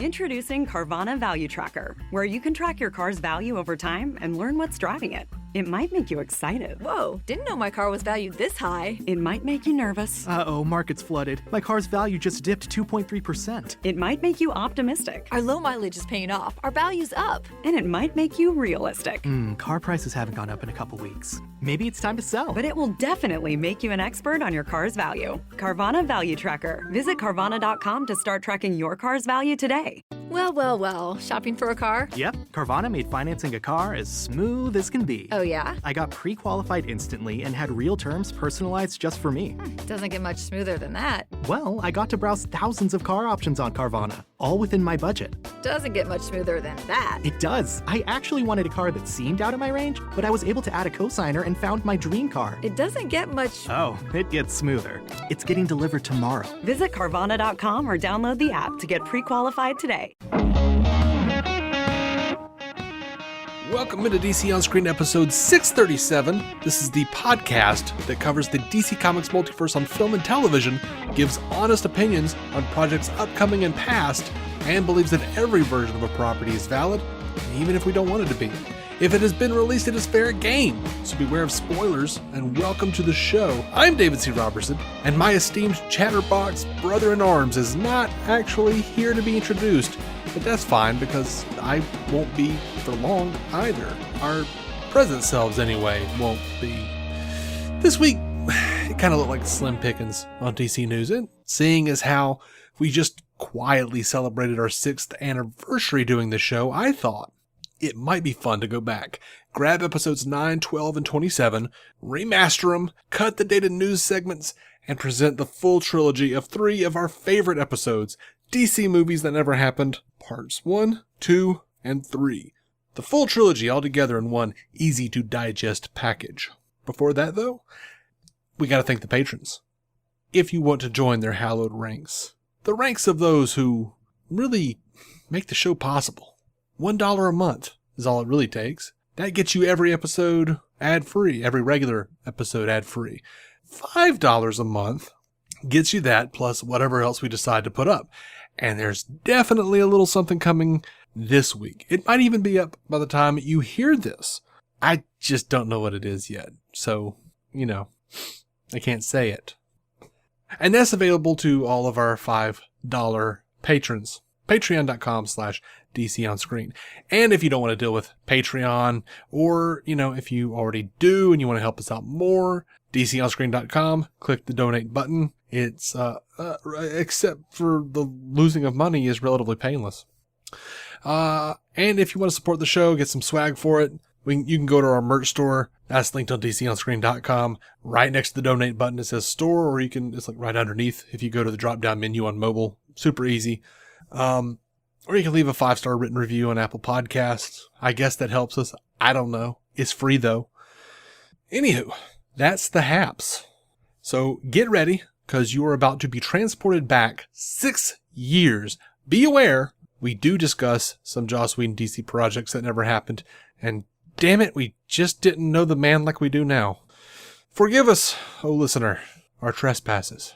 Introducing Carvana Value Tracker, where you can track your car's value over time and learn what's driving it. It might make you excited. Whoa, didn't know my car was valued this high. It might make you nervous. Uh-oh, market's flooded. My car's value just dipped 2.3%. It might make you optimistic. Our low mileage is paying off. Our value's up. And it might make you realistic. Car prices haven't gone up in a couple weeks. Maybe it's time to sell. But it will definitely make you an expert on your car's value. Carvana Value Tracker. Visit Carvana.com to start tracking your car's value today. Well. Shopping for a car? Yep, Carvana made financing a car as smooth as can be. Oh, yeah? I got pre-qualified instantly and had real terms personalized just for me. Doesn't get much smoother than that. Well, I got to browse thousands of car options on Carvana, all within my budget. Doesn't get much smoother than that. It does. I actually wanted a car that seemed out of my range, but I was able to add a cosigner and found my dream car. It doesn't get much... Oh, it gets smoother. It's getting delivered tomorrow. Visit Carvana.com or download the app to get pre-qualified today. Welcome into DC On Screen episode 637. This is the podcast that covers the DC Comics multiverse on film and television, gives honest opinions on projects upcoming and past, and believes that every version of a property is valid, even if we don't want it to be. If it has been released, it is fair game, so beware of spoilers, and welcome to the show. I'm David C. Robertson, and my esteemed Chatterbox brother-in-arms is not actually here to be introduced, but that's fine because I won't be for long either. Our present selves, anyway, won't be. This week, it kind of looked like slim pickings on DC News, and seeing as how we just quietly celebrated our 6th anniversary doing the show, I thought it might be fun to go back, grab episodes 9, 12, and 27, remaster them, cut the dated news segments, and present the full trilogy of 3 of our favorite episodes, DC Movies That Never Happened, parts 1, 2, and 3. The full trilogy all together in one easy-to-digest package. Before that, though, we gotta thank the patrons. If you want to join their hallowed ranks, the ranks of those who really make the show possible. $1 a month is all it really takes. That gets you every episode ad-free, every regular episode ad-free. $5 a month gets you that plus whatever else we decide to put up. And there's definitely a little something coming this week. It might even be up by the time you hear this. I just don't know what it is yet. So, I can't say it. And that's available to all of our $5 patrons. Patreon.com/DC On Screen. And if you don't want to deal with Patreon, or, if you already do and you want to help us out more, DCOnScreen.com, click the donate button. It's, except for the losing of money, is relatively painless. And if you want to support the show, get some swag for it, you can go to our merch store. That's linked on DCOnScreen.com. Right next to the donate button, it says store, or it's like right underneath if you go to the drop down menu on mobile. Super easy. Or you can leave a 5-star written review on Apple Podcasts. I guess that helps us. I don't know. It's free though. Anywho, that's the haps. So get ready, because you are about to be transported back 6 years. Be aware, we do discuss some Joss Whedon DC projects that never happened, and damn it, we just didn't know the man like we do now. Forgive us, oh listener, our trespasses.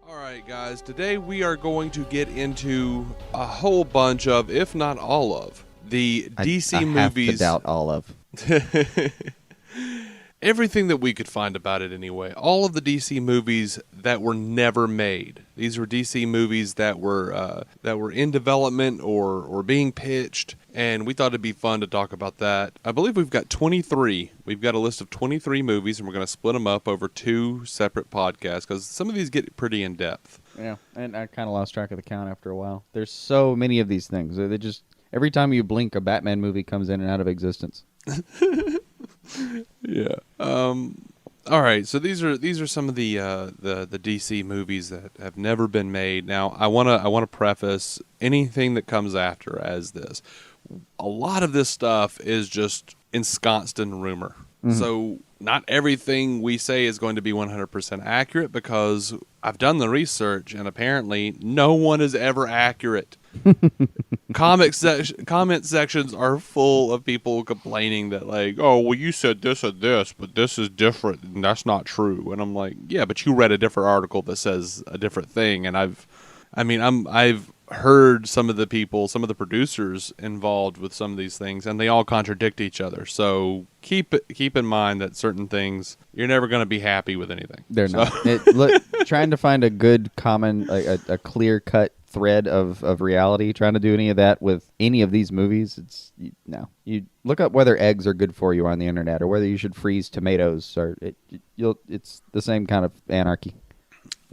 Alright guys, today we are going to get into a whole bunch of, if not all of, the DC movies. I have to doubt all of. Everything that we could find about it anyway. All of the DC movies that were never made. These were DC movies that were in development or being pitched, and we thought it'd be fun to talk about that. I believe we've got 23. We've got a list of 23 movies, and we're going to split them up over 2 separate podcasts, because some of these get pretty in-depth. Yeah, and I kind of lost track of the count after a while. There's so many of these things. They just, every time you blink, a Batman movie comes in and out of existence. Yeah. All right. So these are some of the DC movies that have never been made. Now, I wanna preface anything that comes after as this. A lot of this stuff is just ensconced in rumor. Mm-hmm. So not everything we say is going to be 100% accurate, because I've done the research and apparently no one is ever accurate. Comment sections are full of people complaining that, like, oh, well, you said this or this, but this is different, and that's not true. And I'm like, yeah, but you read a different article that says a different thing, and I've heard some of the people, some of the producers involved with some of these things, and they all contradict each other. So keep in mind that certain things, you're never going to be happy with anything. They're not. Trying to find a good common, a clear cut thread of reality, trying to do any of that with any of these movies, no. You look up whether eggs are good for you on the internet, or whether you should freeze tomatoes, or it's the same kind of anarchy.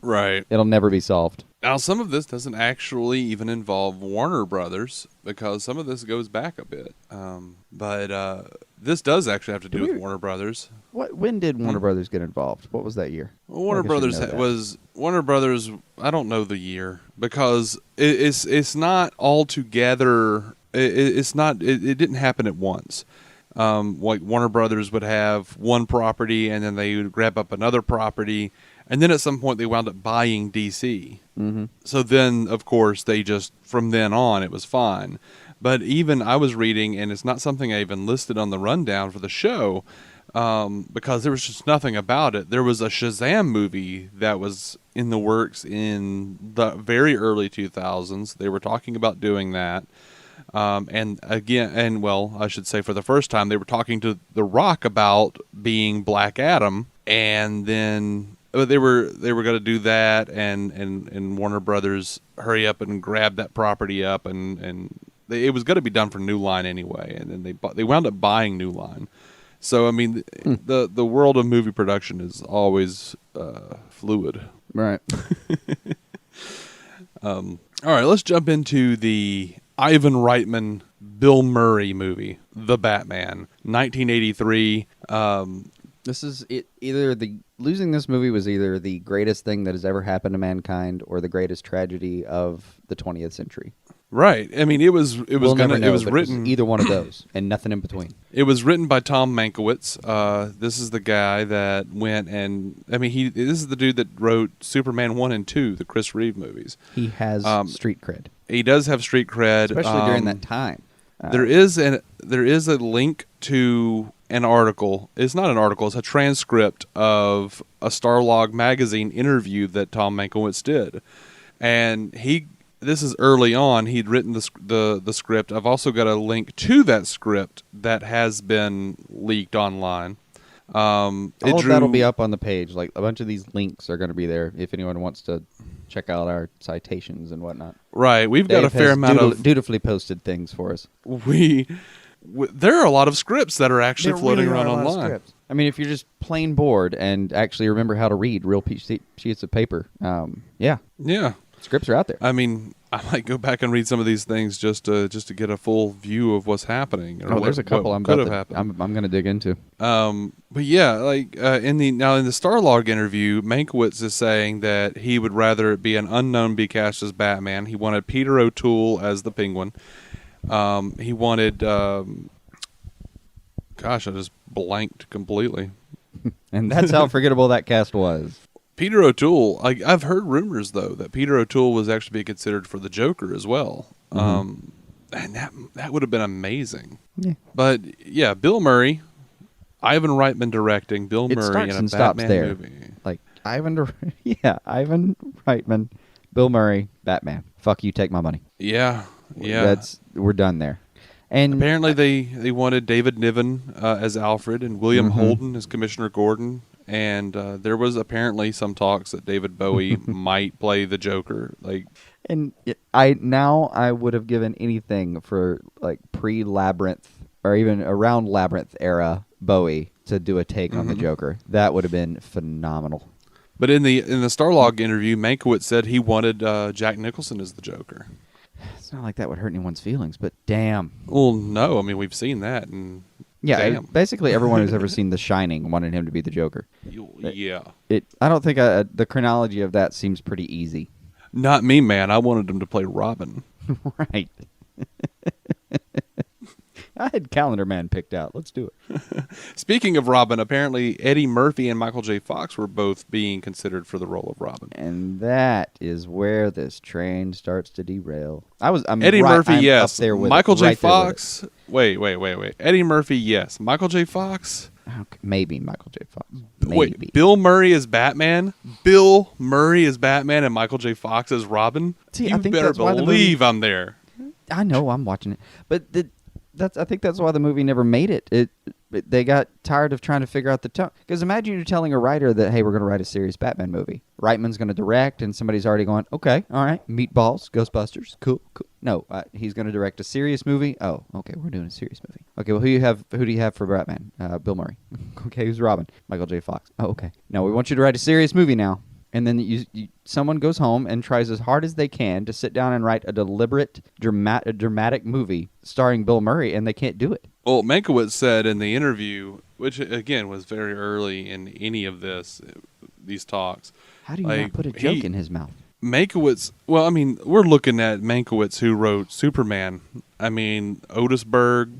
Right. It'll never be solved. Now, some of this doesn't actually even involve Warner Brothers, because some of this goes back a bit. But this does actually have to do with Warner Brothers. When did Warner Brothers get involved? What was that year? Well, Warner Brothers Warner Brothers. I don't know the year, because it's not all together. It's not. It didn't happen at once. Like Warner Brothers would have one property, and then they would grab up another property. And then at some point they wound up buying DC. Mm-hmm. So then, of course, they just, from then on, it was fine. But even I was reading, and it's not something I even listed on the rundown for the show, because there was just nothing about it. There was a Shazam movie that was in the works in the very early 2000s. They were talking about doing that. I should say for the first time, they were talking to The Rock about being Black Adam, and then they were going to do that, and Warner Brothers hurry up and grab that property up, and it was going to be done for New Line anyway, and then they wound up buying New Line. So I mean, the world of movie production is always fluid. Right. All right, let's jump into the Ivan Reitman, Bill Murray movie, The Batman, 1983. This is losing this movie was either the greatest thing that has ever happened to mankind, or the greatest tragedy of the 20th century. Right. I mean, it was written either one of those, and nothing in between. It was written by Tom Mankiewicz. This is the guy that went this is the dude that wrote Superman 1 and 2, the Chris Reeve movies. He has street cred. He does have street cred, especially during that time. There is a link to an article. It's not an article. It's a transcript of a Starlog magazine interview that Tom Mankiewicz did, and this is early on. He'd written the script. I've also got a link to that script that has been leaked online. That'll be up on the page. Like, a bunch of these links are going to be there if anyone wants to check out our citations and whatnot. Right, we've got a fair amount of dutifully posted things for us. There are a lot of scripts that are actually floating around online. I mean, if you're just plain bored and actually remember how to read real sheets of paper, yeah, scripts are out there. I mean, I might go back and read some of these things just to get a full view of what's happening. There's a couple I'm going to dig into. But yeah, like in the Starlog interview, Mankiewicz is saying that he would rather it be an unknown be cast as Batman. He wanted Peter O'Toole as the Penguin. He wanted, I just blanked completely. And that's how forgettable that cast was. Peter O'Toole, I've heard rumors, though, that Peter O'Toole was actually being considered for the Joker as well. Mm-hmm. And that would have been amazing. Yeah. But, yeah, Bill Murray, Ivan Reitman directing, Bill Murray in a Batman movie. Like, Ivan Reitman, Bill Murray, Batman. Fuck you, take my money. Yeah. Yeah. We're done there. And apparently they wanted David Niven as Alfred and William Holden as Commissioner Gordon. And there was apparently some talks that David Bowie might play the Joker. I would have given anything for like pre-Labyrinth or even around Labyrinth era Bowie to do a take on the Joker. That would have been phenomenal. But in the Starlog interview, Mankiewicz said he wanted Jack Nicholson as the Joker. It's not like that would hurt anyone's feelings, but damn. Well, no. I mean, we've seen that, and basically everyone who's ever seen The Shining wanted him to be the Joker. Yeah. I don't think the chronology of that seems pretty easy. Not me, man. I wanted him to play Robin. Right. I had Calendar Man picked out. Let's do it. Speaking of Robin, apparently Eddie Murphy and Michael J. Fox were both being considered for the role of Robin. And that is where this train starts to derail. I'm Eddie Murphy, I'm yes. Up there with Michael it, J. right there with Fox. Wait. Eddie Murphy, yes. Michael J. Fox. it. Okay, maybe Michael J. Fox. Wait, Maybe. Bill Murray is Batman. Bill Murray is Batman, and Michael J. Fox is Robin. See, you I think better that's why the believe movie- I'm there. I know, I'm watching it, but I think that's why the movie never made it. They got tired of trying to figure out the tone. Because imagine you're telling a writer that, hey, we're going to write a serious Batman movie. Reitman's going to direct, and somebody's already going, okay, all right, Meatballs, Ghostbusters, cool. No, he's going to direct a serious movie. Oh, okay, we're doing a serious movie. Okay, well, who do you have for Batman? Bill Murray. Okay, who's Robin? Michael J. Fox. Oh, okay. No, we want you to write a serious movie now. And then someone goes home and tries as hard as they can to sit down and write a deliberate, dramatic movie starring Bill Murray, and they can't do it. Well, Mankiewicz said in the interview, which again was very early in any of these talks. How do you not put a joke in his mouth? Mankiewicz, well, I mean, we're looking at Mankiewicz, who wrote Superman. I mean, Otisburg,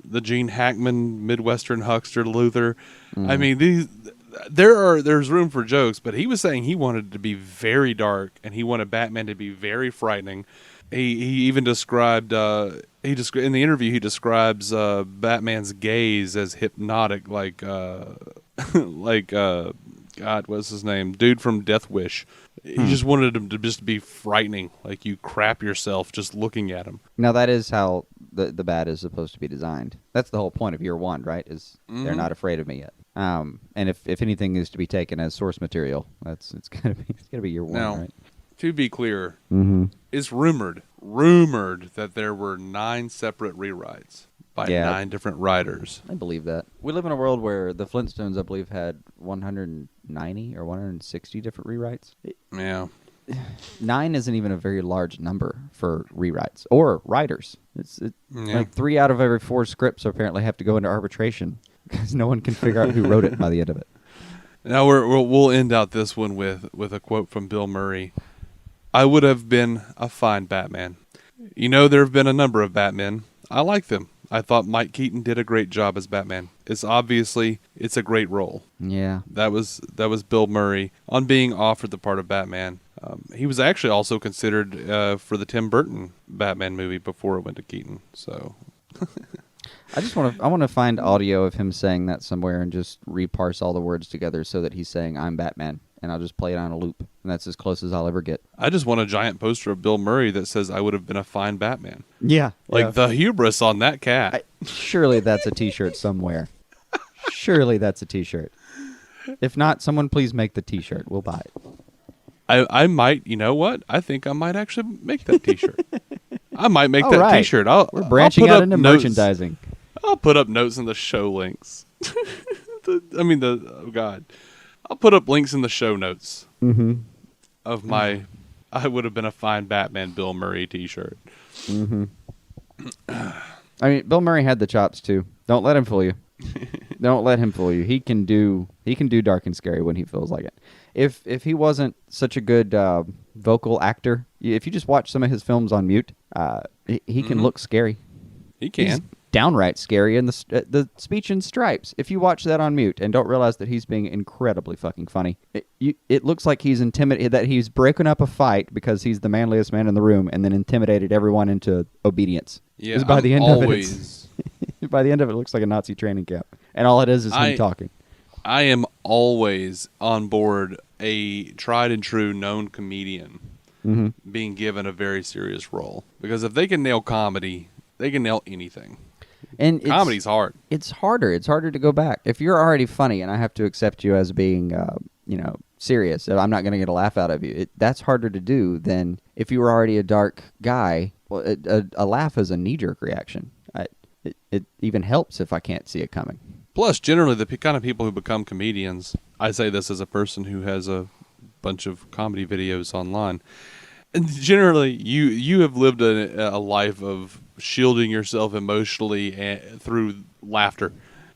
the Gene Hackman, Midwestern Huckster, Luther. I mean, there's room for jokes, but he was saying he wanted it to be very dark, and he wanted Batman to be very frightening. He even described in the interview he describes Batman's gaze as hypnotic, like God, what's his name? Dude from Death Wish. He just wanted him to just be frightening, like you crap yourself just looking at him. Now, that is how the Bat is supposed to be designed. That's the whole point of year one, right? Is they're not afraid of me yet. And if anything is to be taken as source material, it's gonna be year one, Now, right? to be clear, Mm-hmm. it's rumored that there were 9 separate rewrites by 9 different writers. I believe that. We live in a world where the Flintstones, I believe, had 190 or 160 different rewrites. Yeah. 9 isn't even a very large number for rewrites or writers. Yeah. Like 3 out of every 4 scripts apparently have to go into arbitration because no one can figure out who wrote it by the end of it. Now we'll end out this one with a quote from Bill Murray. I would have been a fine Batman. You know, there have been a number of Batmen. I like them. I thought Mike Keaton did a great job as Batman. It's a great role. Yeah. That was Bill Murray on being offered the part of Batman. He was actually also considered for the Tim Burton Batman movie before it went to Keaton. So I want to find audio of him saying that somewhere and just reparse all the words together so that he's saying I'm Batman, and I'll just play it on a loop, and that's as close as I'll ever get. I just want a giant poster of Bill Murray that says I would have been a fine Batman. Yeah. Like the hubris on that cat. Surely that's a T-shirt somewhere. Surely that's a T-shirt. If not, someone please make the T-shirt. We'll buy it. I might, you know what? I think I might actually make that T-shirt. I might make All that right. T-shirt. We're branching put out up into notes. merchandising. I'll put up notes in the show links. Oh God. I'll put up links in the show notes of my I would have been a fine Batman Bill Murray T-shirt. Mm-hmm. I mean, Bill Murray had the chops too. Don't let him fool you. Don't let him fool you. He can do dark and scary when he feels like it. If he wasn't such a good vocal actor, if you just watch some of his films on mute, he can look scary. He can. He's downright scary in the Speech in Stripes. If you watch that on mute and don't realize that he's being incredibly fucking funny, it looks like he's intimidated, that he's broken up a fight because he's the manliest man in the room and then intimidated everyone into obedience. Yeah, by the end of it, looks like a Nazi training camp, and all it is him talking. I am always on board a tried and true known comedian being given a very serious role, because if they can nail comedy, they can nail anything. And comedy's hard. It's harder. It's harder to go back. If you're already funny and I have to accept you as being, serious, I'm not going to get a laugh out of you. That's harder to do than if you were already a dark guy. Well, a laugh is a knee-jerk reaction. It even helps if I can't see it coming. Plus, generally, the kind of people who become comedians, I say this as a person who has a bunch of comedy videos online, and generally, you have lived a life of shielding yourself emotionally through laughter.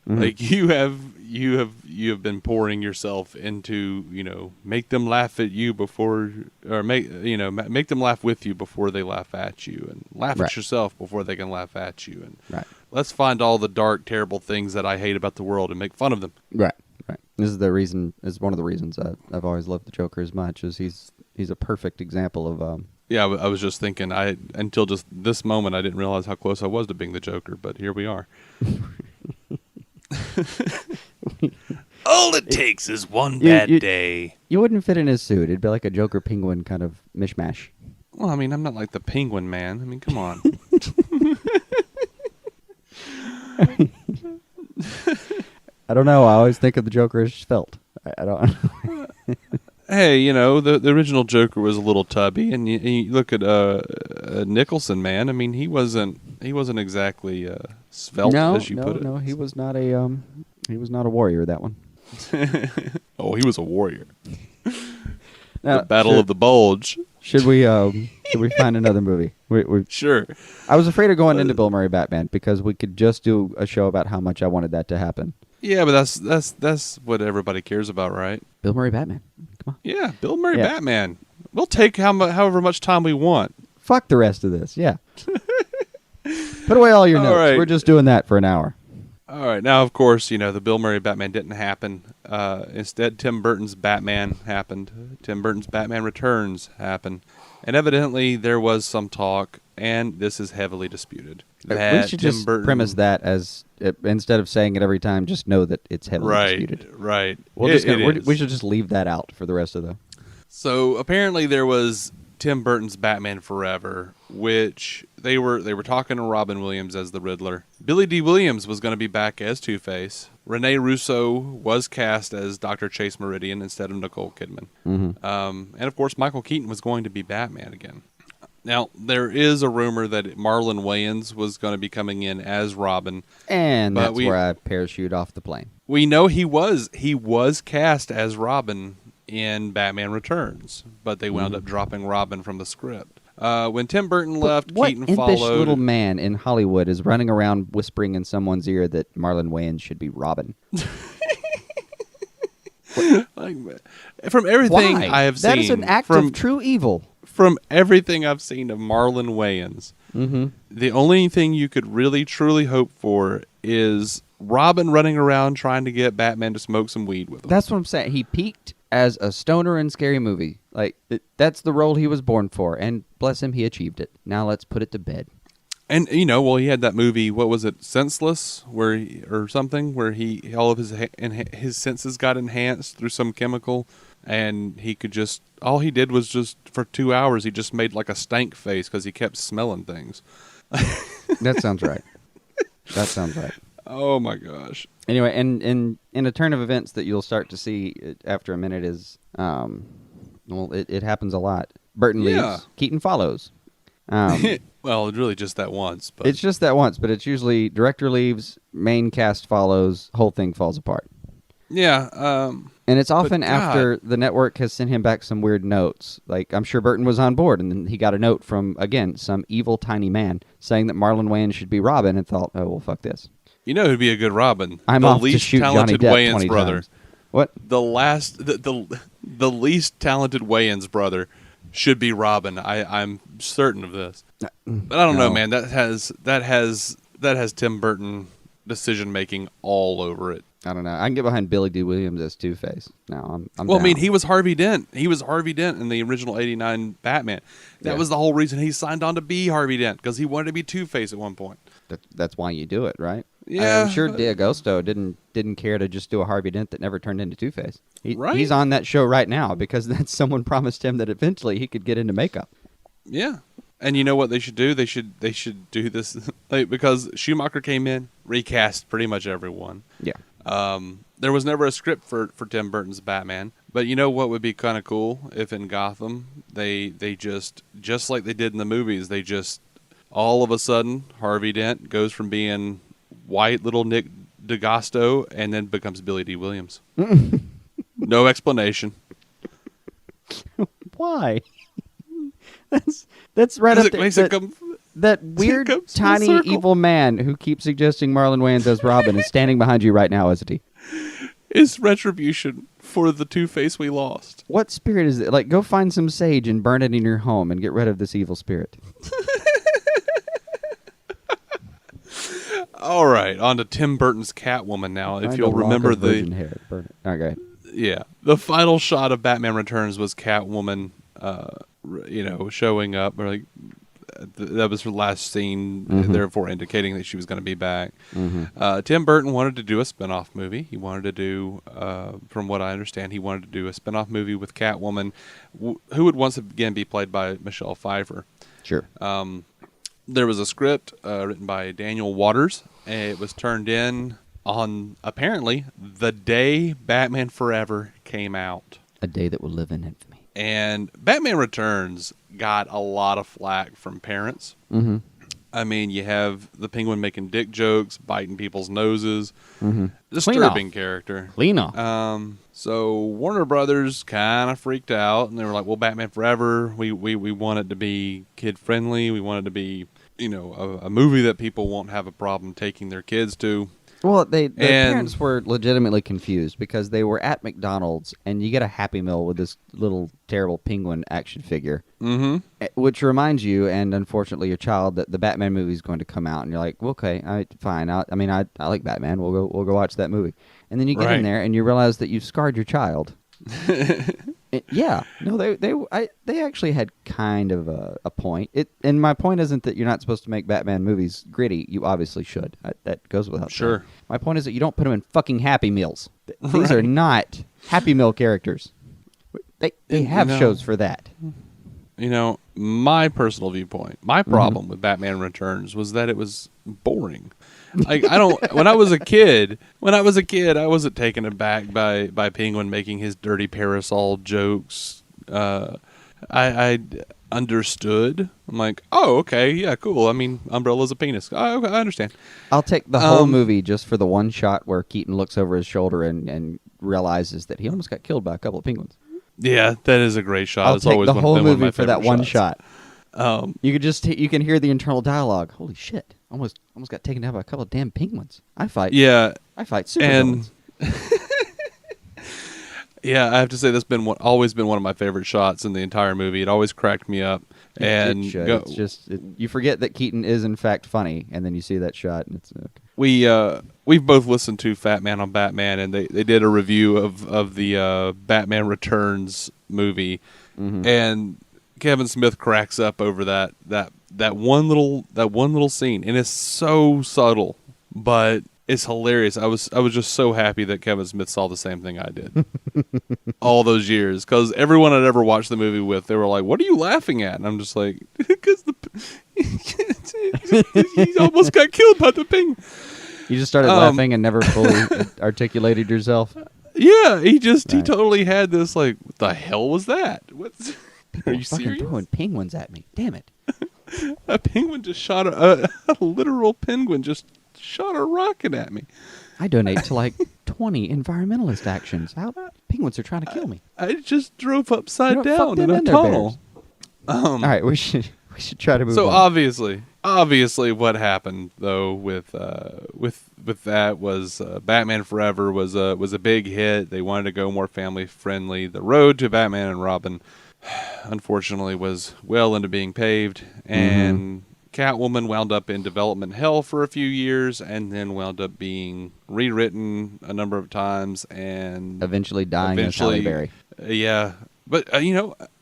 Like you have been pouring yourself into, make them laugh at you before, or make them laugh with you before they laugh at you, and laugh at yourself before they can laugh at you, and let's find all the dark, terrible things that I hate about the world and make fun of them. Right. This is the reason. Is one of the reasons I've always loved the Joker as much. Is he's a perfect example of. Yeah, I was just thinking. Until just this moment, I didn't realize how close I was to being the Joker. But here we are. All it takes is one bad day. You wouldn't fit in his suit. It'd be like a Joker Penguin kind of mishmash. Well, I mean, I'm not like the Penguin Man. I mean, come on. I don't know. I always think of the Joker as felt. I don't. Hey, you know, the original Joker was a little tubby, and you look at Nicholson, man. I mean, he wasn't exactly svelte, as you put it. No, he was not a warrior. That one. Oh, he was a warrior. Now, The Battle of the Bulge. Should we find another movie? Sure. I was afraid of going into Bill Murray Batman because we could just do a show about how much I wanted that to happen. Yeah, but that's what everybody cares about, right? Bill Murray Batman. Come on. Yeah, Bill Murray Batman. We'll take however much time we want. Fuck the rest of this. Yeah. Put away all your notes. Right. We're just doing that for an hour. All right. Now, of course, you know, the Bill Murray Batman didn't happen. Instead, Tim Burton's Batman happened. Tim Burton's Batman Returns happened. And evidently, there was some talk, and this is heavily disputed. We should just premise that as, instead of saying it every time, just know that it's heavily disputed. Right. We should just leave that out for the rest of the... So, apparently, there was Tim Burton's Batman Forever, which they were talking to Robin Williams as the Riddler. Billy D. Williams was going to be back as Two-Face. Rene Russo was cast as Dr. Chase Meridian instead of Nicole Kidman. Mm-hmm. And, of course, Michael Keaton was going to be Batman again. Now, there is a rumor that Marlon Wayans was going to be coming in as Robin. And that's where I parachute off the plane. We know he was cast as Robin in Batman Returns, but they wound up dropping Robin from the script. When Tim Burton left, Keaton followed. What impish little man in Hollywood is running around whispering in someone's ear that Marlon Wayans should be Robin? From everything Why? I have seen, that is an act of true evil. From everything I've seen of Marlon Wayans, the only thing you could really truly hope for is Robin running around trying to get Batman to smoke some weed with him. That's what I'm saying. He peaked as a stoner in Scary Movie. Like, that's the role he was born for, and bless him, he achieved it. Now let's put it to bed. And, you know, well, he had that movie, what was it, Senseless, where all of his senses got enhanced through some chemical, and he could just, all he did was just, for 2 hours, he just made like a stank face because he kept smelling things. That sounds right. That sounds right. Oh, my gosh. Anyway, and in a turn of events that you'll start to see after a minute is, it happens a lot. Burton leaves, Keaton follows. Well, it's really just that once. But it's just that once, but it's usually director leaves, main cast follows, whole thing falls apart. Yeah. And it's often after the network has sent him back some weird notes. Like, I'm sure Burton was on board, and then he got a note from, again, some evil tiny man saying that Marlon Wayans should be Robin, and thought, oh, well, fuck this. You know who'd be a good Robin? I'm off to shoot Johnny Depp Wayans 20 brother. times. What? The least talented Wayans brother should be Robin. I'm certain of this. But I don't know, man. That has Tim Burton decision making all over it. I don't know. I can get behind Billy D. Williams as Two-Face. No, I'm well, down. I mean, he was Harvey Dent. He was Harvey Dent in the original '89 Batman. That was the whole reason he signed on to be Harvey Dent, because he wanted to be Two-Face at one point. That's why you do it, right? Yeah. I'm sure D'Agosto didn't care to just do a Harvey Dent that never turned into Two-Face. Right. He's on that show right now because someone promised him that eventually he could get into makeup. Yeah. And you know what they should do? They should do this because Schumacher came in, recast pretty much everyone. Yeah. There was never a script for Tim Burton's Batman, but you know what would be kind of cool if in Gotham they just like they did in the movies, they just all of a sudden Harvey Dent goes from being white little Nick D'Agosto and then becomes Billy D. Williams. No explanation. Why? That's right up there. That weird, tiny, evil man who keeps suggesting Marlon Wayans as Robin is standing behind you right now, isn't he? It's retribution for the Two-Face we lost. What spirit is it? Like, go find some sage and burn it in your home and get rid of this evil spirit. All right, on to Tim Burton's Catwoman now. If Find you'll a lock remember of virgin hair. Burn it. Okay. Yeah, the final shot of Batman Returns was Catwoman, showing up. Or like that was her last scene, therefore indicating that she was going to be back. Tim Burton wanted to do a spin-off movie. He wanted to do, from what I understand, he wanted to do a spin-off movie with Catwoman, who would once again be played by Michelle Pfeiffer. Sure. There was a script written by Daniel Waters. And it was turned in on, apparently, the day Batman Forever came out. A day that will live in infamy. And Batman Returns got a lot of flack from parents. Mm-hmm. I mean, you have the Penguin making dick jokes, biting people's noses. Mm-hmm. Disturbing character. Clean off. So Warner Brothers kind of freaked out, and they were like, well, Batman Forever, we want it to be kid-friendly. We want it to be, a movie that people won't have a problem taking their kids to. Well, the parents were legitimately confused because they were at McDonald's and you get a Happy Meal with this little terrible penguin action figure, which reminds you, and unfortunately your child, that the Batman movie is going to come out, and you're like, well, okay, fine. I like Batman. We'll go watch that movie, and then you get in there and you realize that you've scarred your child. They actually had kind of a point. And my point isn't that you're not supposed to make Batman movies gritty. You obviously should. That goes without saying. My point is that you don't put them in fucking Happy Meals. These are not Happy Meal characters. They have shows for that. My personal viewpoint, my problem with Batman Returns was that it was boring. Like when I was a kid, I wasn't taken aback by Penguin making his dirty parasol jokes. I understood. I'm like, oh, okay, yeah, cool. I mean, Umbrella's a penis. Oh, okay, I understand. I'll take the whole movie just for the one shot where Keaton looks over his shoulder and realizes that he almost got killed by a couple of penguins. Yeah, that is a great shot. I'll it's take always the whole movie for that one shots. shot. You can hear the internal dialogue. Holy shit! Almost got taken down by a couple of damn penguins. I fight supervillains. Yeah, I have to say that's always been one of my favorite shots in the entire movie. It always cracked me up. And it's just you forget that Keaton is in fact funny, and then you see that shot, and it's okay. We've both listened to Fat Man on Batman, and they did a review of the Batman Returns movie, and Kevin Smith cracks up over that one little scene, and it's so subtle, but it's hilarious. I was just so happy that Kevin Smith saw the same thing I did all those years, because everyone I'd ever watched the movie with, they were like, "What are you laughing at?" And I'm just like, "Because he almost got killed by the penguin." You just started laughing and never fully articulated yourself. Yeah, he totally had this like, "What the hell was that? What's?" Are you fucking serious? Throwing penguins at me. Damn it. A penguin just shot a literal penguin just shot a rocket at me. I donate to like 20 environmentalist actions. Penguins are trying to kill me. I just drove upside down fuck in a them tunnel. All right, we should try to move on. So obviously what happened though with that was Batman Forever was a big hit. They wanted to go more family friendly. The road to Batman and Robin unfortunately was well into being paved, and Catwoman wound up in development hell for a few years, and then wound up being rewritten a number of times, and eventually dying as Halle Berry. Yeah, but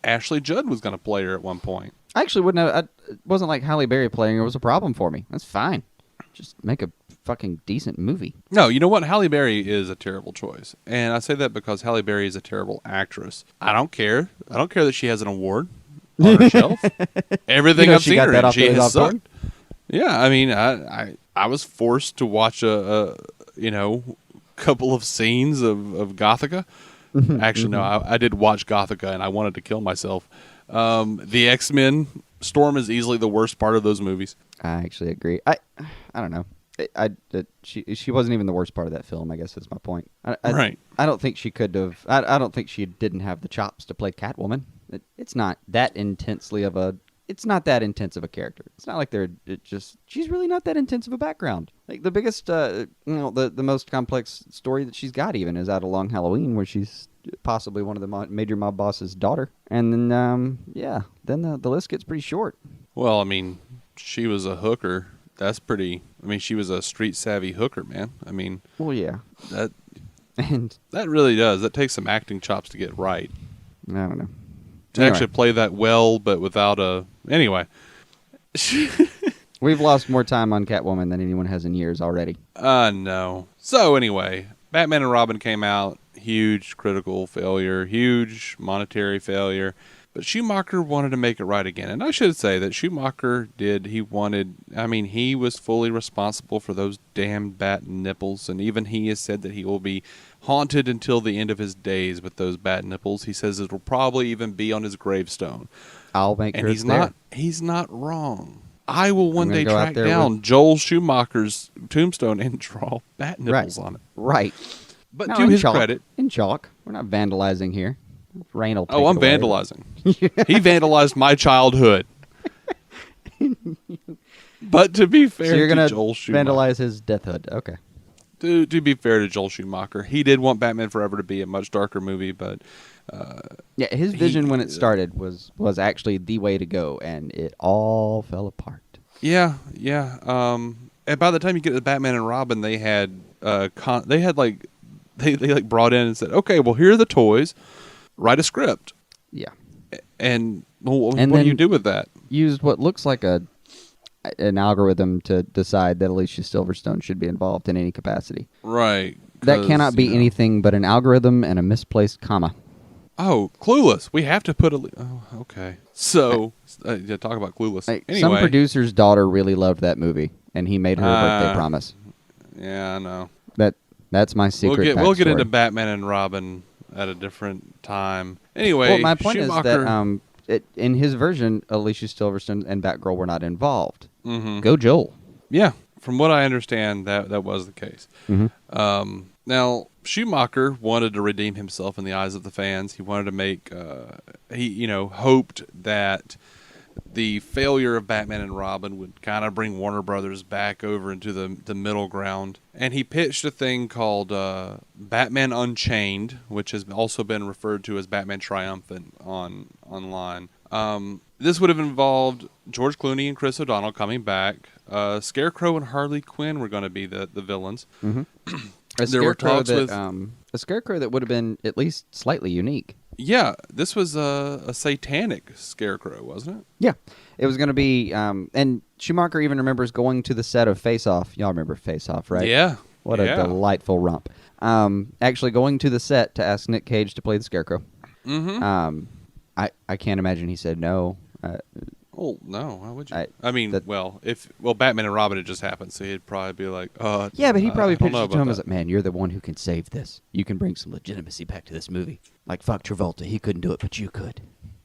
Ashley Judd was going to play her at one point. I actually wouldn't have. It wasn't like Halle Berry playing her was a problem for me. That's fine. Just make a fucking decent movie. No, you know what? Halle Berry is a terrible choice. And I say that because Halle Berry is a terrible actress. I don't care. I don't care that she has an award on her shelf. Everything I've seen her in, she has sucked. Yeah, I mean, I was forced to watch a couple of scenes of Gothica. Actually, no, I did watch Gothica, and I wanted to kill myself. The X-Men, Storm is easily the worst part of those movies. I actually agree. I don't know. She wasn't even the worst part of that film, I guess is my point. Right. I don't think she could have. I don't think she didn't have the chops to play Catwoman. It's not that intensely of a. It's not that intense of a character. It's not like she's really not that intense of a background. Like the biggest, the most complex story that she's got even is out of Long Halloween, where she's possibly one of the major mob boss's daughter. And then, then the list gets pretty short. Well, I mean, she was a hooker That's pretty. I mean, she was a street savvy hooker, man. I mean, Well, yeah. that And that really does. That takes some acting chops to get right. I don't know. To Anyway. actually play that well, but without a. Anyway. We've lost more time on Catwoman than anyone has in years already. No. So anyway, Batman and Robin came out. Huge critical failure. Huge monetary failure. But Schumacher wanted to make it right again. And I should say that Schumacher did. He was fully responsible for those damn bat nipples. And even he has said that he will be haunted until the end of his days with those bat nipples. He says it will probably even be on his gravestone. I'll make And sure he's it's there. he's not wrong. I will one gonna day go out track there down Joel Schumacher's tombstone and draw bat nipples on it. Right. But No, to in his chalk. credit, In chalk. We're not vandalizing here. Rain will take I'm it away. vandalizing. He vandalized my childhood. But to be fair So you're to going Joel to Schumacher, vandalize his death hood. Okay. to be fair to Joel Schumacher, he did want Batman Forever to be a much darker movie, but Yeah, his vision when it started was actually the way to go, and it all fell apart. yeah. And by the time you get to Batman and Robin, they had they brought in and said, okay, well, here are the toys. Write a script. Yeah. And what And do you then- do with that? Used what looks like an algorithm to decide that Alicia Silverstone should be involved in any capacity. Right. That 'cause, cannot be you know- anything but an algorithm and a misplaced comma. Oh, Clueless. We have to put a... Oh, okay. So, yeah, talk about Clueless. Like, Anyway. some producer's daughter really loved that movie, and he made her a birthday promise. Yeah, I know. That's my secret. We'll get backstory. into Batman and Robin at a different time. Anyway, Well, my point Schumacher, is that in his version, Alicia Silverstone and Batgirl were not involved. Mm-hmm. Go Joel. Yeah, from what I understand, that was the case. Mm-hmm. Now, Schumacher wanted to redeem himself in the eyes of the fans. He wanted to make... he hoped that the failure of Batman and Robin would kind of bring Warner Brothers back over into the middle ground. And he pitched a thing called Batman Unchained, which has also been referred to as Batman Triumphant online. This would have involved George Clooney and Chris O'Donnell coming back. Scarecrow and Harley Quinn were going to be the villains. Mm-hmm. There were talks with... a scarecrow that would have been at least slightly unique. Yeah, this was a satanic scarecrow, wasn't it? Yeah, it was going to be, and Schumacher even remembers going to the set of Face Off. Y'all remember Face Off, right? Yeah. What a Yeah. delightful romp. Actually going to the set to ask Nick Cage to play the Scarecrow. Mm-hmm. I can't imagine he said no. Oh, no, why would you? I- mean, that- Batman and Robin had just happened, so he'd probably be like, Yeah, but he probably I don't pitched know it to him about as, like, man, you're the one who can save this. You can bring some legitimacy back to this movie. Like, fuck Travolta. He couldn't do it, but you could.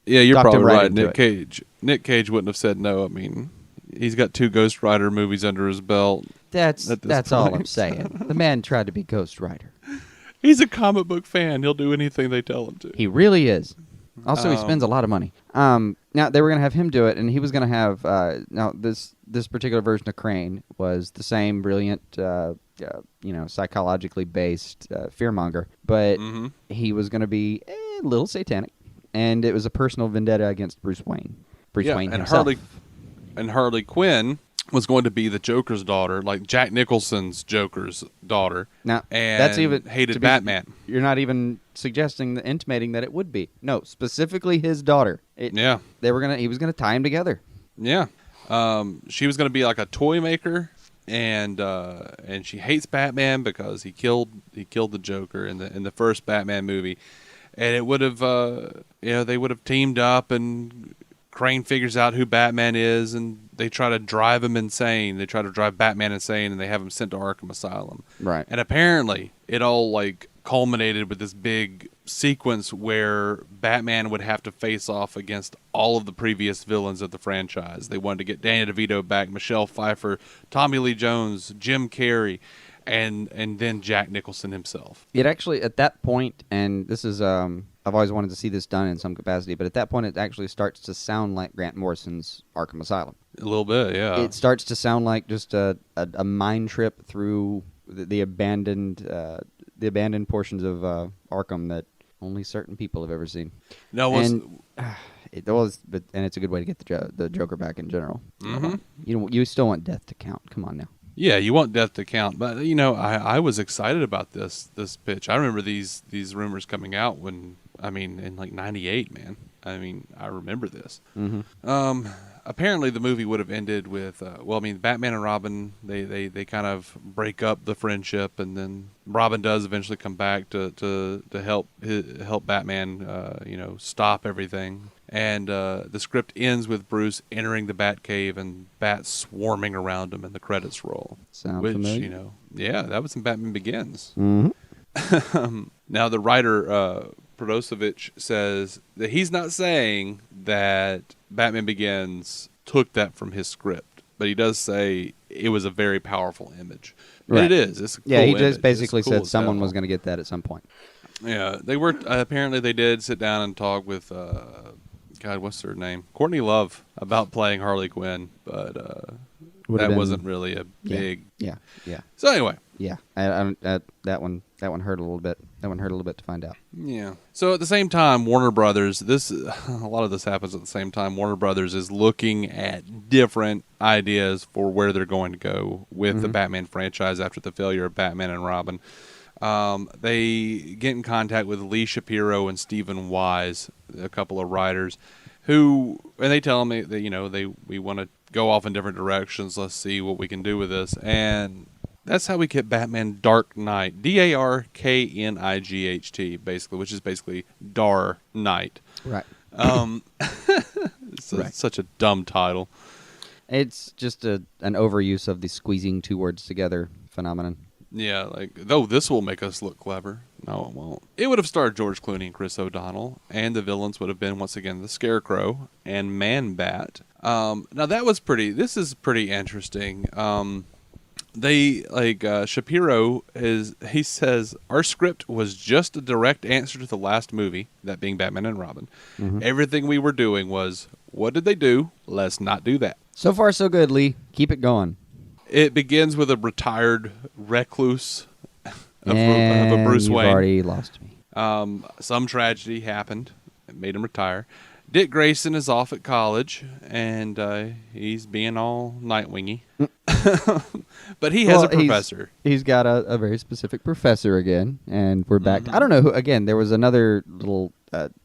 Yeah, you're Talked him probably right right. into Nick Cage wouldn't have said no. I mean, he's got 2 Ghost Rider movies under his belt. That's At this all I'm point. saying. The man tried to be Ghost Rider. He's a comic book fan. He'll do anything they tell him to. He really is. Also, he spends a lot of money. Now they were going to have him do it, and he was going to have. Now this particular version of Crane was the same brilliant, psychologically based fearmonger, but Mm-hmm. he was going to be a little satanic, and it was a personal vendetta against Bruce Wayne. Bruce Wayne and himself. Harley Quinn was going to be the Joker's daughter, like Jack Nicholson's Joker's daughter. Now and that's even hated to be- Batman. You're not even intimating that it would be. No, specifically his daughter. Yeah. He was gonna tie him together. Yeah. She was going to be like a toy maker, and she hates Batman because he killed the Joker in the first Batman movie, and it would have they would have teamed up, and Crane figures out who Batman is, and they try to drive him insane. They try to drive Batman insane, and they have him sent to Arkham Asylum. Right. And apparently, it all culminated with this big sequence where Batman would have to face off against all of the previous villains of the franchise. They wanted to get Danny DeVito back, Michelle Pfeiffer, Tommy Lee Jones, Jim Carrey, and then Jack Nicholson himself. It actually, at that point, and this is, I've always wanted to see this done in some capacity, but at that point it actually starts to sound like Grant Morrison's Arkham Asylum. A little bit, yeah. It starts to sound like just a mind trip through the abandoned portions of Arkham that only certain people have ever seen. No, was And and it's a good way to get the Joker back in general. You still want death to count. Come on now. Yeah, you want death to count, but I was excited about this pitch. I remember these rumors coming out in like '98, man. I remember this. Apparently, the movie would have ended with, Batman and Robin. They kind of break up the friendship, and then Robin does eventually come back to help Batman, stop everything. And the script ends with Bruce entering the Batcave and bats swarming around him, and the credits roll. Sounds which, familiar. that was in Batman Begins. Mm-hmm. Now, the writer, Podosevich, says that he's not saying that Batman Begins took that from his script, but he does say it was a very powerful image. Right. And it is. It's a cool he image. just basically It's cool said as someone hell. was going to get that at some point. Yeah, they were. Apparently, they did sit down and talk with, what's her name? Courtney Love about playing Harley Quinn, but that wasn't really a big. Yeah. So anyway. Yeah, that one hurt a little bit. That one hurt a little bit to find out. Yeah. So at the same time, Warner Brothers, a lot of this happens at the same time. Warner Brothers is looking at different ideas for where they're going to go with the Batman franchise after the failure of Batman and Robin. They get in contact with Lee Shapiro and Stephen Wise, a couple of writers, and they tell me that we want to go off in different directions. Let's see what we can do with this, and that's how we get Batman Dark Knight, Darknight, basically, which is basically Dar Knight. Right. It's such a dumb title. It's just an overuse of the squeezing two words together phenomenon. Yeah, this will make us look clever. No, it won't. It would have starred George Clooney and Chris O'Donnell, and the villains would have been, once again, the Scarecrow and Man-Bat. Now, this is pretty interesting. Shapiro he says, our script was just a direct answer to the last movie, that being Batman and Robin. Everything we were doing was, what did they do? Let's not do that. So far, so good, Lee. Keep it going. It begins with a retired recluse of a Bruce Wayne. You've already lost me. Some tragedy happened. It made him retire. Dick Grayson is off at college, and he's being all Nightwingy. But he has a professor. He's got a very specific professor again, and we're back. I don't know who. Again, there was another little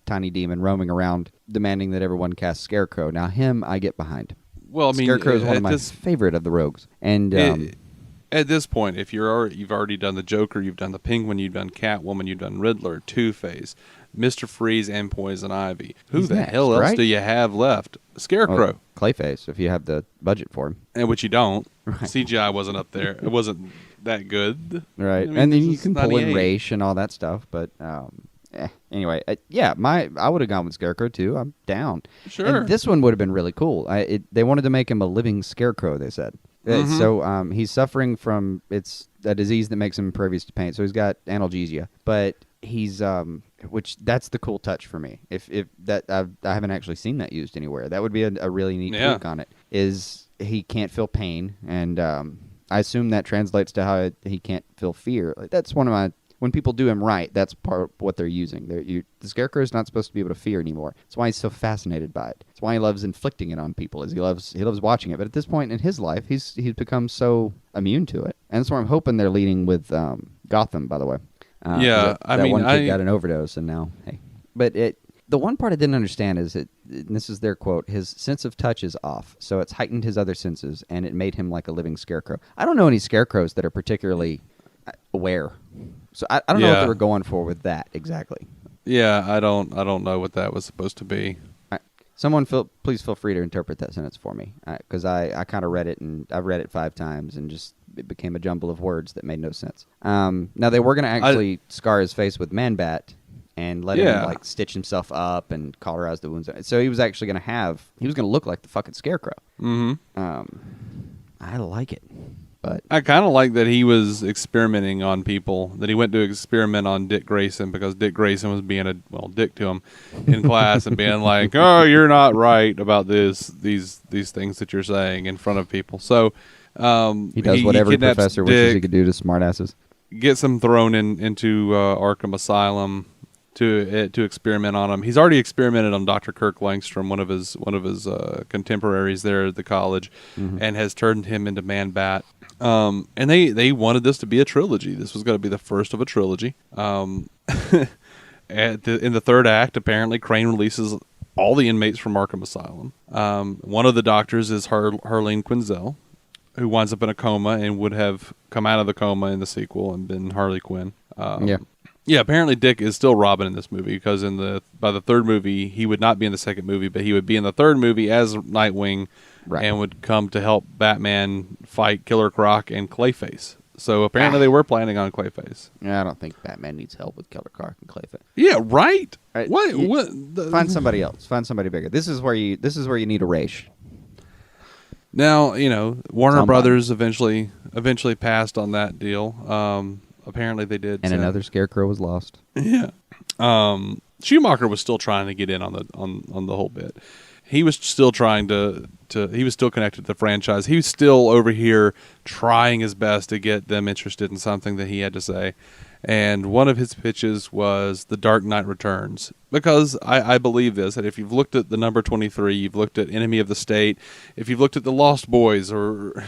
tiny demon roaming around demanding that everyone cast Scarecrow. Now, him, I get behind. Well, Scarecrow is one of my favorite of the rogues. And at this point, if you've already done the Joker, you've done the Penguin, you've done Catwoman, you've done Riddler, Two-Face, Mr. Freeze, and Poison Ivy. Who the hell else do you have left? Scarecrow. Clayface, if you have the budget for him. And which you don't. Right. CGI wasn't up there. It wasn't that good. Right. I mean, and then you can pull 98. in Raish and all that stuff. But anyway, I would have gone with Scarecrow too. I'm down. Sure. And this one would have been really cool. They wanted to make him a living scarecrow, they said. So he's suffering from a disease that makes him impervious to pain. So he's got analgesia, but he's which that's the cool touch for me. If that I haven't actually seen that used anywhere. That would be a really neat take on it. Is he can't feel pain, and I assume that translates to how he can't feel fear. Like, that's one of my. When people do him right, that's part of what they're using. The Scarecrow is not supposed to be able to fear anymore. That's why he's so fascinated by it. That's why he loves inflicting it on people. He loves watching it. But at this point in his life, he's become so immune to it. And that's where I'm hoping they're leading with Gotham. By the way, one kid got an overdose, and now hey. But the one part I didn't understand is and this is their quote: his sense of touch is off, so it's heightened his other senses, and it made him like a living scarecrow. I don't know any scarecrows that are particularly aware. So I don't know what they were going for with that exactly. Yeah, I don't know what that was supposed to be. Someone please feel free to interpret that sentence for me, because I kind of read it, and I've read it 5 times, and just it became a jumble of words that made no sense. Now they were going to actually scar his face with Man-Bat and let him like stitch himself up and cauterize the wounds. So he was actually going to look like the fucking Scarecrow. I like it. But I kind of like that he was experimenting on people, that he went to experiment on Dick Grayson because Dick Grayson was being a dick to him in class and being like, oh, you're not right about these things that you're saying in front of people. So he does what every professor wishes he could do to smartasses. Gets him thrown into Arkham Asylum, to experiment on him. He's already experimented on Dr. Kirk Langstrom, one of his contemporaries there at the college, and has turned him into Man-Bat. And they wanted this to be a trilogy. This was going to be the first of a trilogy. In the third act, apparently, Crane releases all the inmates from Arkham Asylum. One of the doctors is Harleen Quinzel, who winds up in a coma and would have come out of the coma in the sequel and been Harley Quinn. Yeah, apparently Dick is still Robin in this movie, because by the third movie, he would not be in the second movie, but he would be in the third movie as Nightwing, and would come to help Batman fight Killer Croc and Clayface. So apparently they were planning on Clayface. Yeah, I don't think Batman needs help with Killer Croc and Clayface. Yeah, right. What? Find somebody else. Find somebody bigger. This is where you need a Raish. Now, Warner Brothers eventually passed on that deal. Apparently they did. And another Scarecrow was lost. Yeah. Schumacher was still trying to get in on the whole bit. He was still trying he was still connected to the franchise. He was still over here trying his best to get them interested in something that he had to say. And one of his pitches was The Dark Knight Returns. Because I believe this, that if you've looked at the number 23, you've looked at Enemy of the State, if you've looked at The Lost Boys, or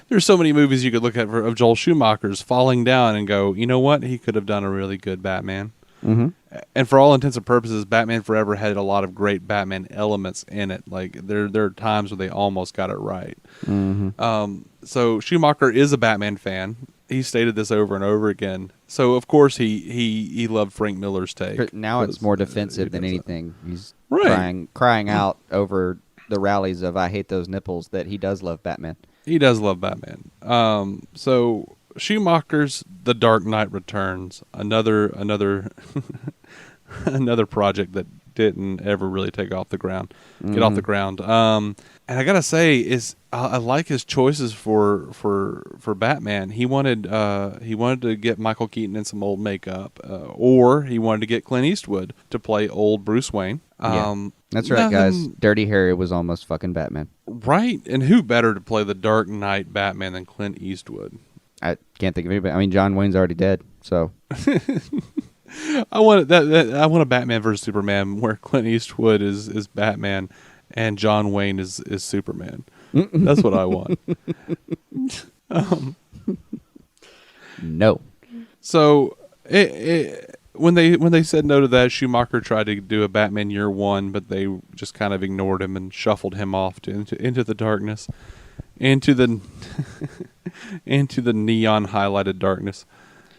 there's so many movies you could look at of Joel Schumacher's falling down and go, you know what? He could have done a really good Batman. Mm-hmm. And for all intents and purposes, Batman Forever had a lot of great Batman elements in it. Like there are times where they almost got it right. Mm-hmm. So Schumacher is a Batman fan. He stated this over and over again. So of course he loved Frank Miller's take. But now it's more defensive than anything. He's crying out over the rallies of "I hate those nipples" that he does love Batman. He does love Batman. So Schumacher's The Dark Knight Returns, another another project that didn't ever really get off the ground. And I gotta say, I like his choices for Batman. He wanted to get Michael Keaton in some old makeup, or he wanted to get Clint Eastwood to play old Bruce Wayne. That's right, guys. Dirty Harry was almost fucking Batman. Right, and who better to play the Dark Knight Batman than Clint Eastwood? I can't think of anybody. I mean, John Wayne's already dead, so. I want a Batman versus Superman where Clint Eastwood is Batman and John Wayne is Superman. That's what I want. No. So when they said no to that, Schumacher tried to do a Batman Year One, but they just kind of ignored him and shuffled him off into the darkness, into the neon highlighted darkness.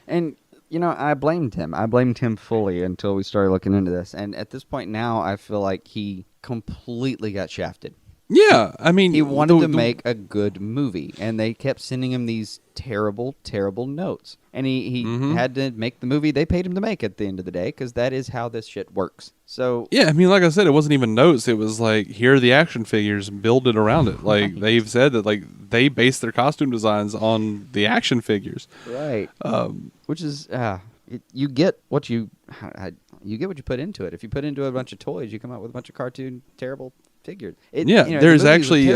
And I blamed him. I blamed him fully until we started looking into this. And at this point now, I feel like he completely got shafted. Yeah, I mean, he wanted to make a good movie, and they kept sending him these terrible, terrible notes. And he had to make the movie they paid him to make at the end of the day, because that is how this shit works. So yeah, I mean, like I said, it wasn't even notes. It was like, here are the action figures, build it around it. Like they've said that, like they base their costume designs on the action figures, right? Which is you get what you put into it. If you put into a bunch of toys, you come out with a bunch of cartoon terrible figures. There's actually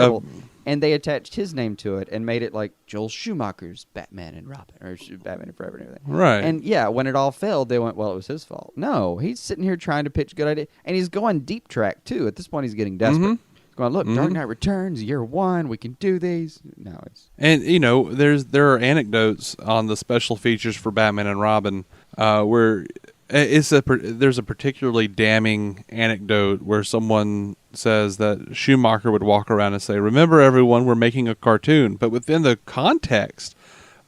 and they attached his name to it and made it like Joel Schumacher's Batman and Robin, or Batman and Forever and everything. Right. And yeah, when it all failed, they went, well, it was his fault. No, he's sitting here trying to pitch a good idea, and he's going deep track too. At this point, he's getting desperate. He's going, look, Dark Knight Returns, Year One, we can do these. No, it's there are anecdotes on the special features for Batman and Robin where there's a particularly damning anecdote where someone says that Schumacher would walk around and say, "Remember, everyone, we're making a cartoon." But within the context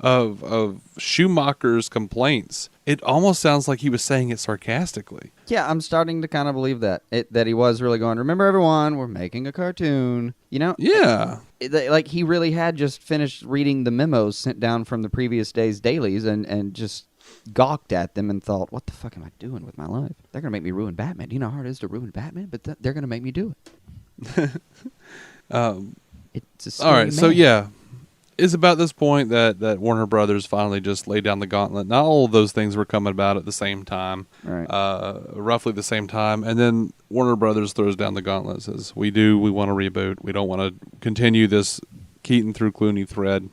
of Schumacher's complaints, it almost sounds like he was saying it sarcastically. Yeah, I'm starting to kind of believe that he was really going, "Remember, everyone, we're making a cartoon." Yeah. Like he really had just finished reading the memos sent down from the previous day's dailies and just gawked at them and thought, what the fuck am I doing with my life? They're going to make me ruin Batman. Do you know how hard it is to ruin Batman? But they're going to make me do it. It's a all right, man. so yeah, it's about this point that Warner Brothers finally just laid down the gauntlet. Not all of those things were coming about at the same time, right. Roughly the same time, and then Warner Brothers throws down the gauntlet and says, we want to reboot. We don't want to continue this Keaton through Clooney thread.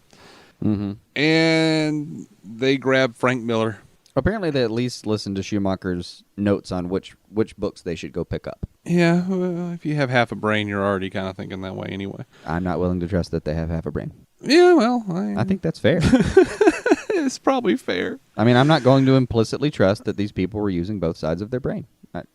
Mm-hmm. And they grab Frank Miller Apparently, they at least listened to Schumacher's notes on which books they should go pick up. Yeah, well, if you have half a brain, you're already kind of thinking that way anyway. I'm not willing to trust that they have half a brain. Yeah, well, I think that's fair. it's probably fair. I mean, I'm not going to implicitly trust that these people were using both sides of their brain.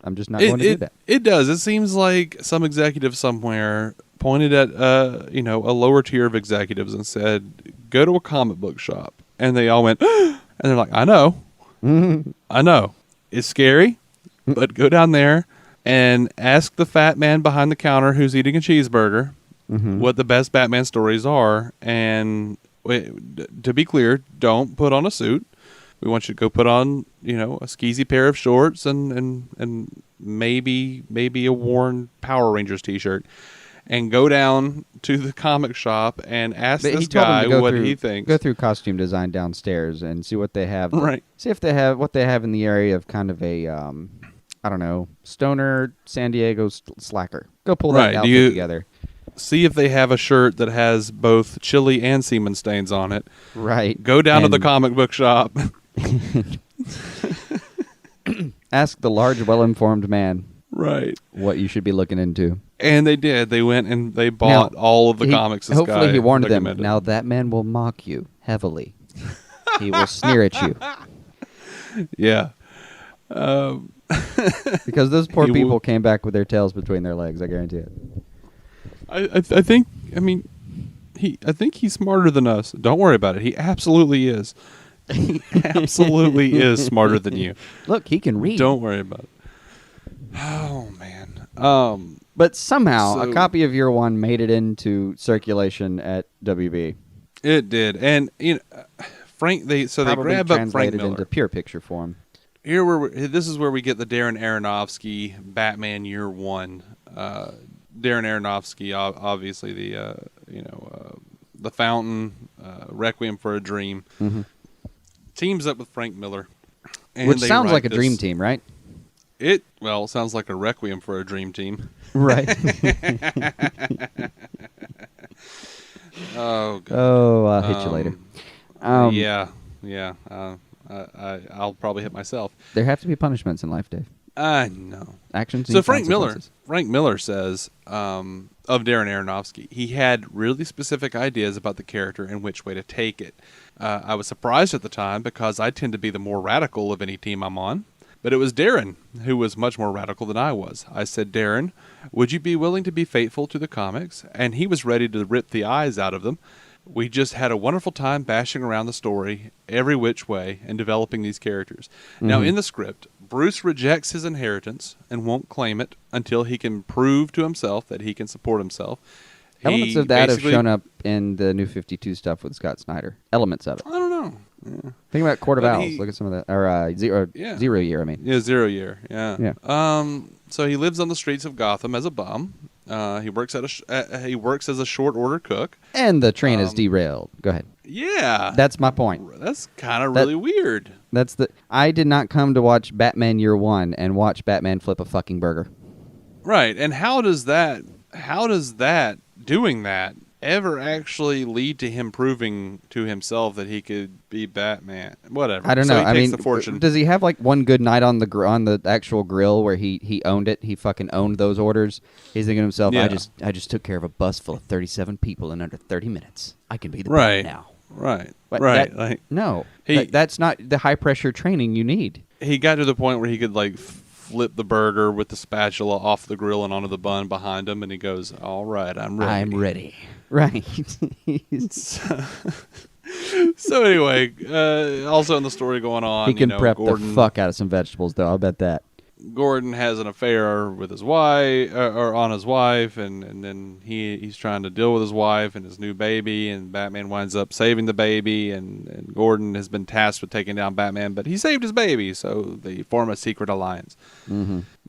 I'm just not going to do that. It does. It seems like some executive somewhere pointed at a lower tier of executives and said, "Go to a comic book shop," and they all went, and they're like, "I know, I know, it's scary, but go down there and ask the fat man behind the counter who's eating a cheeseburger what the best Batman stories are, and to be clear, don't put on a suit. We want you to go put on, a skeezy pair of shorts and maybe a worn Power Rangers t-shirt, and go down to the comic shop and ask this guy what he thinks. Go through costume design downstairs and see what they have. Right. See if they have what they have in the area of kind of a, I don't know, stoner San Diego slacker. Go pull that outfit together. See if they have a shirt that has both chili and semen stains on it. Right. Go down to the comic book shop. Ask the large, well-informed man. Right. What you should be looking into. And they did. They went and they bought all of the comics. Hopefully he warned them. Now that man will mock you heavily. He will sneer at you. Yeah. Because those poor people came back with their tails between their legs. I guarantee it. I think. I mean, I think he's smarter than us. Don't worry about it. He absolutely is. He absolutely is smarter than you. Look, he can read. Don't worry about it. Oh man. But somehow a copy of Year One made it into circulation at WB. It did, and Frank. They grab up Frank Miller into pure picture form. This is where we get the Darren Aronofsky Batman Year One. Darren Aronofsky, obviously the Fountain, Requiem for a Dream, teams up with Frank Miller, and which sounds like a dream team, right? It sounds like a Requiem for a Dream team, right? Oh, God. Oh, I'll hit you later. Yeah. I'll probably hit myself. There have to be punishments in life, Dave. I know. Actions. So Frank Miller says of Darren Aronofsky, he had really specific ideas about the character and which way to take it. I was surprised at the time because I tend to be the more radical of any team I'm on. But it was Darren who was much more radical than I was. I said, "Darren, would you be willing to be faithful to the comics?" And he was ready to rip the eyes out of them. We just had a wonderful time bashing around the story every which way and developing these characters. Now, in the script, Bruce rejects his inheritance and won't claim it until he can prove to himself that he can support himself. Elements of that have shown up in the New 52 stuff with Scott Snyder. Elements of it. I don't know. Yeah. Think about Court of Owls. Look at some of that. Or Zero Year, I mean. Yeah, 0 Year. Yeah. So he lives on the streets of Gotham as a bum. He works as a short order cook. And the train is derailed. Go ahead. Yeah. That's my point. That's kind of really weird. I did not come to watch Batman Year One and watch Batman flip a fucking burger. Right. And how does that doing that ever actually lead to him proving to himself that he could be Batman? Whatever. I don't know. He takes the fortune. Does he have like one good night on the actual grill where he owned it? He fucking owned those orders. He's thinking to himself, Yeah. I just took care of a bus full of 37 people in under 30 minutes. I can be the Batman now. Right. But Right. No. That's not the high pressure training you need. He got to the point where he could flip the burger with the spatula off the grill and onto the bun behind him, and he goes, "All right, I'm ready." I'm ready. Right. So anyway, also in the story going on, he can prep the fuck out of some vegetables, though. I'll bet that. Gordon has an affair with his wife, or on his wife, and then he's trying to deal with his wife and his new baby, and Batman winds up saving the baby, and Gordon has been tasked with taking down Batman, but he saved his baby, so they form a secret alliance.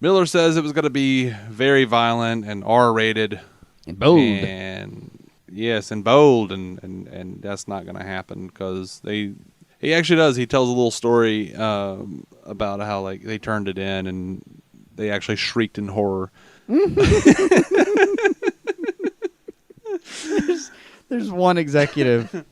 Miller says it was going to be very violent and R-rated. And bold. And yes, and bold, and that's not going to happen because he actually does. He tells a little story about how they turned it in and they actually shrieked in horror. There's one executive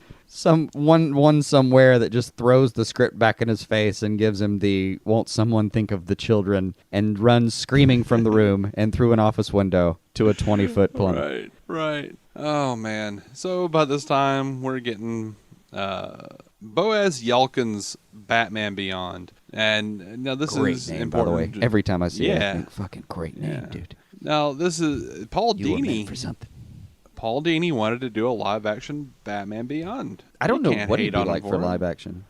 one somewhere that just throws the script back in his face and gives him the "won't someone think of the children" and runs screaming from the room and through an office window to a 20-foot plummet. Right. Oh man. So by this time we're getting Boaz Yelkin's Batman Beyond, and now this Great is name, important. by the way. Every time I see it, Yeah. I think, fucking great name, dude. Now this is Paul You were Dini. meant for something. Paul Dini wanted to do a live-action Batman Beyond. I don't You know can't what hate he'd be on him like for it. live action.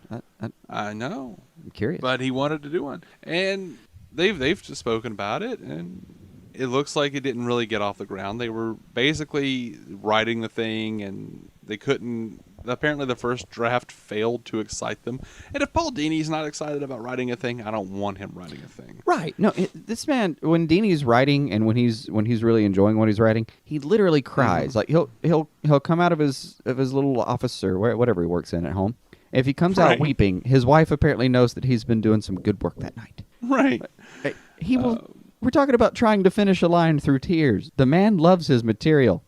I know, I'm curious. but he wanted to do one, and they've just spoken about it, and it looks like it didn't really get off the ground. They were basically writing the thing, and they couldn't. Apparently, the first draft failed to excite them. And if Paul Dini's not excited about writing a thing, I don't want him writing a thing. Right. No, this man, when Dini's writing and when he's really enjoying what he's writing, he literally cries. Like he'll come out of his little office or whatever he works in at home. If he comes out weeping, his wife apparently knows that he's been doing some good work that night. Right. He will. We're talking about trying to finish a line through tears. The man loves his material.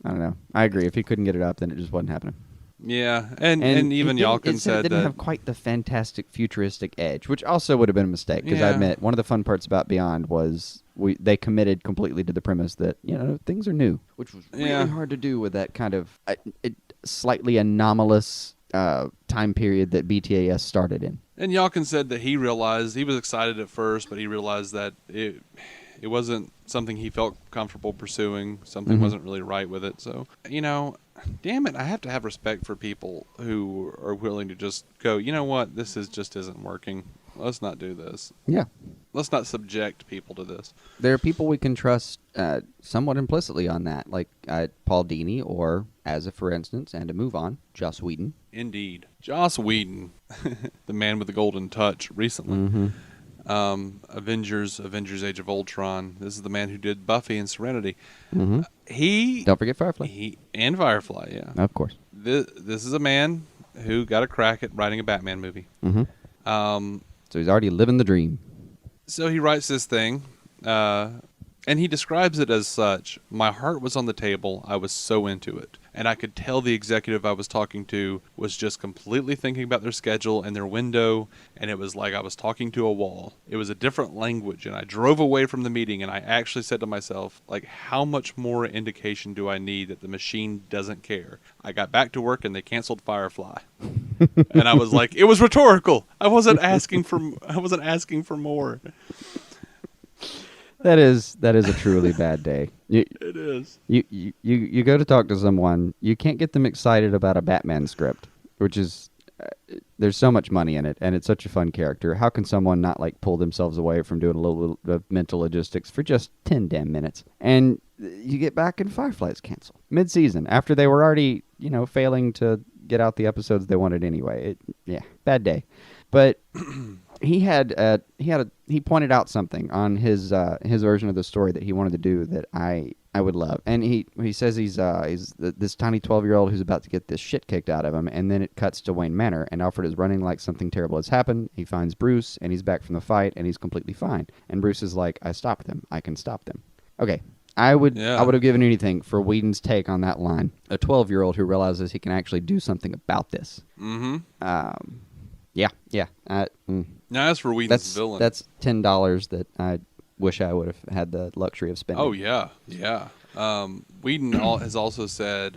I don't know. I agree. If he couldn't get it up, then it just wasn't happening. Yeah, and even it Yelkin said it didn't that have quite the fantastic futuristic edge, which also would have been a mistake. Because I Yeah. admit, one of the fun parts about Beyond was they committed completely to the premise that things are new, which was really hard to do with that kind of slightly anomalous time period that BTAS started in. And Yelkin said that he realized he was excited at first, but he realized that it wasn't something he felt comfortable pursuing. Something wasn't really right with it. So, damn it, I have to have respect for people who are willing to just go, you know what, this just isn't working. Let's not do this. Yeah. Let's not subject people to this. There are people we can trust somewhat implicitly on that, like Paul Dini or, for instance, and to move on, Joss Whedon. Indeed. Joss Whedon, the man with the golden touch recently. Avengers Age of Ultron. This is the man who did Buffy and Serenity. Don't forget Firefly. And Firefly, yeah. Of course. This is a man who got a crack at writing a Batman movie. So he's already living the dream. So he writes this thing, and he describes it as such. My heart was on the table. I was so into it. And I could tell the executive I was talking to was just completely thinking about their schedule and their window, and it was like I was talking to a wall. It was a different language, and I drove away from the meeting, and I actually said to myself, like, how much more indication do I need that the machine doesn't care? I got back to work, and they canceled Firefly. And I was like, it was rhetorical. I wasn't asking for more. That is a truly bad day. It is. You go to talk to someone, you can't get them excited about a Batman script, which is there's so much money in it, and it's such a fun character. How can someone not pull themselves away from doing a little bit of mental logistics for just 10 damn minutes? And you get back and Firefly's canceled mid-season after they were already failing to get out the episodes they wanted anyway. Bad day. But he pointed out something on his version of the story that he wanted to do that I would love. And he says he's this tiny 12-year-old who's about to get this shit kicked out of him, and then it cuts to Wayne Manor, and Alfred is running like something terrible has happened. He finds Bruce, and he's back from the fight, and he's completely fine. And Bruce is like, I stopped them. I can stop them. Okay. I would have given anything for Whedon's take on that line. A 12-year-old who realizes he can actually do something about this. Yeah. Now, as for Whedon's villain, that's $10 that I wish I would have had the luxury of spending. Oh yeah. Whedon has also said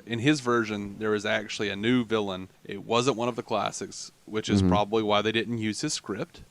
in his version there is actually a new villain. It wasn't one of the classics, which is probably why they didn't use his script.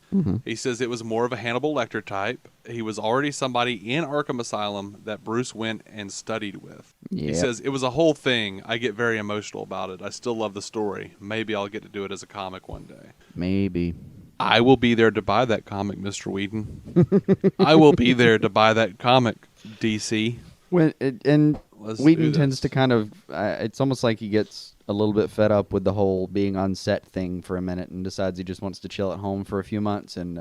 He says it was more of a Hannibal Lecter type. He was already somebody in Arkham Asylum that Bruce went and studied with. Yep. He says it was a whole thing. I get very emotional about it. I still love the story. Maybe I'll get to do it as a comic one day. Maybe. I will be there to buy that comic, Mr. Whedon. I will be there to buy that comic, DC. Whedon tends to kind of, it's almost like he gets a little bit fed up with the whole being on set thing for a minute and decides he just wants to chill at home for a few months. And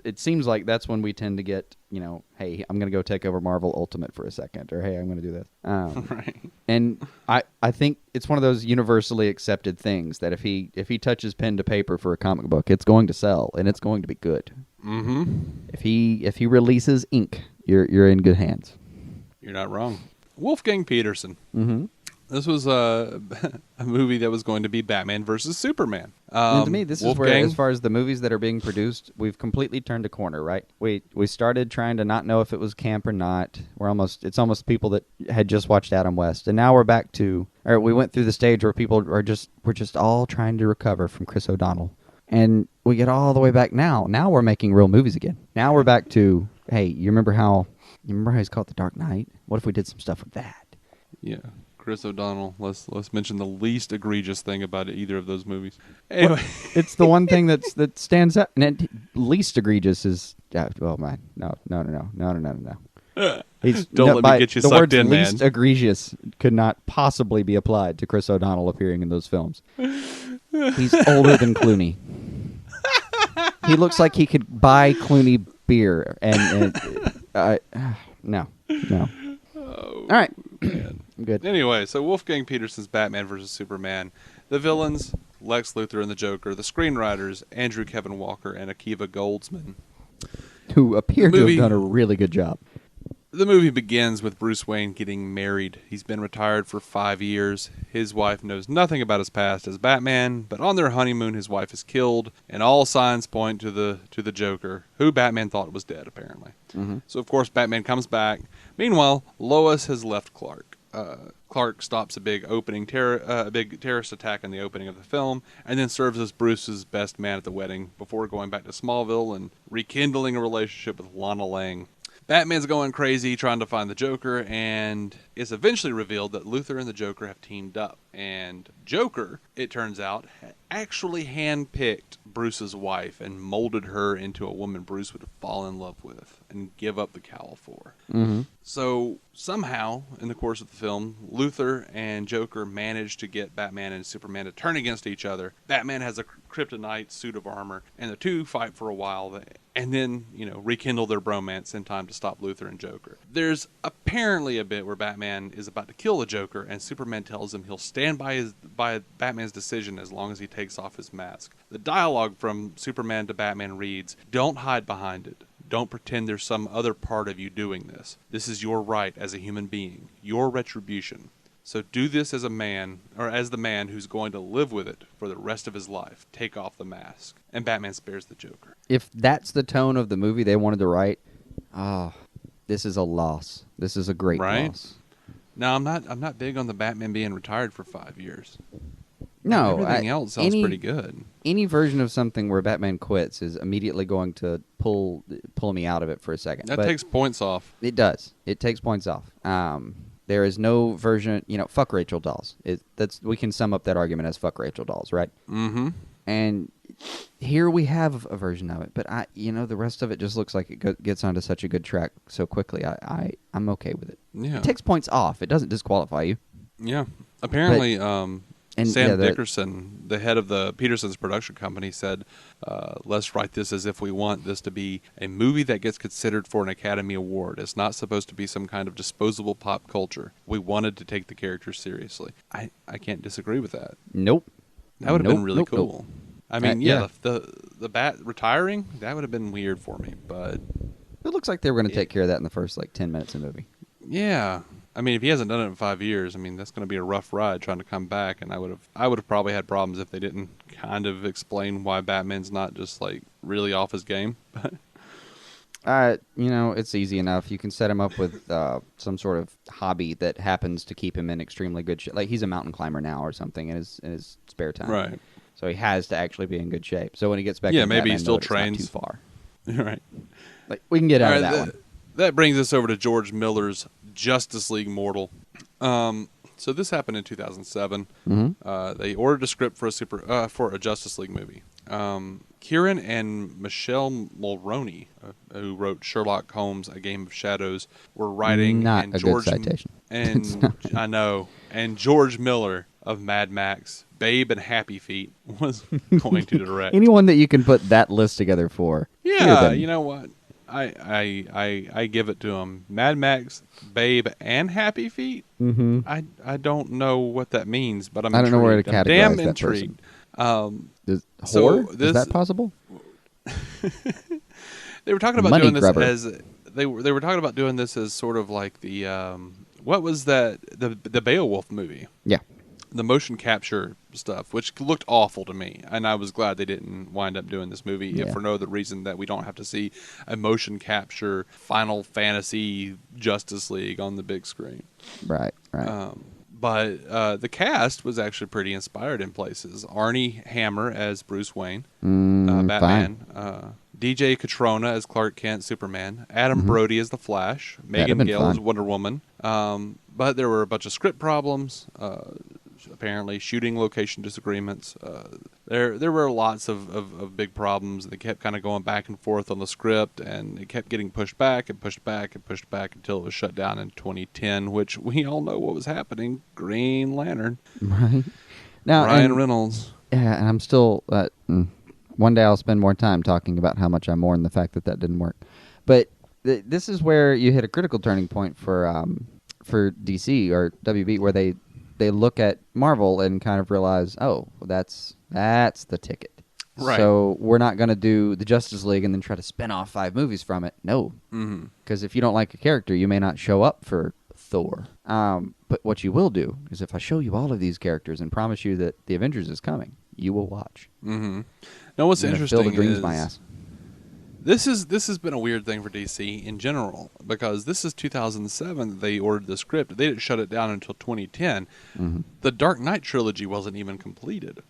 it seems like that's when we tend to get, hey, I'm going to go take over Marvel Ultimate for a second, or hey, I'm going to do this. Right. And I think it's one of those universally accepted things that if he touches pen to paper for a comic book, it's going to sell and it's going to be good. If he releases ink, you're in good hands. You're not wrong. Wolfgang Peterson. This was a movie that was going to be Batman versus Superman. And to me, this is where, Wolfgang, as far as the movies that are being produced, we've completely turned a corner, right? We started trying to not know if it was camp or not. It's almost people that had just watched Adam West, and now we're back to, or we went through the stage where people we're just all trying to recover from Chris O'Donnell, and we get all the way back now. Now we're making real movies again. Now we're back to, hey, you remember how he's called The Dark Knight? What if we did some stuff with that? Yeah. Chris O'Donnell. Let's mention the least egregious thing about either of those movies. Anyway, it's the one thing that stands out. And least egregious is no. He's, Don't let me get you the sucked words in, man. least egregious could not possibly be applied to Chris O'Donnell appearing in those films. He's older than Clooney. He looks like he could buy Clooney beer, and no. All right. Man. I'm good. Anyway, so Wolfgang Petersen's Batman vs. Superman. The villains, Lex Luthor and the Joker. The screenwriters, Andrew Kevin Walker and Akiva Goldsman. Who appear to movie- have done a really good job. The movie begins with Bruce Wayne getting married. He's been retired for 5 years. His wife knows nothing about his past as Batman, but on their honeymoon his wife is killed, and all signs point to the Joker, who Batman thought was dead, apparently. Mm-hmm. So of course Batman comes back. Meanwhile, Lois has left Clark. Clark stops a big terrorist attack in the opening of the film, and then serves as Bruce's best man at the wedding before going back to Smallville and rekindling a relationship with Lana Lang. Batman's going crazy trying to find the Joker, and it's eventually revealed that Luthor and the Joker have teamed up. And Joker, it turns out, actually handpicked Bruce's wife and molded her into a woman Bruce would fall in love with and give up the cowl for. Mm-hmm. So somehow, in the course of the film, Luthor and Joker manage to get Batman and Superman to turn against each other. Batman has a kryptonite suit of armor, and the two fight for a while, and then, rekindle their bromance in time to stop Luthor and Joker. There's apparently a bit where Batman is about to kill the Joker, and Superman tells him he'll stand by Batman's decision as long as he takes off his mask. The dialogue from Superman to Batman reads, "Don't hide behind it. Don't pretend there's some other part of you doing this. This is your right as a human being, your retribution. So do this as a man, or as the man who's going to live with it for the rest of his life. Take off the mask." And Batman spares the Joker. If that's the tone of the movie they wanted to write, this is a loss. This is a great loss. Now, I'm not big on the Batman being retired for 5 years. No, everything else sounds pretty good. Any version of something where Batman quits is immediately going to pull me out of it for a second. That takes points off. It does. It takes points off. There is no version, fuck Rachel dolls. We can sum up that argument as fuck Rachel dolls, right? Mm-hmm. And here we have a version of it, but the rest of it just looks like it gets onto such a good track so quickly. I'm okay with it. Yeah. It takes points off. It doesn't disqualify you. Yeah. Apparently, Sam the Dickerson, the head of the Peterson's production company, said, let's write this as if we want this to be a movie that gets considered for an Academy Award. It's not supposed to be some kind of disposable pop culture. We wanted to take the characters seriously. I can't disagree with that. Nope. That would have been really cool. Nope. I mean, yeah. The Bat retiring, that would have been weird for me, but It looks like they were going to take care of that in the first 10 minutes of the movie. yeah. I mean, if he hasn't done it in 5 years, that's going to be a rough ride trying to come back, and I would have probably had problems if they didn't kind of explain why Batman's not just really off his game. It's easy enough. You can set him up with some sort of hobby that happens to keep him in extremely good shape. Like he's a mountain climber now or something in his spare time. Right. So he has to actually be in good shape. So when he gets back, Yeah, in maybe he Batman still mode, it's not trains. too far. Right. We can get out of All that right, one. That brings us over to George Miller's Justice League Mortal. So this happened in 2007. Mm-hmm. They ordered a script for a Justice League movie. Kieran and Michelle Mulroney, who wrote Sherlock Holmes: A Game of Shadows, were writing. Not and a George, good citation. And I know. And George Miller of Mad Max, Babe and Happy Feet was going to direct. Anyone that you can put that list together for. Yeah, you know what? I give it to him. Mad Max, Babe, and Happy Feet. Mm-hmm. I don't know what that means, but I'm I don't know where to intrigued. categorize I'm damn that intrigued. Whore? Is that possible? They were talking about Money doing this grubber. as they were talking about doing this as sort of like the what was that? The Beowulf movie. Yeah. The motion capture stuff, which looked awful to me, and I was glad they didn't wind up doing this movie, if for no other reason that we don't have to see a motion capture Final Fantasy Justice League on the big screen. Right. But the cast was actually pretty inspired in places. Arnie Hammer as Bruce Wayne, Batman. DJ Catrona as Clark Kent, Superman. Adam Brody as the Flash. Megan Gale as Wonder Woman. But there were a bunch of script problems. Apparently, shooting location disagreements. There were lots of big problems. They kept kind of going back and forth on the script, and it kept getting pushed back and pushed back and pushed back until it was shut down in 2010, which we all know what was happening. Green Lantern. Right. Now, Ryan Reynolds. Yeah, and I'm still... one day I'll spend more time talking about how much I mourn the fact that didn't work. But this is where you hit a critical turning point for DC or WB, where they look at Marvel and kind of realize, oh, that's the ticket. Right. So we're not going to do the Justice League and then try to spin off 5 movies from it. No. Because if you don't like a character, you may not show up for Thor. But what you will do is if I show you all of these characters and promise you that the Avengers is coming, you will watch. Now, what's interesting fill the dreams is my ass. This has been a weird thing for DC in general, because this is 2007 that they ordered the script. They didn't shut it down until 2010. The Dark Knight trilogy wasn't even completed.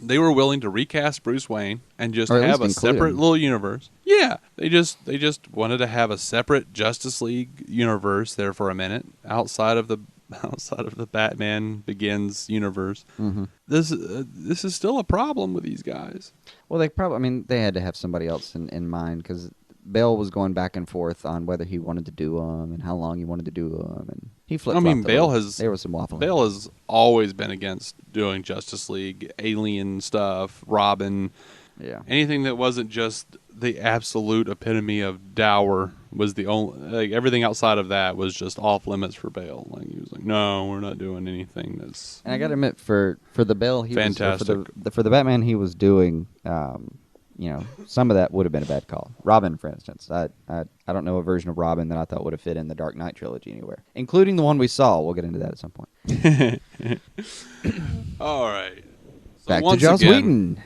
They were willing to recast Bruce Wayne and just have a separate little universe. Yeah, they just wanted to have a separate Justice League universe there for a minute outside of the Batman Begins universe. This is still a problem with these guys. Well, they had to have somebody else in mind, because Bale was going back and forth on whether he wanted to do them and how long he wanted to do them, and he flipped. There was some waffling. Bale has always been against doing Justice League, Alien stuff, Robin. Yeah. Anything that wasn't just the absolute epitome of dour was the only. Everything outside of that was just off limits for Bale. He was like, "No, we're not doing anything that's." And I got to admit, for the Bale, fantastic. For the Batman he was doing, some of that would have been a bad call. Robin, for instance, I don't know a version of Robin that I thought would have fit in the Dark Knight trilogy anywhere, including the one we saw. We'll get into that at some point. All right. So back to Joss Whedon.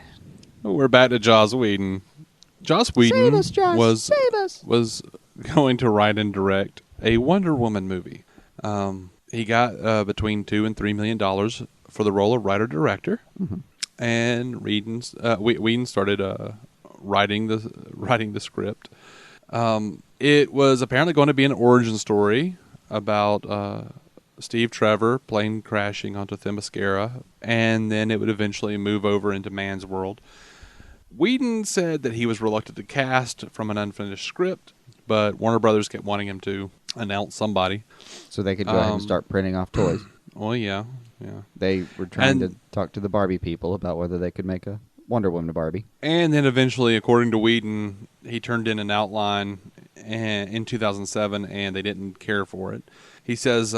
We're back to Joss Whedon. Joss Whedon was going to write and direct a Wonder Woman movie. He got between $2 and $3 million for the role of writer-director, and Whedon started writing the script. It was apparently going to be an origin story about Steve Trevor plane crashing onto Themyscira, and then it would eventually move over into Man's World. Whedon said that he was reluctant to cast from an unfinished script, but Warner Brothers kept wanting him to announce somebody. So they could go ahead and start printing off toys. Well, yeah. They were trying to talk to the Barbie people about whether they could make a Wonder Woman Barbie. And then eventually, according to Whedon, he turned in an outline in 2007, and they didn't care for it. He says,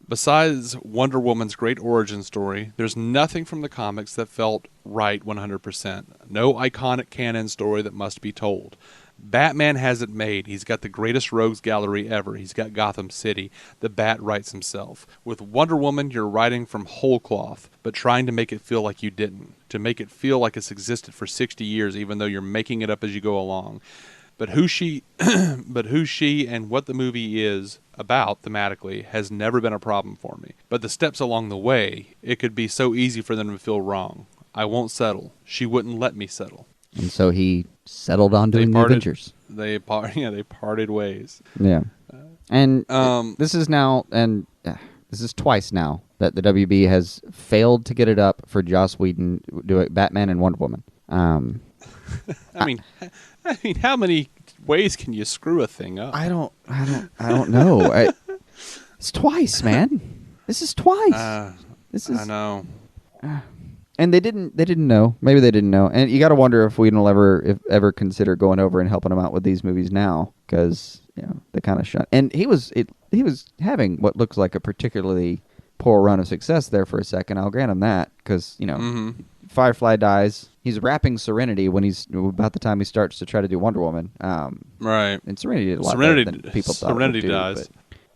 besides Wonder Woman's great origin story, there's nothing from the comics that felt right 100%. No iconic canon story that must be told. Batman has it made. He's got the greatest rogues gallery ever. He's got Gotham City. The Bat writes himself. With Wonder Woman, you're writing from whole cloth, but trying to make it feel like you didn't. To make it feel like it's existed for 60 years, even though you're making it up as you go along. But who she and what the movie is about thematically has never been a problem for me. But the steps along the way, it could be so easy for them to feel wrong. I won't settle. She wouldn't let me settle. And so he settled on doing the Avengers. They parted ways. Yeah. And this is twice now that the WB has failed to get it up for Joss Whedon doing Batman and Wonder Woman. I mean, how many ways can you screw a thing up? I don't know. It's twice, man. This is twice. I know. And they didn't know. Maybe they didn't know. And you got to wonder if Whedon will ever consider going over and helping them out with these movies now, because they kind of shut. And he was having what looks like a particularly poor run of success there for a second. I'll grant him that, because Firefly dies. He's wrapping Serenity when he's about the time he starts to try to do Wonder Woman. Right. And Serenity did a lot better than people thought. Serenity dies.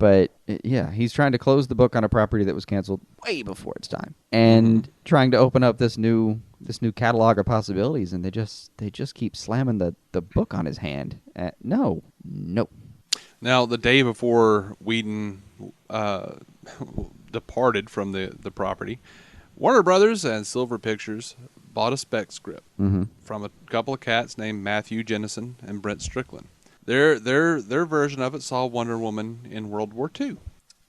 But yeah, he's trying to close the book on a property that was canceled way before its time, and trying to open up this new catalog of possibilities, and they just keep slamming the book on his hand. No. Now, the day before Whedon departed from the property, Warner Brothers and Silver Pictures bought a spec script from a couple of cats named Matthew Jennison and Brent Strickland. Their version of it saw Wonder Woman in World War II.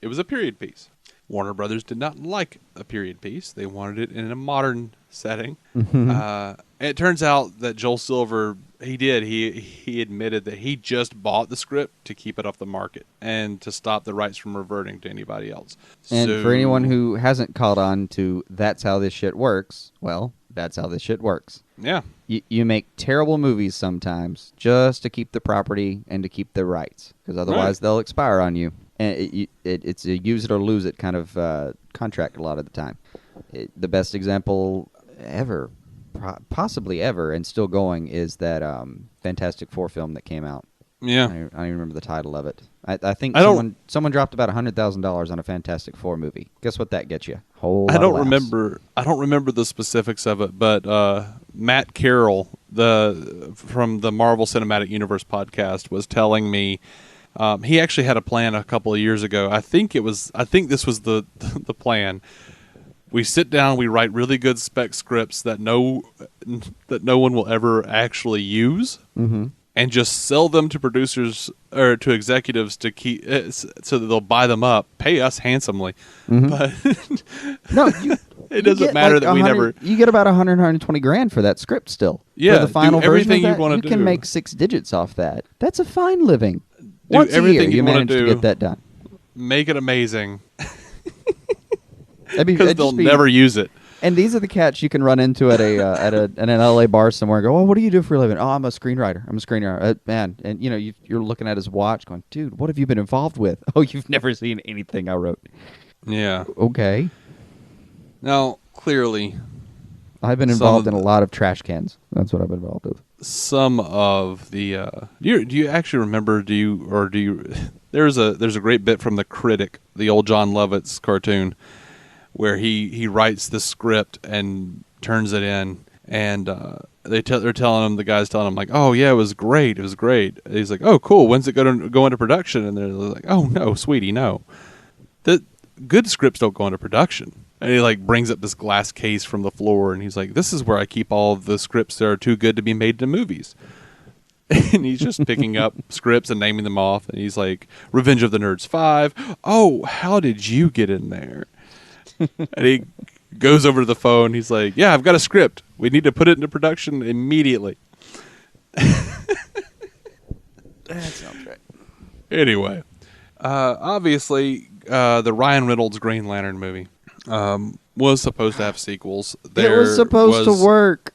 It was a period piece. Warner Brothers did not like a period piece. They wanted it in a modern setting. It turns out that Joel Silver, he admitted that he just bought the script to keep it off the market and to stop the rights from reverting to anybody else. And for anyone who hasn't caught on to that's how this shit works, well, that's how this shit works. Yeah. You make terrible movies sometimes just to keep the property and to keep the rights, because otherwise they'll expire on you. And it's a use it or lose it kind of contract a lot of the time. The best example ever, possibly ever, and still going, is that Fantastic Four film that came out. Yeah. I don't even remember the title of it. I think I don't- someone dropped about $100,000 on a Fantastic Four movie. Guess what that gets you? I don't remember the specifics of it, but Matt Carroll, from the Marvel Cinematic Universe podcast, was telling me he actually had a plan a couple of years ago. I think this was the plan. We sit down, we write really good spec scripts that no one will ever actually use, and just sell them to producers or to executives to keep so that they'll buy them up, pay us handsomely. But no, it doesn't matter that we never. You get about 120 grand for that script still. Yeah, for the final do everything version of that, you want to do. You can make 6 digits off that. That's a fine living. Do Once everything a year, you want manage to do. get that done. Make it amazing Because because they'll never use it. And these are the cats you can run into at an LA bar somewhere and go, "Oh, what do you do for a living?" "Oh, I'm a screenwriter. Man." And you're looking at his watch going, "Dude, what have you been involved with?" "Oh, you've never seen anything I wrote." Yeah. Okay. Now, clearly, I've been involved in a lot of trash cans. That's what I've been involved with. some of the do you actually remember? There's a great bit from The Critic, the old John Lovitz cartoon, where he writes the script and turns it in, and the guys telling him like, "Oh yeah, it was great. And he's like, "Oh cool, when's it going to go into production?" And they're like, "Oh no, sweetie, no. The good scripts don't go into production." And he like brings up this glass case from the floor, and he's like, "This is where I keep all of the scripts that are too good to be made into movies." And he's just picking up scripts and naming them off, and he's like, "Revenge of the Nerds 5. Oh, how did you get in there?" And he goes over to the phone. He's like, "Yeah, I've got a script. We need to put it into production immediately." That sounds right. Anyway, obviously, the Ryan Reynolds Green Lantern movie was supposed to have sequels. It was supposed to work.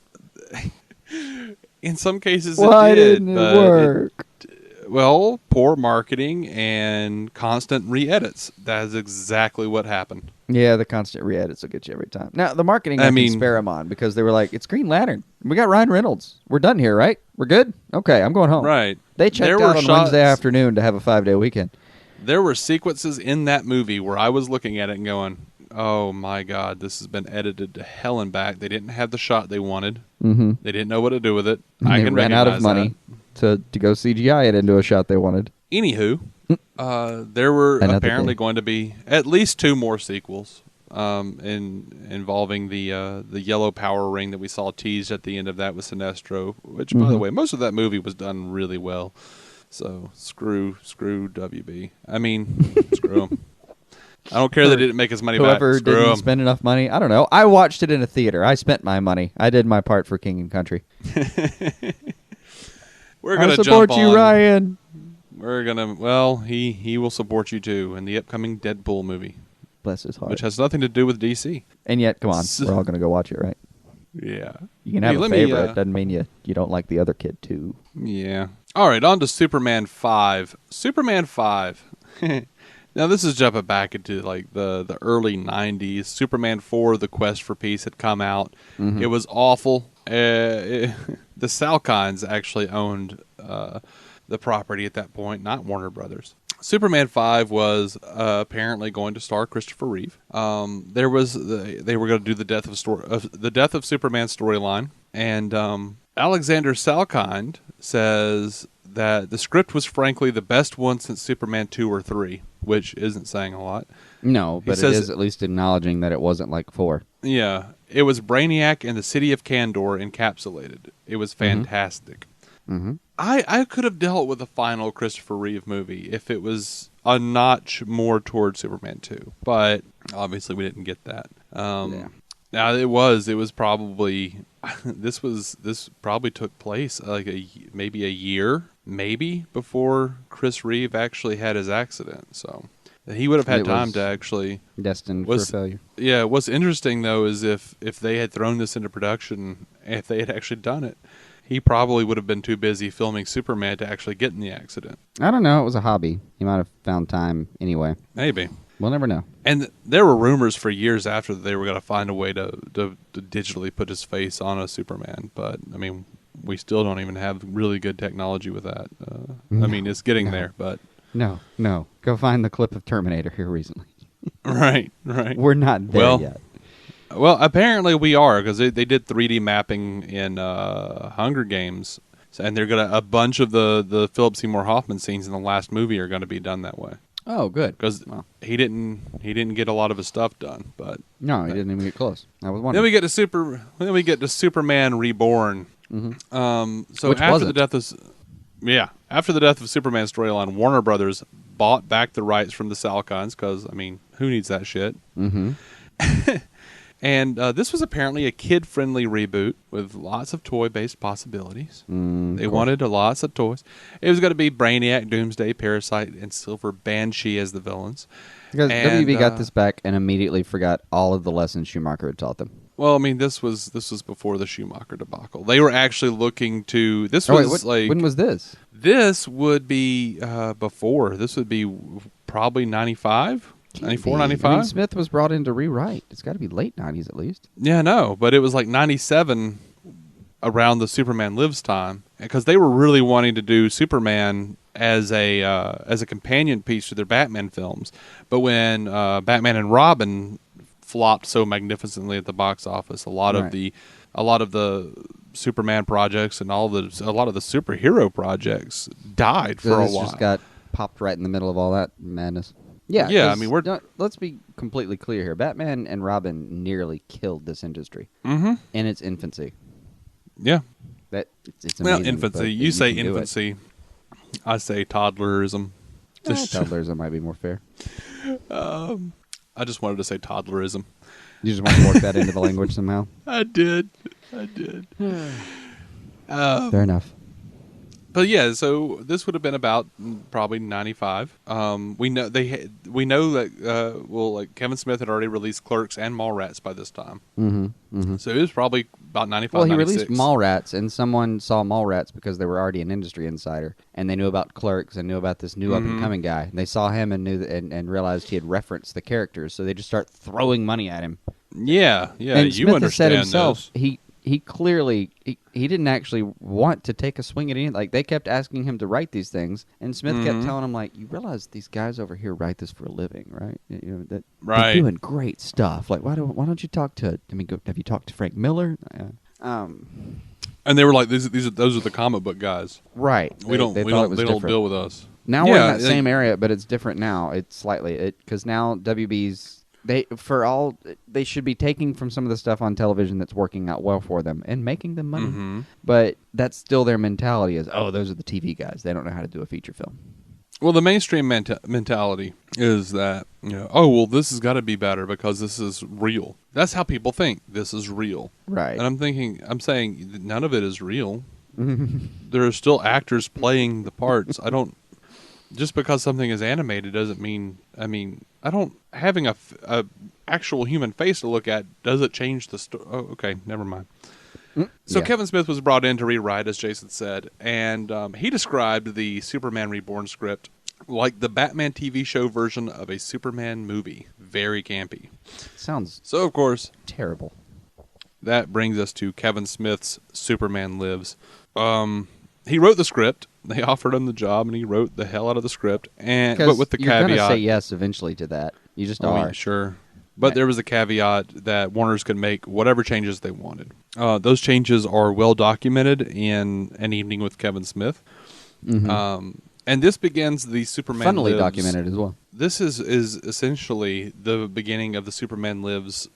In some cases, Why it did. didn't it work? Well, poor marketing and constant re-edits. That is exactly what happened. Yeah, the constant re-edits will get you every time. Now, the marketing, I can spare them on, because they were like, "It's Green Lantern. We got Ryan Reynolds. We're done here, right? We're good? Okay, I'm going home." Right. They checked out on Wednesday afternoon to have a 5-day weekend. There were sequences in that movie where I was looking at it and going, "Oh my God, this has been edited to hell and back." They didn't have the shot they wanted. Mm-hmm. They didn't know what to do with it. And they ran out of money to go CGI it into a shot they wanted. Anywho, there were apparently going to be at least 2 more sequels involving the yellow power ring that we saw teased at the end of that with Sinestro, which, by the way, most of that movie was done really well. So screw WB. I mean, screw them. I don't care they didn't make his money Whoever back. Screw didn't them. spend enough money, I don't know. I watched it in a theater. I spent my money. I did my part for King and Country. We're gonna support jump you, on. Ryan. We're gonna. Well, he will support you too in the upcoming Deadpool movie, Bless his heart. which has nothing to do with DC. And yet, come on, we're all going to go watch it, right? Yeah. You can have a favorite. Doesn't mean you don't like the other kid, too. Yeah. All right, on to Superman 5. Superman 5. Now, this is jumping back into like the early 90s. Superman 4, The Quest for Peace, had come out. Mm-hmm. It was awful. The Salkinds actually owned the property at that point, not Warner Brothers. Superman 5 was apparently going to star Christopher Reeve. They were going to do the death of Superman storyline, and Alexander Salkind says that the script was frankly the best one since Superman 2 or 3, which isn't saying a lot. No, but it is at least acknowledging that it wasn't like 4. Yeah, it was Brainiac and the city of Kandor encapsulated. It was fantastic. Mm-hmm. I could have dealt with a final Christopher Reeve movie if it was a notch more towards Superman 2, but obviously we didn't get that. Now it was probably this probably took place like maybe a year before Chris Reeve actually had his accident, so he would have had time to actually destined for failure. Yeah, what's interesting though is if they had thrown this into production, if they had actually done it, he probably would have been too busy filming Superman to actually get in the accident. I don't know. It was a hobby. He might have found time anyway. Maybe. We'll never know. And there were rumors for years after that they were going to find a way to digitally put his face on a Superman. But, I mean, we still don't even have really good technology with that. I mean, it's getting there, but... No. Go find the clip of Terminator here recently. Right. We're not there yet. Well, apparently we are, because they did 3D mapping in Hunger Games, and they're gonna a bunch of the Philip Seymour Hoffman scenes in the last movie are going to be done that way. Oh, good. Because he didn't get a lot of his stuff done, but no, he didn't even get close. I was wondering. Then we get to Superman Reborn. Mm-hmm. So after the death of Superman storyline, Warner Brothers bought back the rights from the Salkinds because I mean, who needs that shit? Mm-hmm. And this was apparently a kid-friendly reboot with lots of toy-based possibilities. They wanted lots of toys. It was going to be Brainiac, Doomsday, Parasite, and Silver Banshee as the villains. Because WB got this back and immediately forgot all of the lessons Schumacher had taught them. Well, I mean, this was before the Schumacher debacle. They were actually looking to... When was this? This would be before. This would be probably 95? 94, 95? I mean, Smith was brought in to rewrite. It's got to be late 90s at least. Yeah, no, but it was like 97 around the Superman Lives time because they were really wanting to do Superman as a companion piece to their Batman films. But when Batman and Robin flopped so magnificently at the box office, a lot of the Superman projects and a lot of the superhero projects died for a while. Just got popped right in the middle of all that madness. Yeah. I mean, let's be completely clear here. Batman and Robin nearly killed this industry in its infancy. Yeah, it's amazing. Well, infancy. You say infancy. I say toddlerism. Toddlerism might be more fair. I just wanted to say toddlerism. You just want to work that into the language somehow? I did. Fair enough. But yeah, so this would have been about probably 95. We know that like Kevin Smith had already released Clerks and Mallrats by this time. Mm-hmm. So it was probably about 95. Well, he 96. released Mallrats, and someone saw Mallrats because they were already an industry insider, and they knew about Clerks and knew about this new up and coming guy. And they saw him and knew and realized he had referenced the characters, so they just start throwing money at him. Yeah. And you Smith understand has said himself this. he clearly he didn't actually want to take a swing at anything. Like, they kept asking him to write these things, and Smith kept telling him, like, you realize these guys over here write this for a living, right? You know that they're doing great stuff. Like, why don't you talk to? Have you talked to Frank Miller? And they were like, those are the comic book guys, right? They don't deal with us. Now we're in that same area, but it's different now. It's slightly because now WB's. They should be taking from some of the stuff on television that's working out well for them and making them money. But that's still their mentality is, those are the TV guys. They don't know how to do a feature film. Well, the mainstream mentality is that, this has got to be better because this is real. That's how people think. This is real. Right. And I'm saying none of it is real. There are still actors playing the parts. Just because something is animated doesn't mean, having a actual human face to look at, does it change the story? Oh, okay, never mind. So Kevin Smith was brought in to rewrite, as Jason said, and he described the Superman Reborn script like the Batman TV show version of a Superman movie. Very campy. Sounds so, of course, terrible. That brings us to Kevin Smith's Superman Lives. he wrote the script. They offered him the job, and he wrote the hell out of the script. And but 'Cause with the you're caveat, gonna say yes eventually to that. You just oh, are. yeah, sure. But there was a caveat that Warner's could make whatever changes they wanted. Those changes are well documented in An Evening with Kevin Smith. And this begins the Superman Funnily Lives. documented as well. This is essentially the beginning of the Superman Lives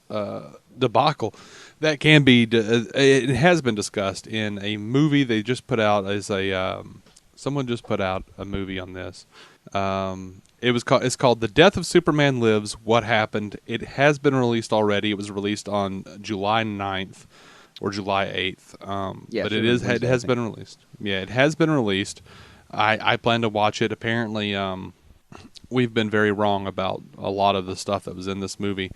debacle. That can be. It has been discussed in a movie they just put out as a. Someone just put out a movie on this. It's called The Death of Superman Lives, What Happened. It has been released already. It was released on July 9th or July 8th. Yeah, But sure, it is Wednesday, it has been released. Yeah, it has been released. I plan to watch it. Apparently, we've been very wrong about a lot of the stuff that was in this movie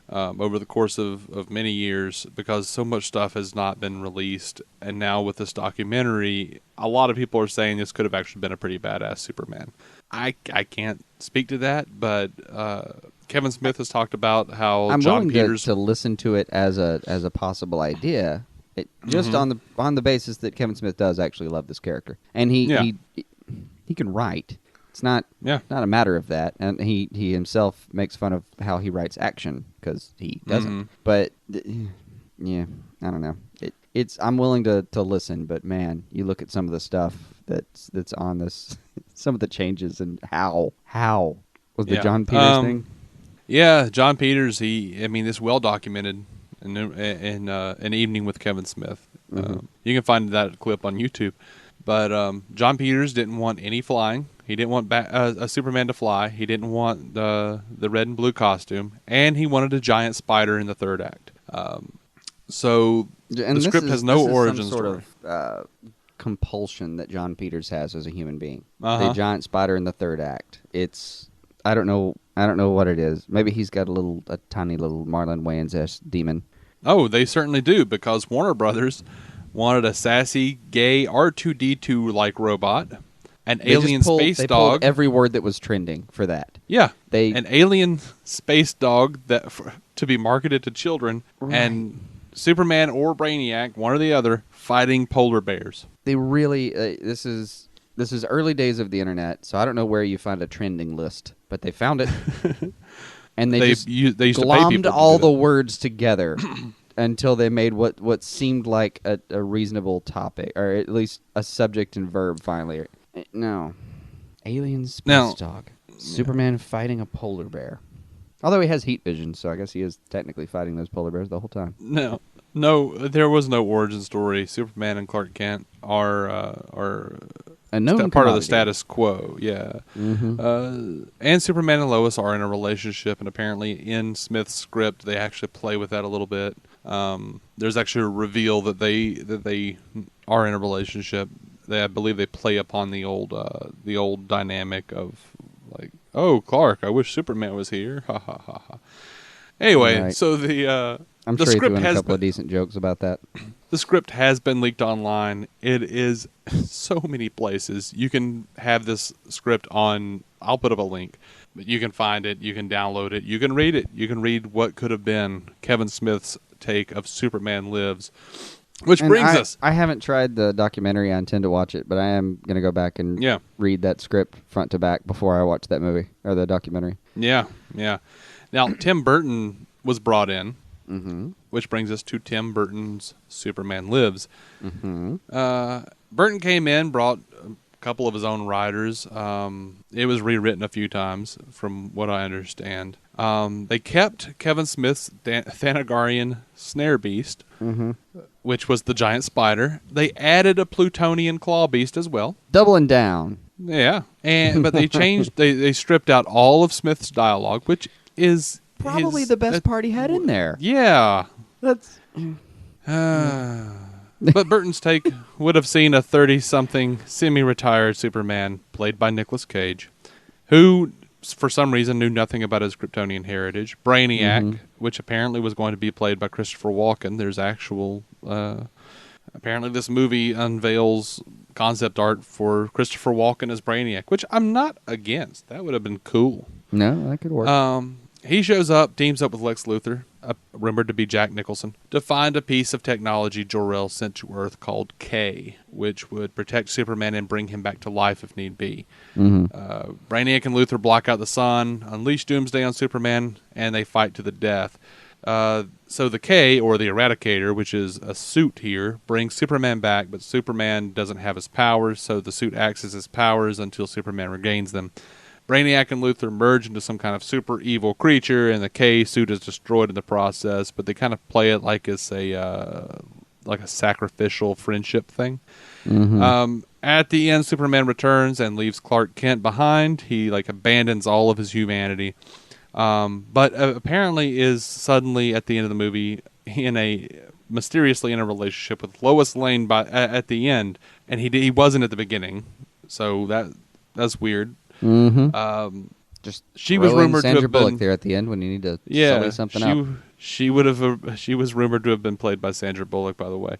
over the course of many years, because so much stuff has not been released. And now with this documentary, a lot of people are saying this could have actually been a pretty badass Superman. I can't speak to that, but Kevin Smith has talked about how I'm John willing Peters to listen to it as a possible idea. Just on the basis that Kevin Smith does actually love this character, and he can write. It's not a matter of that, and he himself makes fun of how he writes action because he doesn't. But yeah, I don't know. I'm willing to listen, but man, you look at some of the stuff that's on this, some of the changes, and how was the John Peters thing? Yeah, John Peters. This well documented in An Evening with Kevin Smith. You can find that clip on YouTube. But John Peters didn't want any flying. He didn't want a Superman to fly. He didn't want the red and blue costume, and he wanted a giant spider in the third act. So the script has no origin some sort story. of compulsion that John Peters has as a human being. Uh-huh. The giant spider in the third act. I don't know what it is. Maybe he's got a tiny little Marlon Wayans-esque demon. Oh, they certainly do, because Warner Brothers wanted a sassy, gay R2-D2-like robot, an alien space they dog. Pulled every word that was trending for that. Yeah, They- an alien space dog to be marketed to children, and Superman or Brainiac, one or the other, fighting polar bears. They really this is early days of the internet, so I don't know where you find a trending list, but they found it, and they just used to pay glommed people to all do the that. words together until they made what seemed like a reasonable topic, or at least a subject and verb. Finally, no, alien space dog, Superman fighting a polar bear. Although he has heat vision, so I guess he is technically fighting those polar bears the whole time. No, there was no origin story. Superman and Clark Kent are A known part of commodity. the status quo. Yeah, and Superman and Lois are in a relationship, and apparently in Smith's script they actually play with that a little bit. There's actually a reveal that they are in a relationship. I believe they play upon the old dynamic of like, oh, Clark, I wish Superman was here. Ha ha ha ha. Anyway, Right. so I'm the sure he's script doing a has couple of decent jokes about that. the script has been leaked online. It is so many places. You can have this script on. I'll put up a link, but you can find it. You can download it. You can read it. You can read what could have been Kevin Smith's take of Superman Lives. Which And brings us. I haven't tried the documentary. I intend to watch it, but I am going to go back and read that script front to back before I watch that movie or the documentary. Yeah. Now, Tim Burton was brought in, which brings us to Tim Burton's Superman Lives. Burton came in, brought a couple of his own writers. It was rewritten a few times, from what I understand. They kept Kevin Smith's Thanagarian snare beast, which was the giant spider. They added a Plutonian claw beast as well. Doubling down. Yeah, but they changed. They stripped out all of Smith's dialogue, which is Probably the best part he had in there. Yeah. That's But Burton's take would have seen a 30-something semi-retired Superman played by Nicolas Cage, who, for some reason, knew nothing about his Kryptonian heritage. Brainiac, which apparently was going to be played by Christopher Walken. There's actual... apparently this movie unveils concept art for Christopher Walken as Brainiac, which I'm not against. That would have been cool. No, that could work. He shows up, teams up with Lex Luthor, rumored to be Jack Nicholson, to find a piece of technology Jor-El sent to Earth called K, which would protect Superman and bring him back to life if need be. Brainiac and Luthor block out the sun, unleash Doomsday on Superman, and they fight to the death. So the K, or the Eradicator, which is a suit here, brings Superman back, but Superman doesn't have his powers, so the suit acts as his powers until Superman regains them. Brainiac and Luthor merge into some kind of super evil creature, and the K suit is destroyed in the process, but they kind of play it like it's a sacrificial friendship thing. At the end, Superman returns and leaves Clark Kent behind. He abandons all of his humanity. But apparently is suddenly at the end of the movie mysteriously in a relationship with Lois Lane at the end, and he wasn't at the beginning, so that's weird. Just she was rumored Sandra to have Bullock been there at the end when you need to sully something up. She was rumored to have been played by Sandra Bullock, by the way.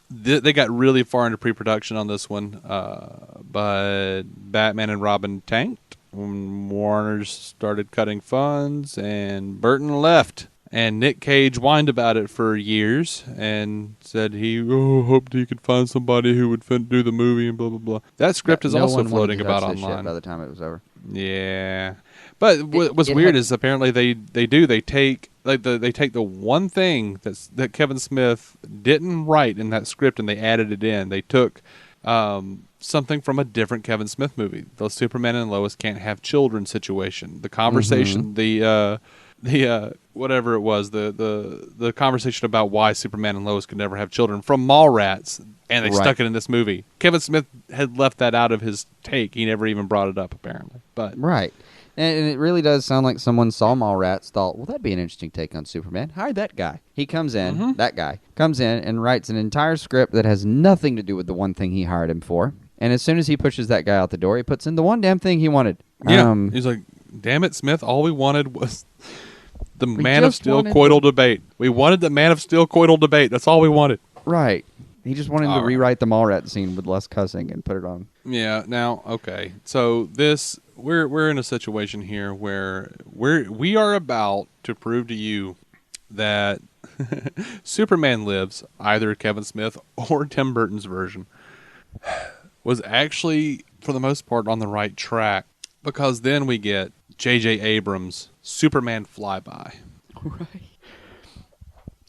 They got really far into pre-production on this one, but Batman and Robin tanked when Warner started cutting funds, and Burton left. And Nick Cage whined about it for years and said he hoped he could find somebody who would do the movie and blah, blah, blah. That script is also floating about online. By the time it was over. Yeah. But what's weird is apparently they take the one thing that Kevin Smith didn't write in that script and they added it in. They took something from a different Kevin Smith movie, the Superman and Lois can't have children situation. The conversation, the whatever it was, the conversation about why Superman and Lois could never have children from Mallrats, and they stuck it in this movie. Kevin Smith had left that out of his take. He never even brought it up, apparently. But right. And it really does sound like someone saw Mallrats, thought, well, that'd be an interesting take on Superman. Hired that guy. He comes in, that guy, comes in and writes an entire script that has nothing to do with the one thing he hired him for. And as soon as he pushes that guy out the door, he puts in the one damn thing he wanted. Yeah. He's like, damn it, Smith, all we wanted was the Man of Steel coital debate. We wanted the Man of Steel coital debate. That's all we wanted. Right. He just wanted to rewrite the Mallrats scene with less cussing and put it on. Yeah. Now, okay. So we're in a situation here where we are about to prove to you that Superman Lives, either Kevin Smith or Tim Burton's version, was actually, for the most part, on the right track, because then we get J.J. Abrams' Superman Flyby. Right.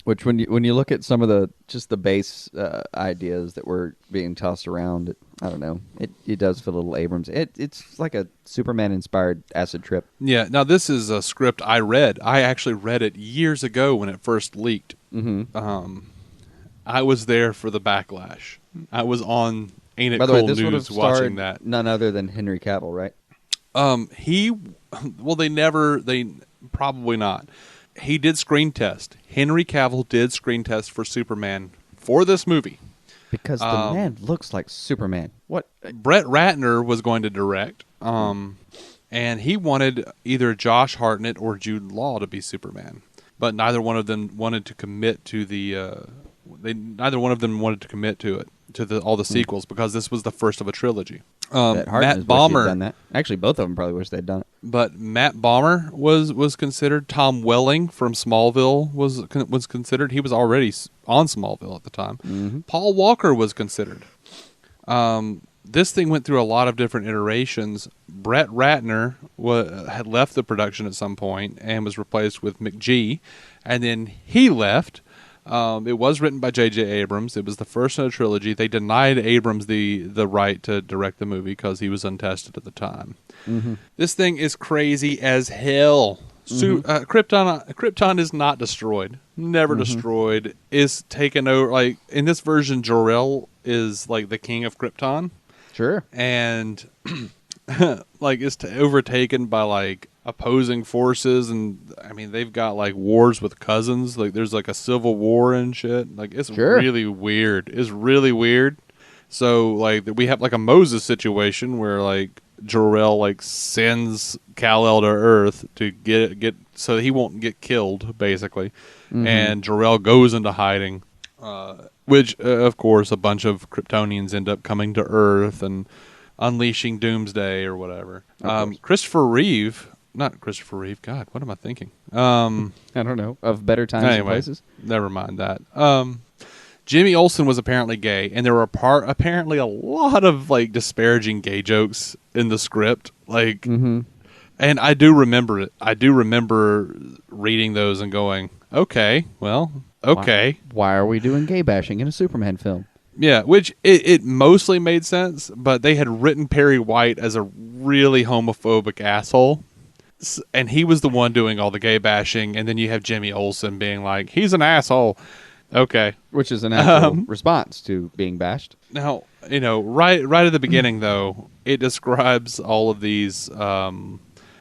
Which, when you look at some of the base ideas that were being tossed around, I don't know, it does feel a little Abrams. It's like a Superman-inspired acid trip. Yeah. Now, this is a script I read. I actually read it years ago when it first leaked. I was there for the backlash. I was on Ain't It By the Cool way, this News watching that. None other than Henry Cavill, right? They probably not. He did screen test. Henry Cavill did screen test for Superman for this movie. Because the man looks like Superman. What? Brett Ratner was going to direct, and he wanted either Josh Hartnett or Jude Law to be Superman. But neither one of them wanted to commit to all the sequels, because this was the first of a trilogy. Matt Bomer done that. Actually, both of them probably wish they'd done it. But Matt Bomer was considered. Tom Welling from Smallville was considered. He was already on Smallville at the time. Paul Walker was considered. This thing went through a lot of different iterations. Brett Ratner had left the production at some point and was replaced with McGee, and then he left. It was written by J.J. Abrams. It was the first in a trilogy. They denied Abrams the right to direct the movie because he was untested at the time. This thing is crazy as hell. Krypton is not destroyed. Never destroyed. Is taken over. Like, in this version, Jor-El is like the king of Krypton. Sure. And like it's overtaken by like opposing forces, and I mean they've got like wars with cousins. Like there's like a civil war and shit. Like it's really weird. It's really weird. So like we have like a Moses situation where like Jor-El like sends Kal-El to Earth to get so he won't get killed basically, and Jor-El goes into hiding. Which, of course, a bunch of Kryptonians end up coming to Earth and unleashing Doomsday or whatever. Christopher Reeve not Christopher Reeve. God, what am I thinking? I don't know. Of Better Times and Anyway, Places? never mind that. Jimmy Olsen was apparently gay, and there were apparently a lot of like disparaging gay jokes in the script. Like, Mm-hmm. and I do remember it. I do remember reading those and going, "Okay, well, okay, Why are we doing gay bashing in a Superman film? yeah." Which it mostly made sense, but they had written Perry White as a really homophobic asshole. And he was the one doing all the gay bashing, and then you have Jimmy Olsen being like, "He's an asshole." Okay. Which is an actual response to being bashed. Now, right at the beginning, though, it describes all of these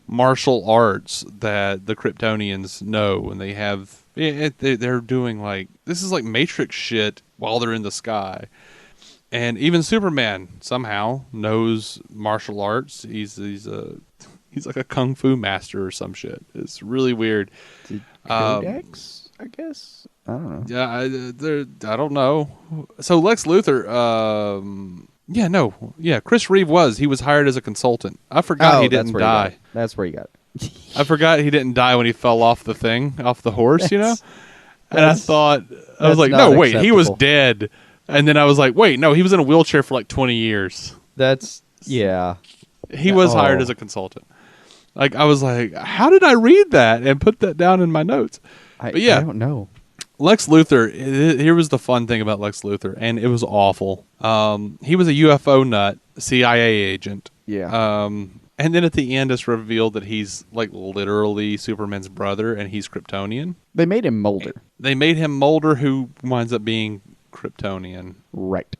martial arts that the Kryptonians know, and they have. They're doing like this is like Matrix shit while they're in the sky, and even Superman somehow knows martial arts. He's like a kung fu master or some shit. It's really weird. Codex, I guess. I don't know. Yeah, I don't know. So Lex Luthor, Chris Reeve was hired as a consultant. I forgot he didn't die. That's where you got it. I forgot he didn't die when he fell off the horse, And I thought, I was like, no, wait, he was dead. And then I was like, wait, no, he was in a wheelchair for like 20 years. Yeah. He was hired as a consultant. Like, I was like, how did I read that and put that down in my notes? But yeah. I don't know. Lex Luthor, here was the fun thing about Lex Luthor, and it was awful. He was a UFO nut, CIA agent. Yeah. And then at the end, it's revealed that he's like literally Superman's brother, and he's Kryptonian. They made him Mulder. They made him Mulder, who winds up being Kryptonian. Right.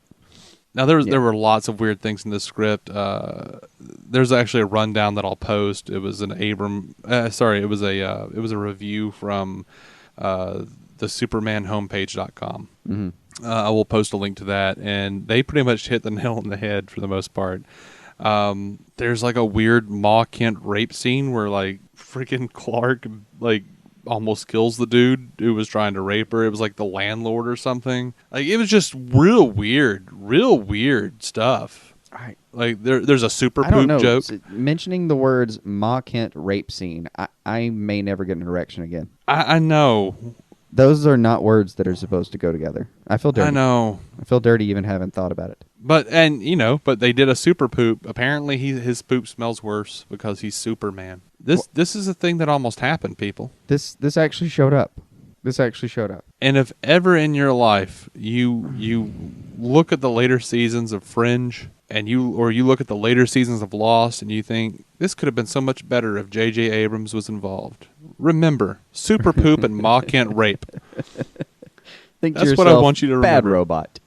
Now there were lots of weird things in this script. There's actually a rundown that I'll post. It was it was a review from the supermanhomepage.com. Mm-hmm. I will post a link to that, and they pretty much hit the nail on the head for the most part. There's like a weird Ma Kent rape scene where like freaking Clark like almost kills the dude who was trying to rape her. It was like the landlord or something. Like it was just real weird stuff. Like there's a super poop joke. Mentioning the words Ma Kent rape scene, I may never get an erection again. I know. Those are not words that are supposed to go together. I feel dirty. I know. I feel dirty even having thought about it. But they did a super poop. Apparently his poop smells worse because he's Superman. This is a thing that almost happened, people. This actually showed up. And if ever in your life you look at the later seasons of Fringe and you look at the later seasons of Lost and you think this could have been so much better if J.J. Abrams was involved, remember super poop and Ma Kent rape. Think That's to yourself, what I want you to remember. Bad robot.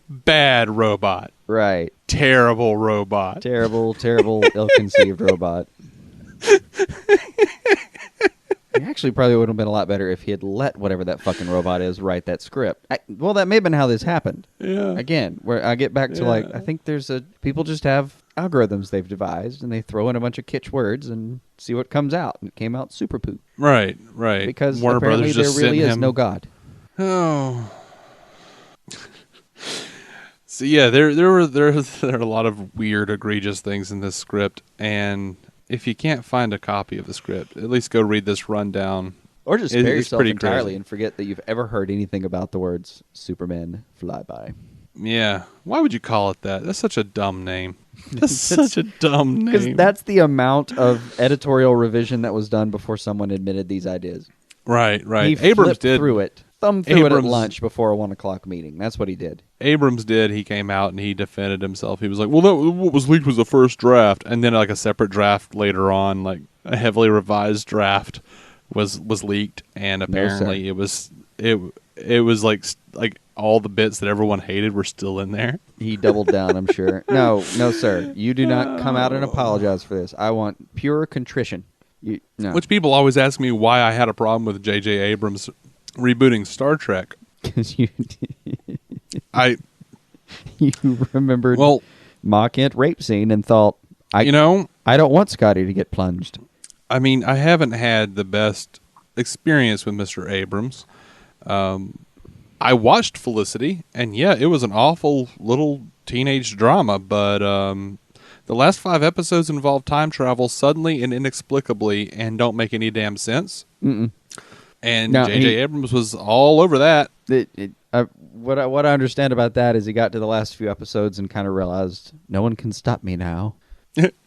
Bad robot. Right. Terrible robot. Terrible, ill-conceived robot. It actually probably would have been a lot better if he had let whatever that fucking robot is write that script. Well, that may have been how this happened. Yeah. Again, where I get back to I think people just have algorithms they've devised and they throw in a bunch of kitsch words and see what comes out. And it came out super poop. Right. Because Warner apparently Brothers there really is no God. Oh. So yeah, there are a lot of weird, egregious things in this script, and if you can't find a copy of the script, at least go read this rundown. Or just spare yourself pretty entirely crazy. and forget that you've ever heard anything about the words Superman flyby. Yeah, why would you call it that? That's such a dumb name. That's such a dumb name. Because that's the amount of editorial revision that was done before someone admitted these ideas. Right. He Abrams did through it. Thumbed through it at Abrams- lunch before a 1 o'clock meeting. That's what he did. Abrams did. He came out and he defended himself. He was like, well, what was leaked was the first draft. And then like a separate draft later on, like a heavily revised draft was leaked. And apparently it was like all the bits that everyone hated were still in there. He doubled down, I'm sure. No, sir. You do not come out and apologize for this. I want pure contrition. No. Which people always ask me why I had a problem with J.J. Abrams rebooting Star Trek. Because you you remembered well, Ma Kent rape scene and thought, I don't want Scotty to get plunged. I mean, I haven't had the best experience with Mr. Abrams. I watched Felicity, and yeah, it was an awful little teenage drama, but The last 5 episodes involve time travel suddenly and inexplicably and don't make any damn sense. Mm-mm. And No, J.J. Abrams was all over that. What I understand about that is he got to the last few episodes and kind of realized no one can stop me now.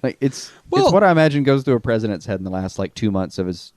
Like it's what I imagine goes through a president's head in the last 2 months of his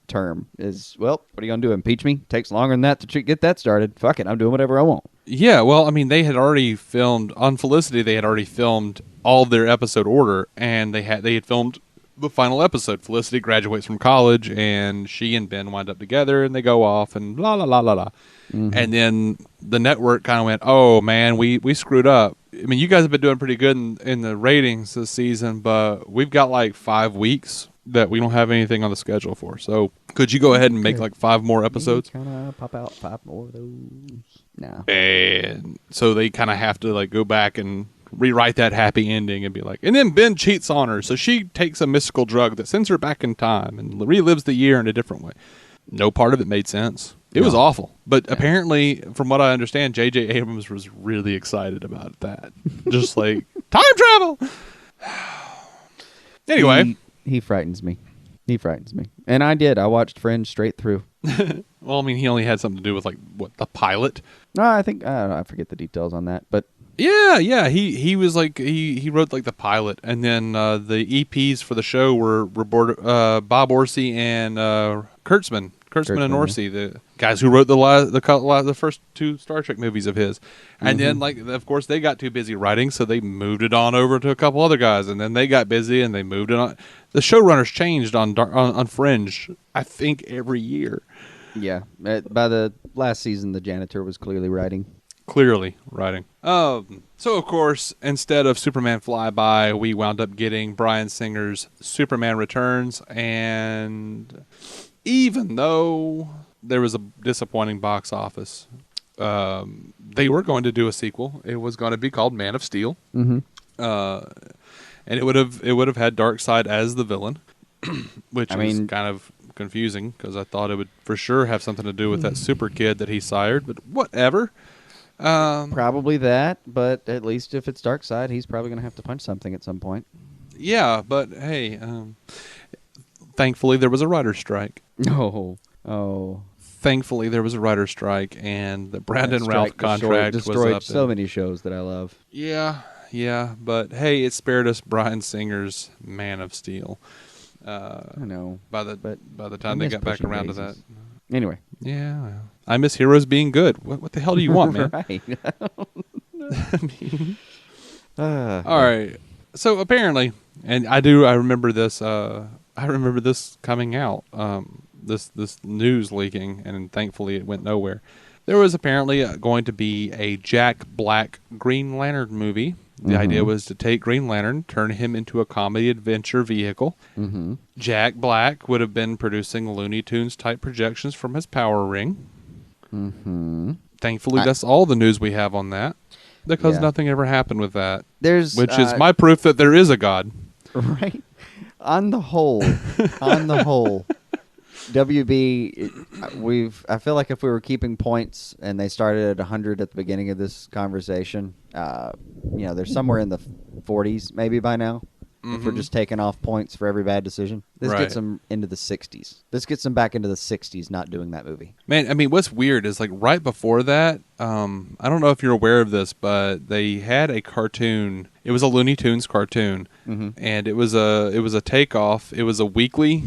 term is, well, what are you gonna do? Impeach me? Takes longer than that to get that started. Fuck it, I'm doing whatever I want. Yeah, well, I mean, they had already filmed on Felicity. They had already filmed all their episode order, and they had filmed the final episode. Felicity graduates from college, and she and Ben wind up together, and they go off, and la la la la la. Mm-hmm. And then the network kind of went, "Oh man, we screwed up. I mean, you guys have been doing pretty good in the ratings this season, but we've got 5 weeks that we don't have anything on the schedule for. So could you go ahead and make 5 more episodes?" Kind of pop out 5 more of those. No. And so they kind of have to go back and rewrite that happy ending and be like, and then Ben cheats on her, so she takes a mystical drug that sends her back in time and relives the year in a different way. No part of it made sense. It was awful. But apparently, from what I understand, J.J. Abrams was really excited about that. Just time travel! Anyway. He frightens me. He frightens me. And I did. I watched Fringe straight through. Well, I mean, he only had something to do with, the pilot? No, I think, I don't know, I forget the details on that, but... Yeah. He was he wrote the pilot, and then the EPs for the show were Bob Orsi and Kurtzman and Orsi, the guys who wrote the first 2 Star Trek movies of his. And then, of course, they got too busy writing, so they moved it on over to a couple other guys, and then they got busy and they moved it on. The showrunners changed on Fringe, I think, every year. Yeah, by the last season, the janitor was clearly writing. So, of course, instead of Superman Flyby, we wound up getting Bryan Singer's Superman Returns, and even though there was a disappointing box office, they were going to do a sequel. It was going to be called Man of Steel, and it would have had Darkseid as the villain, which is kind of confusing because I thought it would for sure have something to do with that super kid that he sired, but whatever. Probably that, but at least if it's Darkseid, he's probably going to have to punch something at some point. Yeah, but hey, thankfully there was a writer's strike. Oh. Thankfully there was a writer's strike, and the Brandon Routh contract was up. So many shows that I love. Yeah, but hey, it spared us Bryan Singer's Man of Steel. I know. By the time they got back around to that. Anyway. Yeah, well, I miss heroes being good. What the hell do you want, man? Right. All right. So apparently, and I remember this. I remember this coming out. This news leaking, and thankfully it went nowhere. There was apparently going to be a Jack Black Green Lantern movie. The idea was to take Green Lantern, turn him into a comedy adventure vehicle. Mm-hmm. Jack Black would have been producing Looney Tunes type projections from his power ring. Mm-hmm. Thankfully, that's all the news we have on that, because nothing ever happened with that. Which is my proof that there is a God. Right. On the whole, WB, I feel like if we were keeping points and they started at 100 at the beginning of this conversation, they're somewhere in the 40s maybe by now. Mm-hmm. If we're just taking off points for every bad decision. This gets them into the 60s. This gets them back into the 60s not doing that movie. Man, I mean, what's weird is right before that, I don't know if you're aware of this, but they had a cartoon. It was a Looney Tunes cartoon, and it was a takeoff. It was a weekly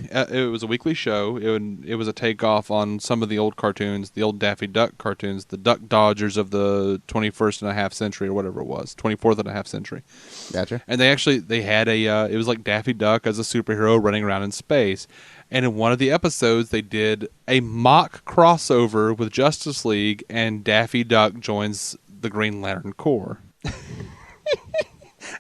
show. It was a takeoff on some of the old cartoons, the old Daffy Duck cartoons, the Duck Dodgers of the 21st and a half century, or whatever it was, 24th and a half century. Gotcha. And they had it was like Daffy Duck as a superhero running around in space. And in one of the episodes, they did a mock crossover with Justice League, and Daffy Duck joins the Green Lantern Corps.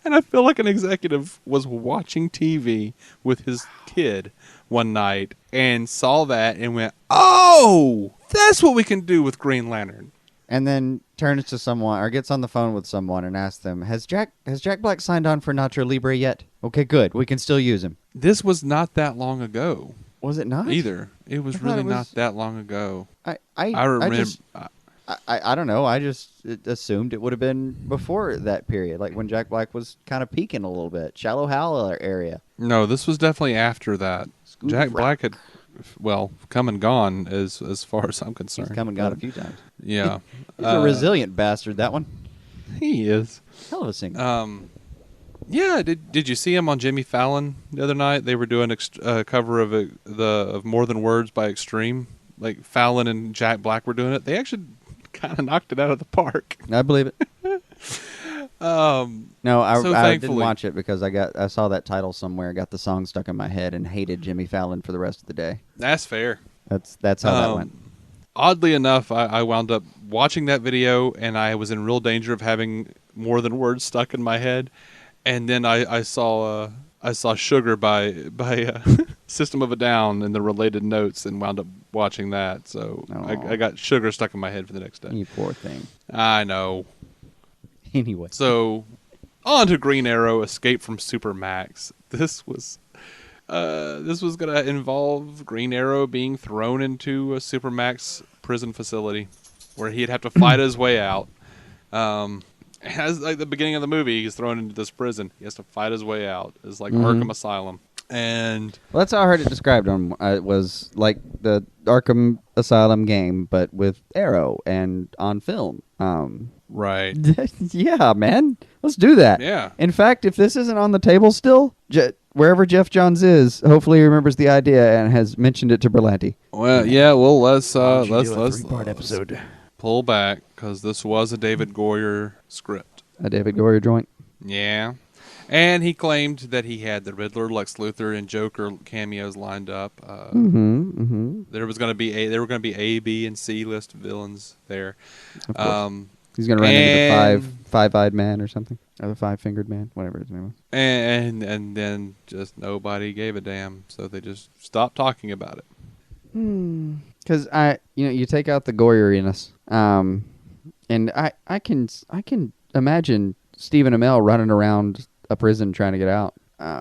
And I feel like an executive was watching TV with his kid one night and saw that and went, "Oh, that's what we can do with Green Lantern." And then turns to someone or gets on the phone with someone and asks them, Has Jack Black signed on for Nacho Libre yet? Okay, good. We can still use him. This was not that long ago. Was it not? Either. It was really not that long ago. I remember. I don't know. I just assumed it would have been before that period, like when Jack Black was kind of peaking a little bit. Shallow Hal area. No, this was definitely after that. School Jack of Black had, come and gone as far as I'm concerned. He's come and gone a few times. Yeah. He's a resilient bastard, that one. He is. Hell of a singer. Yeah, did you see him on Jimmy Fallon the other night? They were doing a cover of More Than Words by Extreme. Like Fallon and Jack Black were doing it. They actually kind of knocked it out of the park. I believe it. No, I didn't watch it because I saw that title somewhere, got the song stuck in my head, and hated Jimmy Fallon for the rest of the day. That's fair. That's how that went. Oddly enough, I wound up watching that video, and I was in real danger of having More Than Words stuck in my head. And then I saw Sugar by System of a Down and the related notes, and wound up watching that. So I got Sugar stuck in my head for the next day. You poor thing. I know. Anyway. So, on to Green Arrow: Escape from Supermax. This was going to involve Green Arrow being thrown into a Supermax prison facility, where he'd have to fight his way out. As like the beginning of the movie, he's thrown into this prison. He has to fight his way out. It's like Arkham Asylum. And that's how I heard it described. It was like the Arkham Asylum game, but with Arrow and on film. Right. Yeah, man. Let's do that. Yeah. In fact, if this isn't on the table still, wherever Jeff Johns is, hopefully he remembers the idea and has mentioned it to Berlanti. Well, yeah. Well, let's three-part episode. Pull back, because this was a David Goyer script. A David Goyer joint. Yeah. And he claimed that he had the Riddler, Lex Luthor, and Joker cameos lined up. There were going to be A, B, and C list villains there. Of course. He's going to run into the five-eyed man or something, or the five-fingered man, whatever his name was. And then just nobody gave a damn, so they just stopped talking about it. Because you take out the Goyeriness, and I can imagine Stephen Amell running around a prison trying to get out.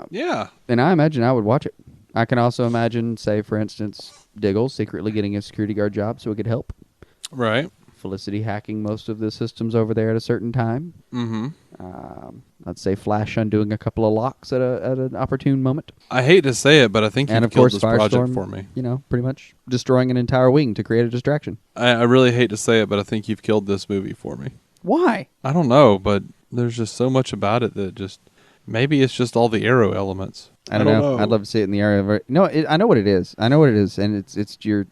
Yeah, and I imagine I would watch it. I can also imagine, say for instance, Diggle secretly getting a security guard job so he could help. Right. Felicity hacking most of the systems over there at a certain time. Let's say Flash undoing a couple of locks at an opportune moment. I hate to say it, but I think you've killed this project for me. Pretty much destroying an entire wing to create a distraction. I really hate to say it, but I think you've killed this movie for me. Why? I don't know, but there's just so much about it that just... Maybe it's just all the Arrow elements. I don't know. I'd love to see it in the area of... No, I know what it is. And it's your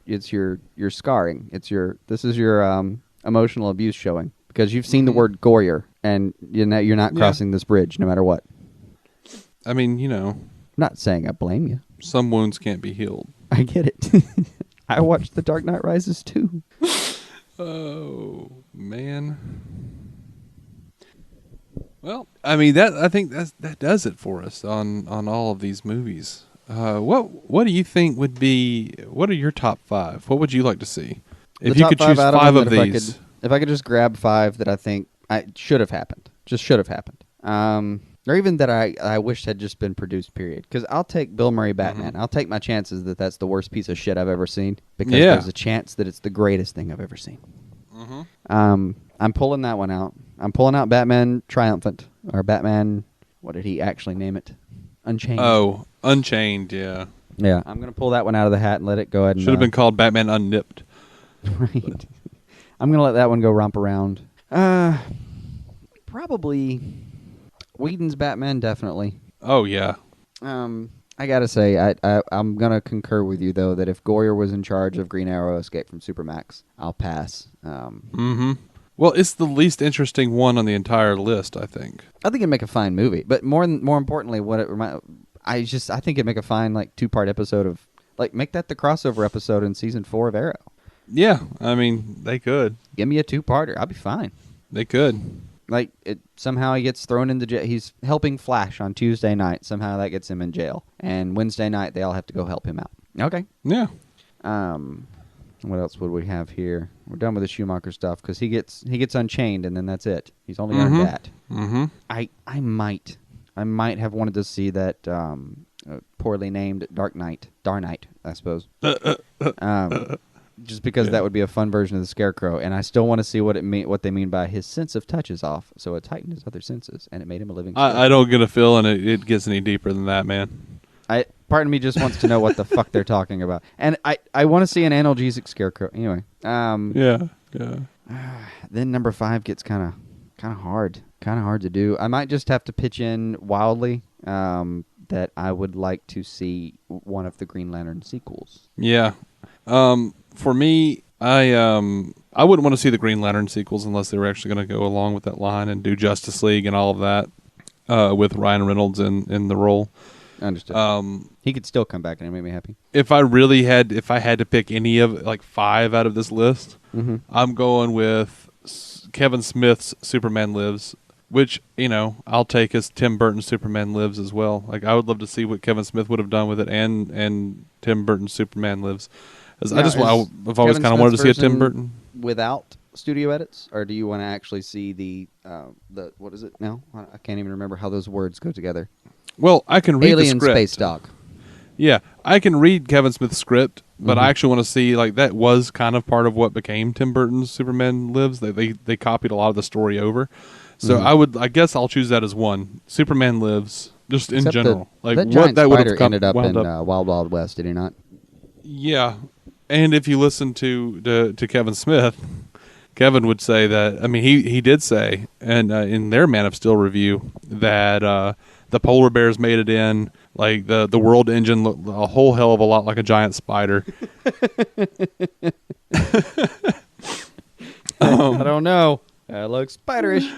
scarring. This is your emotional abuse showing, because you've seen the word Goyer, and you're not crossing this bridge no matter what. I mean, I'm not saying I blame you. Some wounds can't be healed. I get it. I watched The Dark Knight Rises too. Oh man. Well, I mean I think that does it for us on all of these movies. What do you think would be? What are your top 5? What would you like to see if you could choose 5 of these? If I could just grab 5 that I think should have happened, or even that I wish had just been produced. Period. Because I'll take Bill Murray Batman. I'll take my chances that that's the worst piece of shit I've ever seen, because there's a chance that it's the greatest thing I've ever seen. I'm pulling that one out. I'm pulling out Batman Triumphant, or Batman, what did he actually name it? Unchained. Oh, Unchained, yeah. Yeah, I'm going to pull that one out of the hat and let it go ahead and... Should have been called Batman Unnipped. Right. But. I'm going to let that one go romp around. Probably Whedon's Batman, definitely. Oh, yeah. I got to say, I'm going to concur with you, though, that if Goyer was in charge of Green Arrow Escape from Supermax, I'll pass. Well, it's the least interesting one on the entire list, I think. I think it'd make a fine movie, but more importantly, I think it'd make a fine 2-part episode of make that the crossover episode in season 4 of Arrow. Yeah, I mean they could. Give me a 2-parter, I'll be fine. They could. Somehow he gets thrown into jail. He's helping Flash on Tuesday night. Somehow that gets him in jail, and Wednesday night they all have to go help him out. Okay. Yeah. What else would we have here? We're done with the Schumacher stuff because he gets unchained and then that's it. He's only earned that. I might have wanted to see that poorly named Dark Knight, I suppose. just because that would be a fun version of the Scarecrow, and I still want to see what they mean by his sense of touch is off, so it heightened his other senses, and it made him a living. I don't get a feeling it gets any deeper than that, man. Part of me just wants to know what the fuck they're talking about, and I want to see an analgesic Scarecrow. Anyway, yeah. Then number 5 gets kind of hard to do. I might just have to pitch in wildly that I would like to see one of the Green Lantern sequels. Yeah. For me, I wouldn't want to see the Green Lantern sequels unless they were actually going to go along with that line and do Justice League and all of that with Ryan Reynolds in the role. Understood. He could still come back and it made me happy. If I had to pick any of like 5 out of this list, I'm going with Kevin Smith's Superman Lives, which, I'll take as Tim Burton's Superman Lives as well. Like, I would love to see what Kevin Smith would have done with it and Tim Burton's Superman Lives. I've always kind of wanted to see a Tim Burton without studio edits, or do you want to actually see the what is it now? I can't even remember how those words go together. Well, I can read Alien the script. Space Dog. Yeah, I can read Kevin Smith's script, but I actually want to see, like, that was kind of part of what became Tim Burton's Superman Lives. They copied a lot of the story over. So I guess I'll choose that as one. Superman Lives, just in general. That giant spider ended up in Wild Wild West, did he not? Yeah, and if you listen to Kevin Smith, Kevin would say that, he did say, and in their Man of Steel review, that the polar bears made it in. Like, the world engine looked a whole hell of a lot like a giant spider. I don't know. That looks spiderish.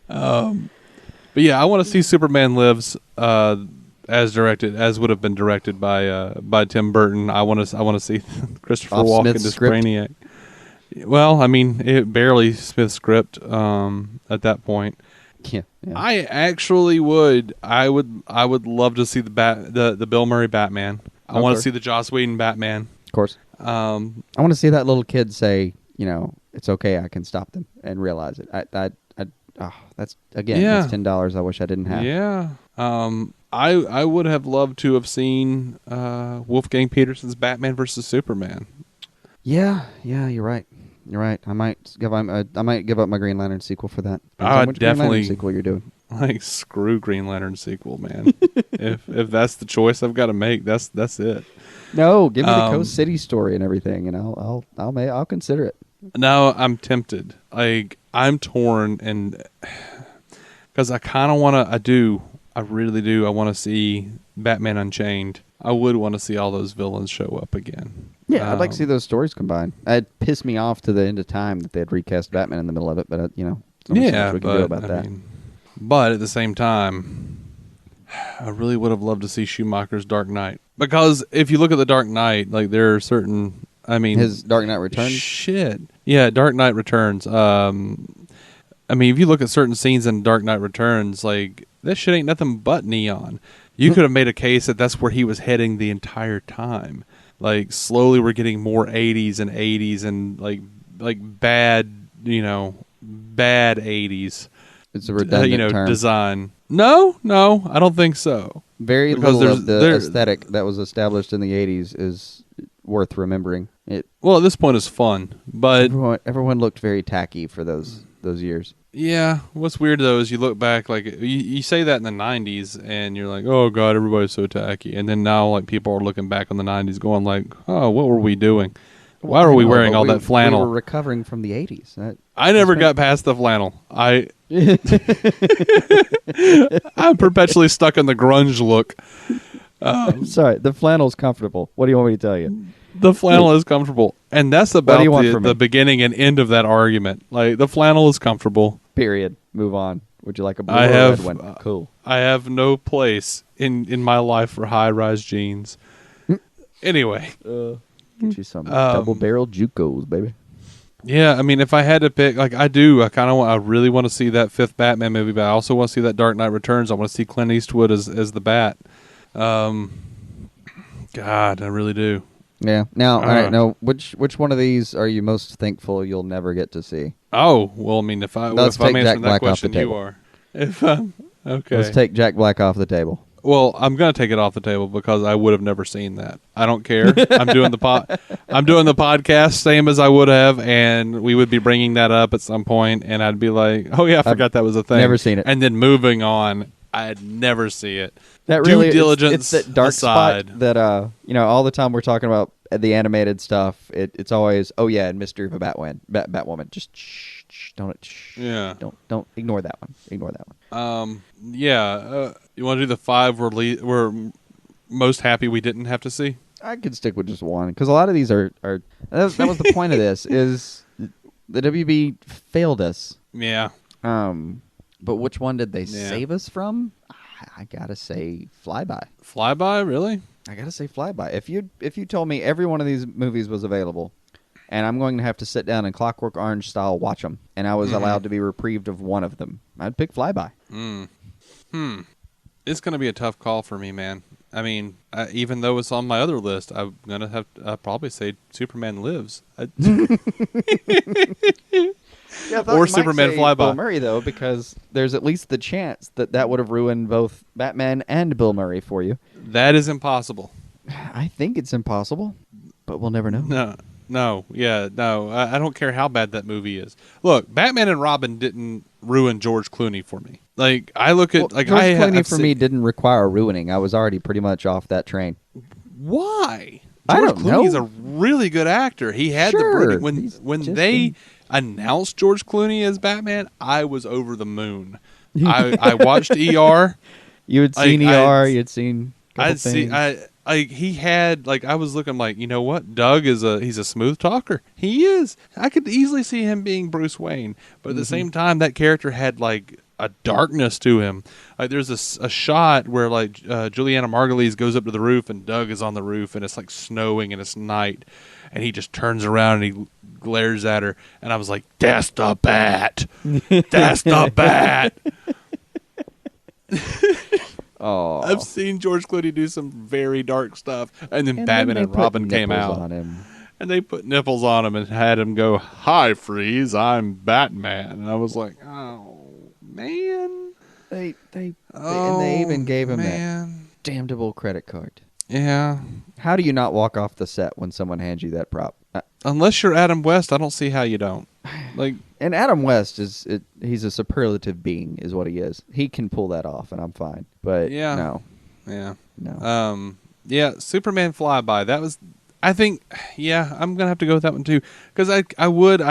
But yeah, I want to see Superman Lives as would have been directed by Tim Burton. I want to see Christopher Walken as Brainiac. Well, it barely Smith's script at that point. Yeah. I actually would. I would love to see the Bill Murray Batman. I want to see the Joss Whedon Batman. Of course. I want to see that little kid say, it's okay, I can stop them, and realize it. That's $10 I wish I didn't have. Yeah. I would have loved to have seen Wolfgang Petersen's Batman versus Superman. Yeah, you're right. You're right. I might give up my Green Lantern sequel for that. Which Green Lantern sequel you're doing? Like, screw Green Lantern sequel, man. if that's the choice I've got to make, that's it. No, give me the Coast City story and everything, and I'll consider it. No, I'm tempted. Like, I'm torn, and because I kind of want to. I really do. I want to see Batman Unchained. I would want to see all those villains show up again. Yeah, I'd like to see those stories combined. It'd piss me off to the end of time that they'd recast Batman in the middle of it, but so much we can do about that. But at the same time, I really would have loved to see Schumacher's Dark Knight, because if you look at the Dark Knight, like, there are certain. His Dark Knight Returns. Shit, yeah, Dark Knight Returns. If you look at certain scenes in Dark Knight Returns, like, that shit ain't nothing but neon. You could have made a case that that's where he was heading the entire time. Like, slowly we're getting more 80s and like bad, bad 80s. It's a redundant term. Design. No, I don't think so. Very little of the aesthetic that was established in the 80s is worth remembering. Well, at this point, it's fun, but everyone looked very tacky for those years. Yeah, what's weird though is you look back, like, you say that in the 90s and you're like, oh god, everybody's so tacky, and then now, like, people are looking back on the 90s going like, oh, what were we doing? Why were we wearing all that flannel? We were recovering from the 80s. I never got past the flannel. I'm perpetually stuck in the grunge look. Sorry, the flannel's comfortable. What do you want me to tell you? The flannel is comfortable, and that's about the beginning and end of that argument. Like, the flannel is comfortable. Period. Move on. Would you like a blue or red one? Cool. I have no place in my life for high-rise jeans. Anyway. Get you some double-barrel JUCOs, baby. Yeah, if I had to pick, like, I really want to see that 5th Batman movie, but I also want to see that Dark Knight Returns. I want to see Clint Eastwood as the Bat. God, I really do. Yeah. Now, all right. Now, which one of these are you most thankful you'll never get to see? Oh, well, if I'm answering that question, you are. Okay. Let's take Jack Black off the table. Well, I'm gonna take it off the table because I would have never seen that. I don't care. I'm doing the podcast same as I would have, and we would be bringing that up at some point, and I'd be like, "Oh yeah, I forgot that was a thing." Never seen it. And then moving on, I'd never see it. That really, Due diligence it's that dark aside. spot that all the time we're talking about the animated stuff. It's always and Mystery of a Batwoman. Just don't ignore that one. Ignore that one. You want to do the 5 we're most happy we didn't have to see? I could stick with just one because a lot of these are that was the point of this is the WB failed us. Yeah. But which one did they save us from? I gotta say Flyby. Flyby, really? I gotta say Flyby. If you told me every one of these movies was available, and I'm going to have to sit down and Clockwork Orange style watch them, and I was allowed to be reprieved of one of them, I'd pick Flyby. It's going to be a tough call for me, man. I mean, even though it's on my other list, I'm going to have to probably say Superman Lives. Or Superman Flyby. Bill Murray, though, because there's at least the chance that would have ruined both Batman and Bill Murray for you. That is impossible. I think it's impossible, but we'll never know. No. I don't care how bad that movie is. Look, Batman and Robin didn't ruin George Clooney for me. Like, I look at... George Clooney for me didn't require ruining. I was already pretty much off that train. Why? I George don't know. Clooney's a really good actor. He had the... When they announced George Clooney as Batman, I was over the moon. I watched ER. You had seen ER. You had seen... He had, I was looking like, you know what? Doug he's a smooth talker. He is. I could easily see him being Bruce Wayne. But at the same time, that character had, a darkness to him. There's a shot where, Juliana Margulies goes up to the roof and Doug is on the roof and it's, snowing and it's night. And he just turns around and he glares at her. And I was like, that's the Bat. That's the Bat. Oh, I've seen George Clooney do some very dark stuff, and then Batman and Robin came out, and they put nipples on him and had him go, "Hi, Freeze, I'm Batman," and I was like, "Oh man!" They even gave him that damnable credit card. Yeah. How do you not walk off the set when someone hands you that prop? Unless you're Adam West, I don't see how you don't. And Adam West he's a superlative being, is what he is. He can pull that off, and I'm fine. But no. Superman Flyby. That was, I think, I'm gonna have to go with that one too, because I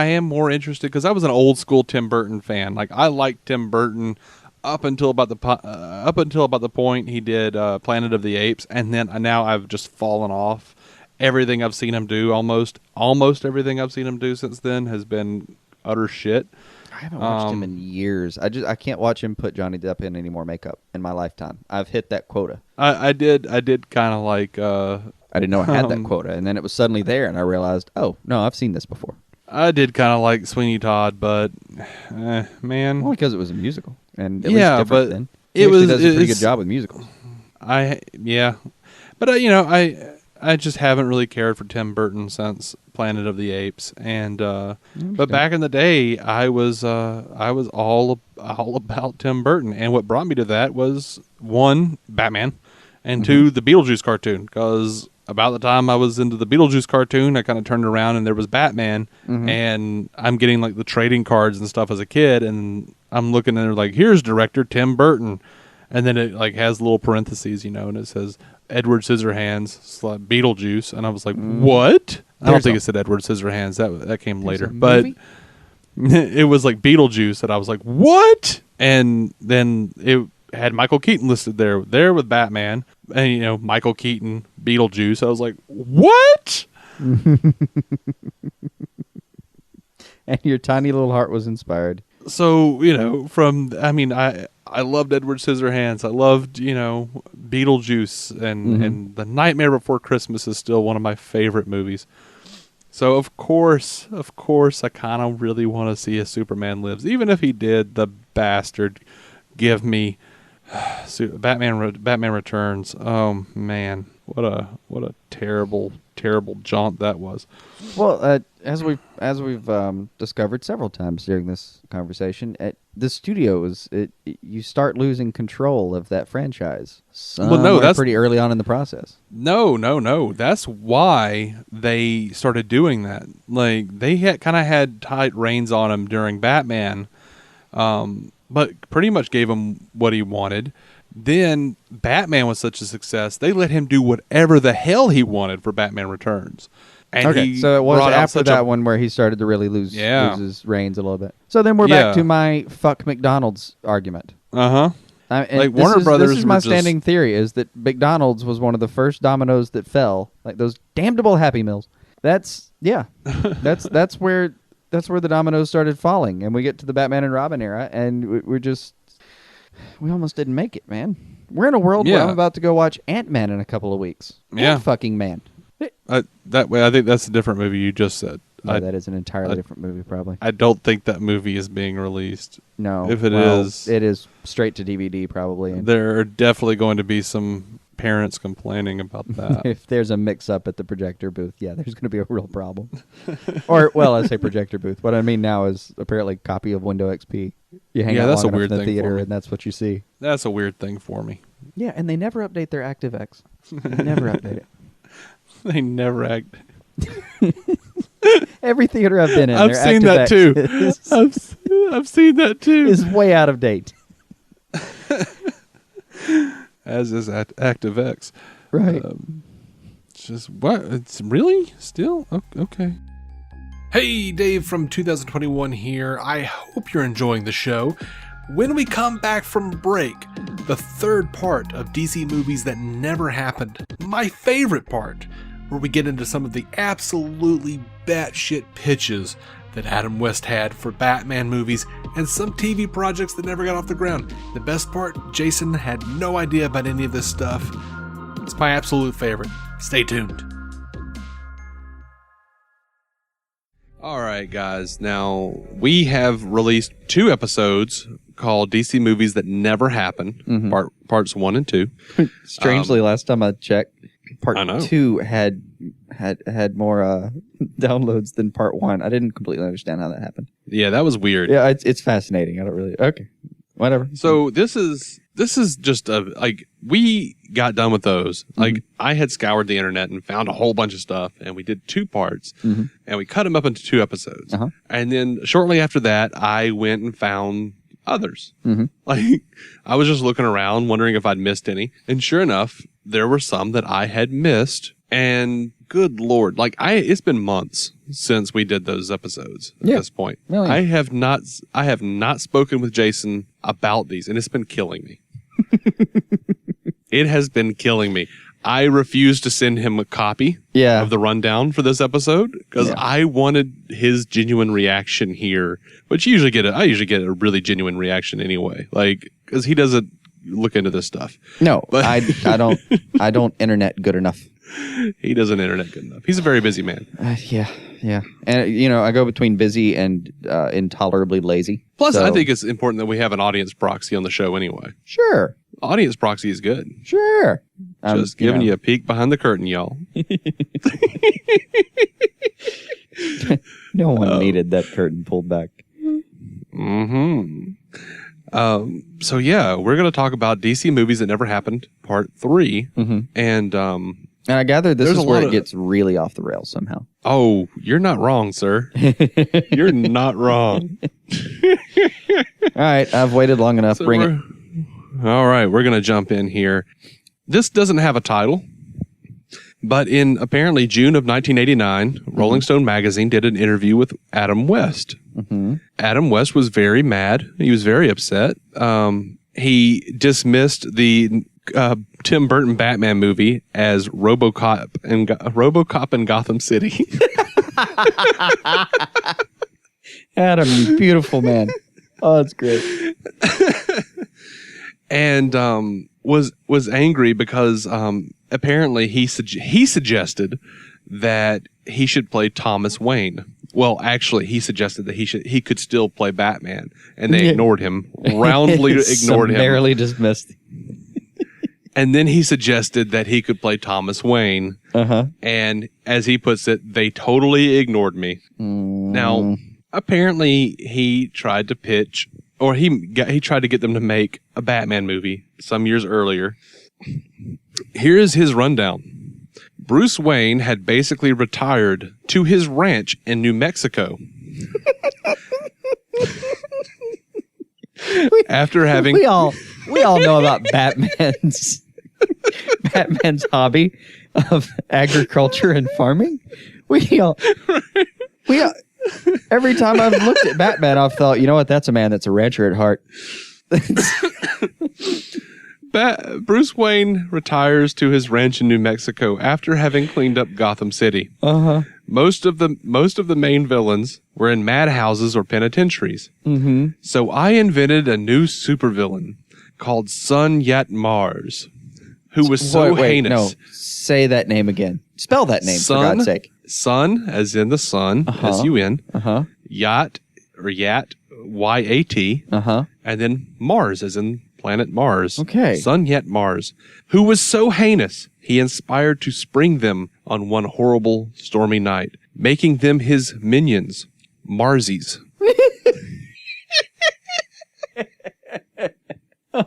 am more interested because I was an old school Tim Burton fan. I liked Tim Burton up until about the point he did Planet of the Apes, and then now I've just fallen off. Everything I've seen him do, almost everything I've seen him do since then has been utter shit. I haven't watched him in years. I can't watch him put Johnny Depp in any more makeup in my lifetime. I've hit that quota. I did kind of I didn't know I had that quota, and then it was suddenly there, and I realized, oh no, I've seen this before. I did kind of like Sweeney Todd, but man, well, because it was a musical, and at least different but then. He does a pretty good job with musicals. But I just haven't really cared for Tim Burton since Planet of the Apes, and but back in the day, I was all about Tim Burton, and what brought me to that was 1, Batman, and 2, the Beetlejuice cartoon. Because about the time I was into the Beetlejuice cartoon, I kind of turned around and there was Batman, and I'm getting the trading cards and stuff as a kid, and I'm looking at it here's director Tim Burton, and then it has little parentheses, and it says Edward Scissorhands / Beetlejuice, and I was like, what? I don't think it said Edward Scissorhands. That came later, but it was Beetlejuice, and I was like, what? And then it had Michael Keaton listed there with Batman, and Michael Keaton, Beetlejuice. I was like, what? And your tiny little heart was inspired. So I loved Edward Scissorhands. I loved, Beetlejuice, and The Nightmare Before Christmas is still one of my favorite movies. So of course, I kind of really want to see a Superman Lives, even if he did, the bastard, give me Batman Returns. Oh man, What a terrible jaunt that was. Well, as we've discovered several times during this conversation, the studios, you start losing control of that franchise. That's pretty early on in the process. No. That's why they started doing that. Like they had tight reins on him during Batman, but pretty much gave him what he wanted. Then Batman was such a success, they let him do whatever the hell he wanted for Batman Returns. And so it was after that one where he started to really lose his reins a little bit. So then we're back to my fuck McDonald's argument. Like Warner Brothers. This is my just standing theory: is that McDonald's was one of the first dominoes that fell, like those damnable Happy Meals. That's where the dominoes started falling, and we get to the Batman and Robin era, and we almost didn't make it, man. We're in a world where I'm about to go watch Ant-Man in a couple of weeks. Fucking man. That way, I think that's a different movie you just said. No, that is an entirely different movie, probably. I don't think that movie is being released. No. If it is, it is straight to DVD, probably. There are definitely going to be some parents complaining about that. If there's a mix-up at the projector booth, there's going to be a real problem. Or, I say projector booth. What I mean now is apparently a copy of Window XP. You hang out that's long a weird enough in the thing theater, for me. and that's what you see. That's a weird thing for me. Yeah, and they never update their ActiveX. They never update it. They never act. Every theater I've been in, I've seen that too. I've seen that too. Is way out of date. As is ActiveX. Right. Just what? It's really still okay. Hey, Dave from 2021 here. I hope you're enjoying the show. When we come back from break, the third part of DC movies that never happened, my favorite part, where we get into some of the absolutely batshit pitches that Adam West had for Batman movies and some TV projects that never got off the ground. The best part, Jason had no idea about any of this stuff. It's my absolute favorite. Stay tuned. All right, guys. Now, we have released 2 episodes called DC Movies That Never Happened, parts 1 and 2. Strangely, last time I checked, part 2 had more downloads than part 1. I didn't completely understand how that happened. Yeah, that was weird. Yeah, it's fascinating. I don't really... Okay, whatever. So this is just we got done with those. Like I had scoured the internet and found a whole bunch of stuff, and we did 2 parts, and we cut them up into 2 episodes. And then shortly after that, I went and found others. Like I was just looking around, wondering if I'd missed any, and sure enough, there were some that I had missed. And good Lord, it's been months since we did those episodes at this point. Really? I have not spoken with Jason about these, and it's been killing me. It has been killing me. I refused to send him a copy of the rundown for this episode because I wanted his genuine reaction here, which I usually get a really genuine reaction anyway, because he doesn't look into this stuff. No, but I don't internet good enough. He doesn't internet good enough. He's a very busy man. Yeah. And, I go between busy and intolerably lazy. Plus, I think it's important that we have an audience proxy on the show anyway. Sure. Audience proxy is good. Sure. Just giving you a peek behind the curtain, y'all. No one needed that curtain pulled back. So, we're going to talk about DC Movies That Never Happened, Part 3. And I gather this is where it gets really off the rails somehow. Oh, you're not wrong, sir. You're not wrong. All right, I've waited long enough. Bring it. All right, we're going to jump in here. This doesn't have a title, but in apparently June of 1989, Rolling Stone magazine did an interview with Adam West. Adam West was very mad. He was very upset. He dismissed the Tim Burton Batman movie as RoboCop in Gotham City. Adam, you beautiful man. Oh, that's great. And was angry because apparently he suggested that he should play Thomas Wayne. Well, actually, he suggested that he could still play Batman, and they ignored him, roundly ignored him. Summarily dismissed. And then he suggested that he could play Thomas Wayne. And as he puts it, they totally ignored me. Now, apparently he tried to pitch, or he tried to get them to make a Batman movie some years earlier. Here's his rundown. Bruce Wayne had basically retired to his ranch in New Mexico. After having... We all know about Batman's hobby of agriculture and farming. We all every time I've looked at Batman, I've thought, you know what, that's a man that's a rancher at heart. Bruce Wayne retires to his ranch in New Mexico after having cleaned up Gotham City. Most of the main villains were in madhouses or penitentiaries. So I invented a new supervillain called Sun Yat Mars, who was so heinous. No, say that name again. Spell that name, for God's sake. Sun, as in the sun, S-U-N. Yat, or Yat, Y-A-T. And then Mars, as in planet Mars. Okay. Sun Yat Mars, who was so heinous, he inspired to spring them on one horrible, stormy night, making them his minions, Marsies.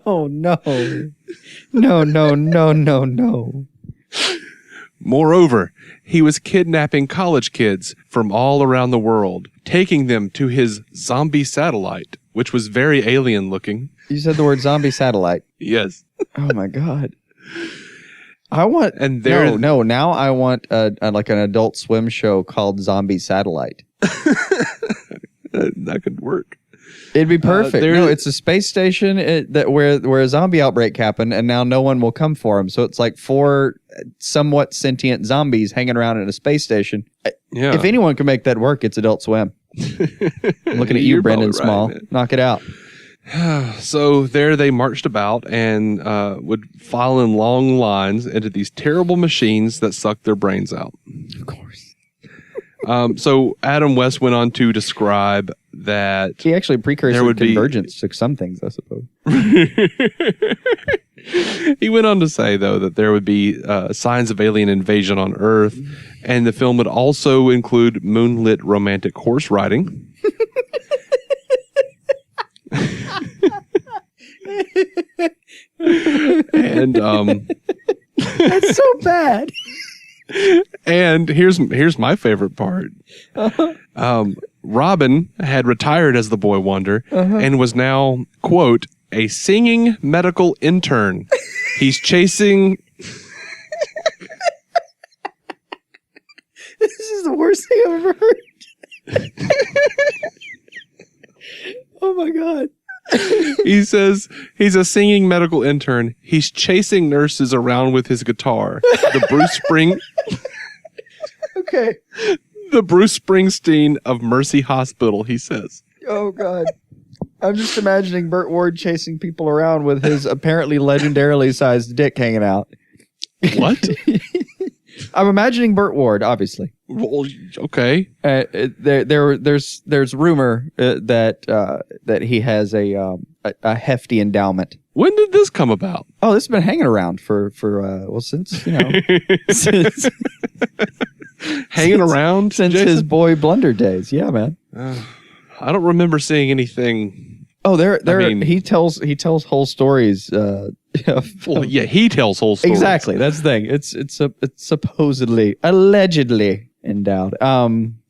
Oh, no. No. Moreover, he was kidnapping college kids from all around the world, taking them to his zombie satellite, which was very alien looking. You said the word zombie satellite. Yes. Oh, my God. I want... And there... No, now I want like an Adult Swim show called Zombie Satellite. That could work. It'd be perfect. No, it's a space station where a zombie outbreak happened, and now no one will come for them. So it's like 4 somewhat sentient zombies hanging around in a space station. Yeah. If anyone can make that work, it's Adult Swim. I'm looking at you, You're Brendan probably Small. right, Knock it out. So there they marched about and would file in long lines into these terrible machines that sucked their brains out. Of course. So Adam West went on to describe that He actually precursor convergence to some things, I suppose. He went on to say, though, that there would be signs of alien invasion on Earth, and the film would also include moonlit romantic horse riding. And That's so bad. And here's my favorite part. Robin had retired as the Boy Wonder and was now, quote, a singing medical intern. He's chasing... This is the worst thing I've ever heard. Oh my God. He says he's a singing medical intern. He's chasing nurses around with his guitar. The Bruce Springsteen of Mercy Hospital, he says. Oh God. I'm just imagining Burt Ward chasing people around with his apparently legendarily sized dick hanging out. What? I'm imagining Burt Ward, obviously. Well, okay. There's rumor that he has a hefty endowment. When did this come about? Oh, this has been hanging around for since Around since Jason? his boy Blunder days. Yeah, man. I don't remember seeing anything. Oh, he tells whole stories. Well, yeah, he tells whole stories. Exactly. That's the thing. It's supposedly, allegedly endowed.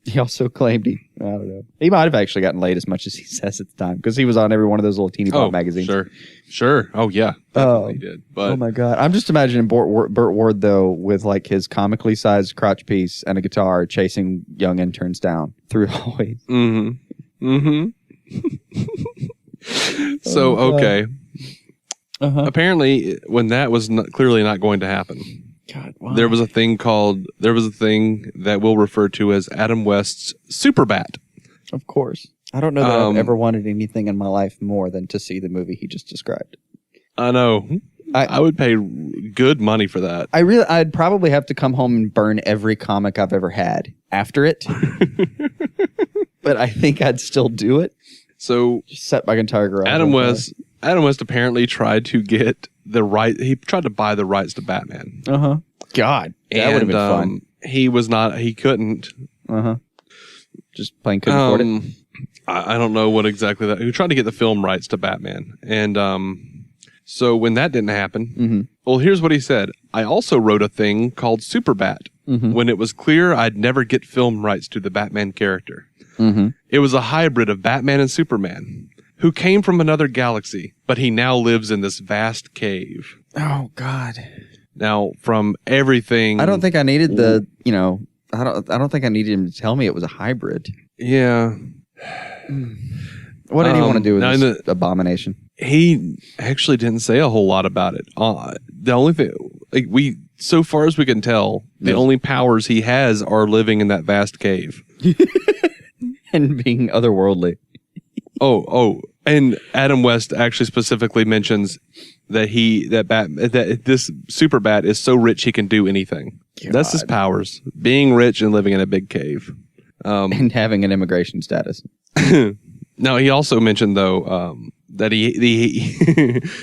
He also claimed I don't know. He might have actually gotten laid as much as he says at the time because he was on every one of those little teeny pop magazines. Sure. Oh yeah, definitely did. But oh my God, I'm just imagining Burt Ward though with like his comically sized crotch piece and a guitar chasing young interns down through hallways. So okay. Apparently, when that was clearly not going to happen, God, why? there was a thing that we'll refer to as Adam West's Super Bat. Of course. I don't know that I've ever wanted anything in my life more than to see the movie he just described. I know. I would pay good money for that. I'd probably have to come home and burn every comic I've ever had after it. But I think I'd still do it. So just set my entire garage. Adam West apparently tried to get He tried to buy the rights to Batman. God, that would have been fun. He couldn't. Just plain couldn't afford it. I don't know what exactly that. He tried to get the film rights to Batman, and so when that didn't happen, well, here's what he said: I also wrote a thing called Superbat. When it was clear I'd never get film rights to the Batman character. It was a hybrid of Batman and Superman, who came from another galaxy, but he now lives in this vast cave. Oh God! Now, from everything, I don't think I needed the. I don't think I needed him to tell me it was a hybrid. Yeah. What did he want to do with this abomination? He actually didn't say a whole lot about it. The only thing, so far as we can tell, the only powers he has are living in that vast cave and being otherworldly. And Adam West actually specifically mentions that this Superbat is so rich he can do anything. God. That's his powers: being rich and living in a big cave, and having an immigration status. No, he also mentioned though that he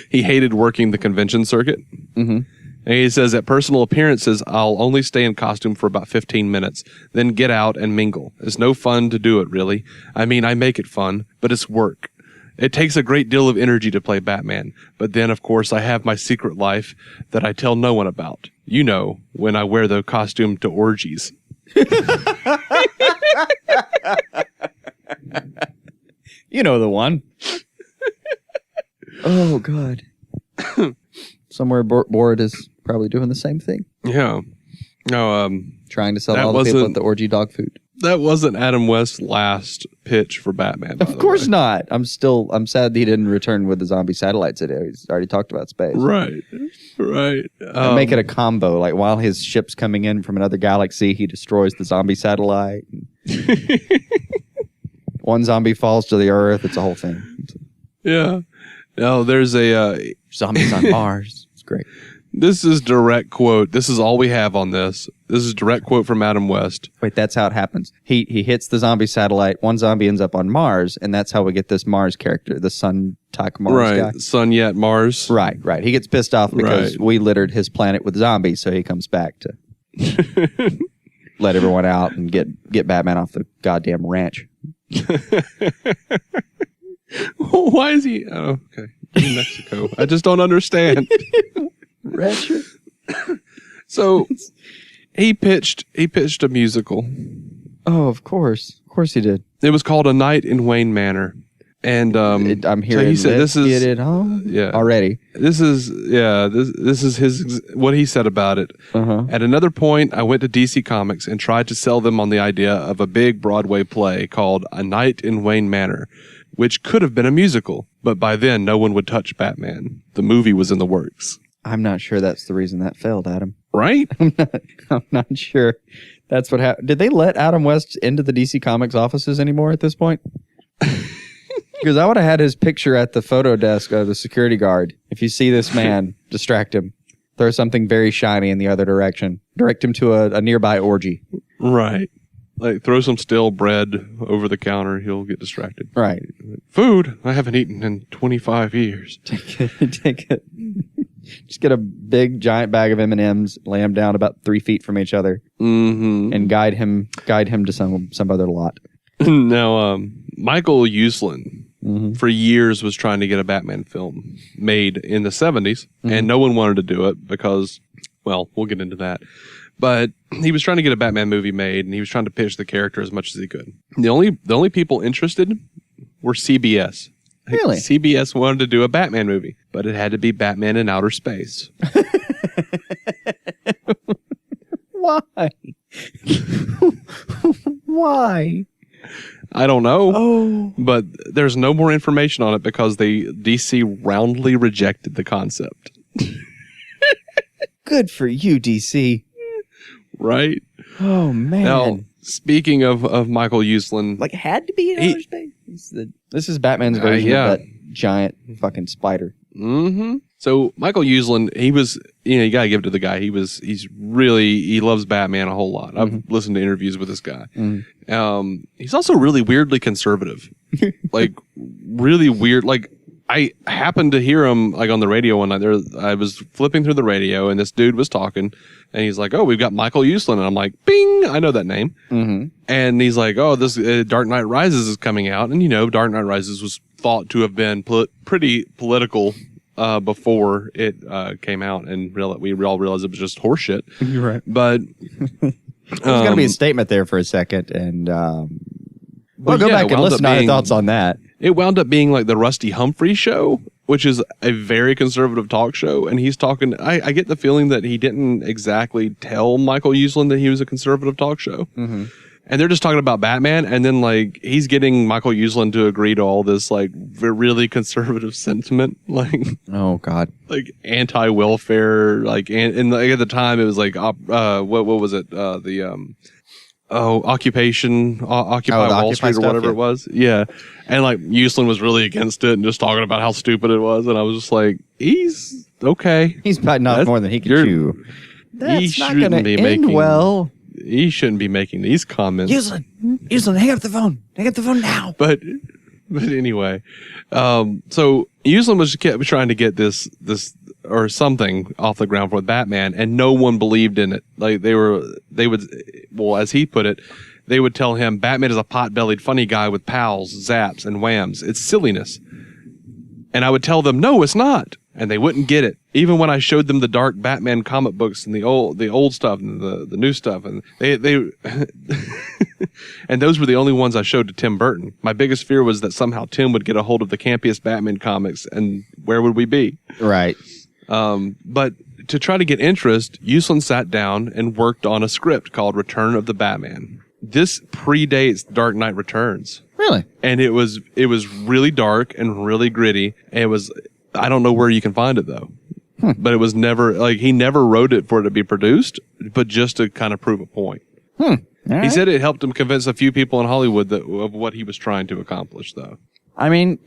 he hated working the convention circuit. And he says at personal appearances, I'll only stay in costume for about 15 minutes, then get out and mingle. It's no fun to do it, really. I mean, I make it fun, but it's work. It takes a great deal of energy to play Batman. But then, of course, I have my secret life that I tell no one about. You know, when I wear the costume to orgies. You know the one. Oh, God. Somewhere Board is probably doing the same thing. Yeah. No, trying to sell all the people at the orgy dog food. That wasn't Adam West's last pitch for Batman. Of course not. I'm sad that he didn't return with the zombie satellites today. He's already talked about space. Right. Make it a combo. Like while his ship's coming in from another galaxy, he destroys the zombie satellite. One zombie falls to the earth. It's a whole thing. Yeah. No, there's a zombies on Mars. It's great. This is direct quote. This is all we have on this. This is direct quote from Adam West. Wait, that's how it happens. He hits the zombie satellite. One zombie ends up on Mars, and that's how we get this Mars character, the Sun-type Mars guy. Sun Yet Mars. Right. He gets pissed off because we littered his planet with zombies, so he comes back to let everyone out and get Batman off the goddamn ranch. Why is he? Oh, okay. In Mexico. I just don't understand. Ratchet. So he pitched a musical. Oh, of course he did. It was called A Night in Wayne Manor, and I'm hearing. So he said, "This is get it home." Yeah, already. This is his what he said about it. At another point, I went to DC Comics and tried to sell them on the idea of a big Broadway play called A Night in Wayne Manor, which could have been a musical, but by then no one would touch Batman. The movie was in the works. I'm not sure that's the reason that failed, Adam. Right? I'm not sure that's what happened. Did they let Adam West into the DC Comics offices anymore at this point? Because I would have had his picture at the photo desk of the security guard. If you see this man, distract him. Throw something very shiny in the other direction. Direct him to a nearby orgy. Right. Like throw some stale bread over the counter, he'll get distracted. Right. Food I haven't eaten in 25 years. Take it. Just get a big giant bag of M&Ms, lay them down about 3 feet from each other, and guide him to some other lot. Now, Michael Uslan for years was trying to get a Batman film made in the 70s, and no one wanted to do it because, well, we'll get into that. But he was trying to get a Batman movie made, and he was trying to pitch the character as much as he could. The only people interested were CBS. Really? CBS wanted to do a Batman movie, but it had to be Batman in outer space. Why? Why? I don't know. Oh. But there's no more information on it because DC roundly rejected the concept. Good for you, DC. Right? Oh, man. Now, speaking of Michael Uslan... Like, had to be in outer space? This is Batman's version of that giant fucking spider. So, Michael Uslan, he was... you gotta give it to the guy. He loves Batman a whole lot. I've listened to interviews with this guy. He's also really weirdly conservative. Like, really weird. Like, I happened to hear him like on the radio one night. I was flipping through the radio, and this dude was talking, and he's like, "Oh, we've got Michael Uslan," and I'm like, "Bing, I know that name." Mm-hmm. And he's like, "Oh, this Dark Knight Rises is coming out," and Dark Knight Rises was thought to have been pretty political before it came out, and we all realized it was just horseshit. You're right, but there's going to be a statement there for a second, and go back and listen to our thoughts on that. It wound up being like the Rusty Humphrey show, which is a very conservative talk show. And he's talking, I get the feeling that he didn't exactly tell Michael Uslan that he was a conservative talk show. Mm-hmm. And they're just talking about Batman. And then like, he's getting Michael Uslan to agree to all this like really conservative sentiment. Like, oh God, like anti-welfare, like, and like at the time it was like, what was it? Occupy Wall Street or whatever it was. Yeah. And like Uslan was really against it and just talking about how stupid it was. And I was just like, he's okay. He's biting off more than he can chew. That's not going to end well. He shouldn't be making these comments. Uslan, hang up the phone. Hang up the phone now. But anyway, so Uslan was trying to get this or something off the ground for Batman, and no one believed in it. Like they would, as he put it, they would tell him Batman is a pot-bellied funny guy with pals, zaps, and whams. It's silliness. And I would tell them, no, it's not. And they wouldn't get it. Even when I showed them the dark Batman comic books and the old stuff and the new stuff, and they and those were the only ones I showed to Tim Burton. My biggest fear was that somehow Tim would get a hold of the campiest Batman comics, and where would we be? Right. But to try to get interest, Uslan sat down and worked on a script called Return of the Batman. This predates Dark Knight Returns. Really? And it was really dark and really gritty. And it was, I don't know where you can find it though. But it was never, like, he never wrote it for it to be produced, but just to kind of prove a point. He said it helped him convince a few people in Hollywood of what he was trying to accomplish though. I mean,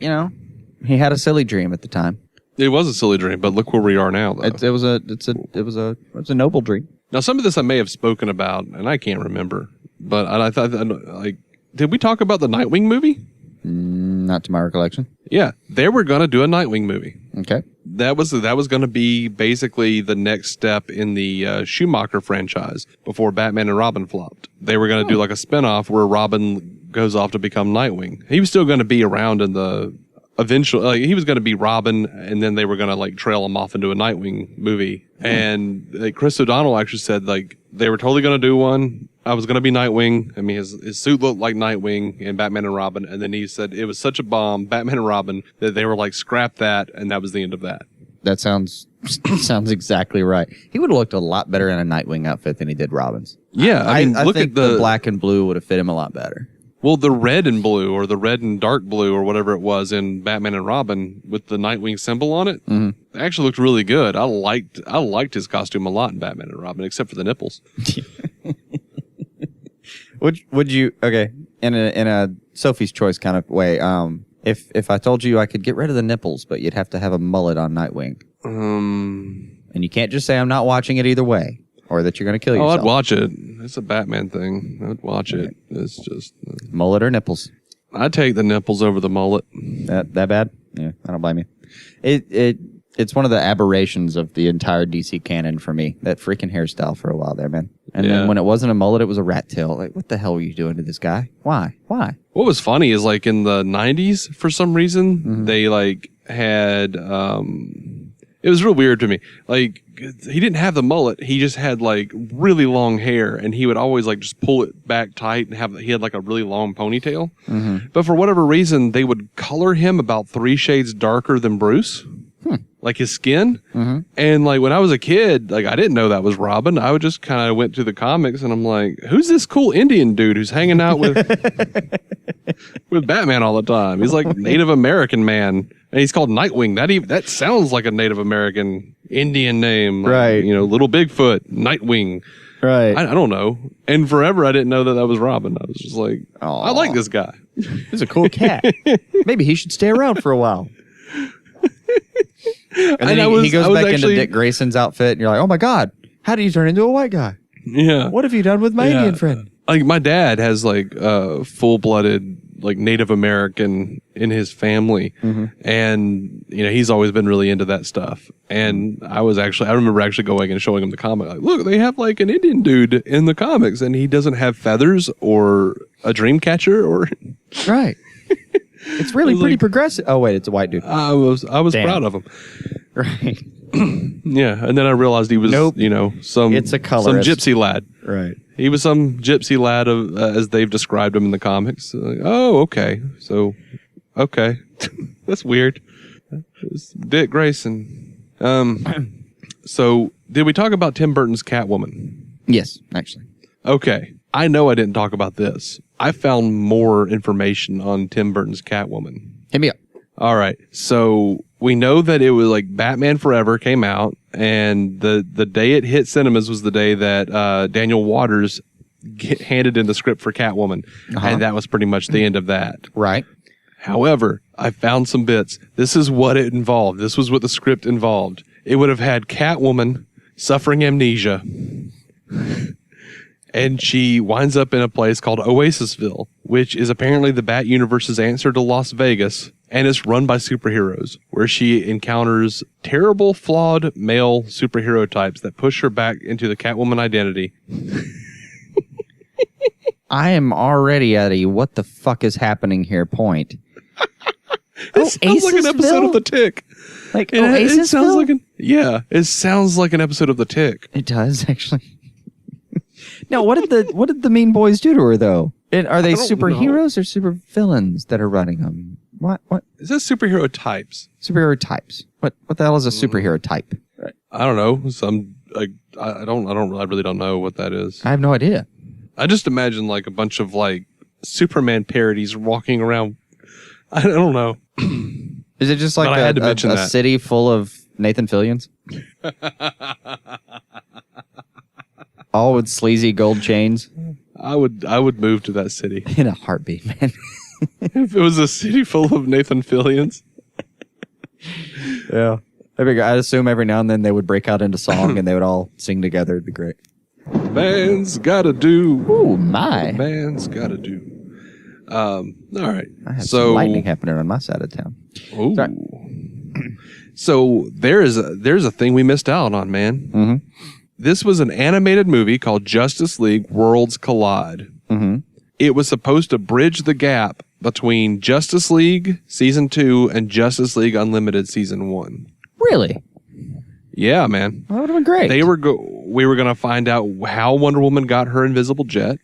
he had a silly dream at the time. It was a silly dream, but look where we are now though. It was a noble dream. Now some of this I may have spoken about and I can't remember, but I thought, like, did we talk about the Nightwing movie? Not to my recollection. Yeah, they were going to do a Nightwing movie. Okay. That was going to be basically the next step in the Schumacher franchise before Batman and Robin flopped. They were going to do like a spinoff where Robin goes off to become Nightwing. He was still going to be around in the eventual, like, he was going to be Robin, and then they were going to like trail him off into a Nightwing movie. And like, Chris O'Donnell actually said like they were totally going to do one. I was going to be Nightwing. I mean, his suit looked like Nightwing in Batman and Robin. And then he said it was such a bomb, Batman and Robin, that they were like, scrap that. And that was the end of that. That sounds exactly right. He would have looked a lot better in a Nightwing outfit than he did Robin's. Yeah. I mean, look think at the black and blue would have fit him a lot better. Well, the red and blue, or the red and dark blue, or whatever it was in Batman and Robin with the Nightwing symbol on it, actually looked really good. I liked his costume a lot in Batman and Robin, except for the nipples. Would you, okay, in a Sophie's Choice kind of way, if I told you I could get rid of the nipples, but you'd have to have a mullet on Nightwing, and you can't just say I'm not watching it either way, or that you're going to kill yourself. I'd watch it. It's a Batman thing. I'd watch it. It's just mullet or nipples. I'd take the nipples over the mullet. That bad? Yeah, I don't blame you. It's one of the aberrations of the entire DC canon for me. That freaking hairstyle for a while there, man. And then when it wasn't a mullet, it was a rat tail. Like, what the hell were you doing to this guy? Why? What was funny is like in the 90s, for some reason, they like had, it was real weird to me. Like, he didn't have the mullet. He just had like really long hair, and he would always like just pull it back tight and he had like a really long ponytail. But for whatever reason, they would color him about 3 shades darker than Bruce. Like his skin. And like when I was a kid, like I didn't know that was Robin. I would just kind of went to the comics and I'm like, who's this cool Indian dude who's hanging out with with Batman all the time? He's like Native American man, and he's called Nightwing. That sounds like a Native American Indian name, like, right? Little Bigfoot, Nightwing, right? I don't know. And forever I didn't know that was Robin. I was just like, I like this guy. He's a cool cat. Maybe he should stay around for a while. And then he goes back into Dick Grayson's outfit, and you're like, oh my God, how did you turn into a white guy? Yeah. What have you done with my Indian friend? Like my dad has like full-blooded like Native American in his family, and he's always been really into that stuff. And I remember actually going and showing him the comic. Like, look, they have like an Indian dude in the comics, and he doesn't have feathers or a dream catcher or Right. It's really pretty progressive. Oh wait, it's a white dude. I was Damn. proud of him. Right. Yeah, and then I realized he was some It's a colorist. some gypsy lad. Right. He was some gypsy lad of as they've described him in the comics. Like, oh, okay. So, okay. That's weird. It's Dick Grayson. So, did we talk about Tim Burton's Catwoman? Yes, actually. Okay. I know I didn't talk about this. I found more information on Tim Burton's Catwoman. Hit me up. All right. So, we know that it was like Batman Forever came out, and the day it hit cinemas was the day that Daniel Waters handed in the script for Catwoman, and that was pretty much the end of that. Right. However, I found some bits. This is what it involved. This was what the script involved. It would have had Catwoman suffering amnesia, and she winds up in a place called Oasisville, which is apparently the Bat Universe's answer to Las Vegas. And it's run by superheroes, where she encounters terrible, flawed male superhero types that push her back into the Catwoman identity. I am already at a what the fuck is happening here point. It sounds like an episode of The Tick. Like It sounds Oasisville? like it sounds like an episode of The Tick. It does, actually. No, what did the mean boys do to her, though? Are they don't superheroes or super villains that are running them? What? It says superhero types. Superhero types. What the hell is a superhero type? I don't know. I really don't know what that is. I have no idea. I just imagine like a bunch of like Superman parodies walking around. I don't know. Is it just like But I had to mention a that. city full of Nathan Fillions? All with sleazy gold chains? I would move to that city. In a heartbeat, man. If it was a city full of Nathan Fillions. Yeah. I'd assume every now and then they would break out into song and they would all sing together. It'd be great. Man's gotta do. Ooh, my. Man's gotta do. All right. I had some lightning happening on my side of town. Ooh. Sorry. So there's a thing we missed out on, man. Mm-hmm. This was an animated movie called Justice League Worlds Collide. Mm-hmm. It was supposed to bridge the gap between Justice League Season 2 and Justice League Unlimited Season 1. Really? Yeah, man. Well, that would have been great. We were going to find out how Wonder Woman got her invisible jet.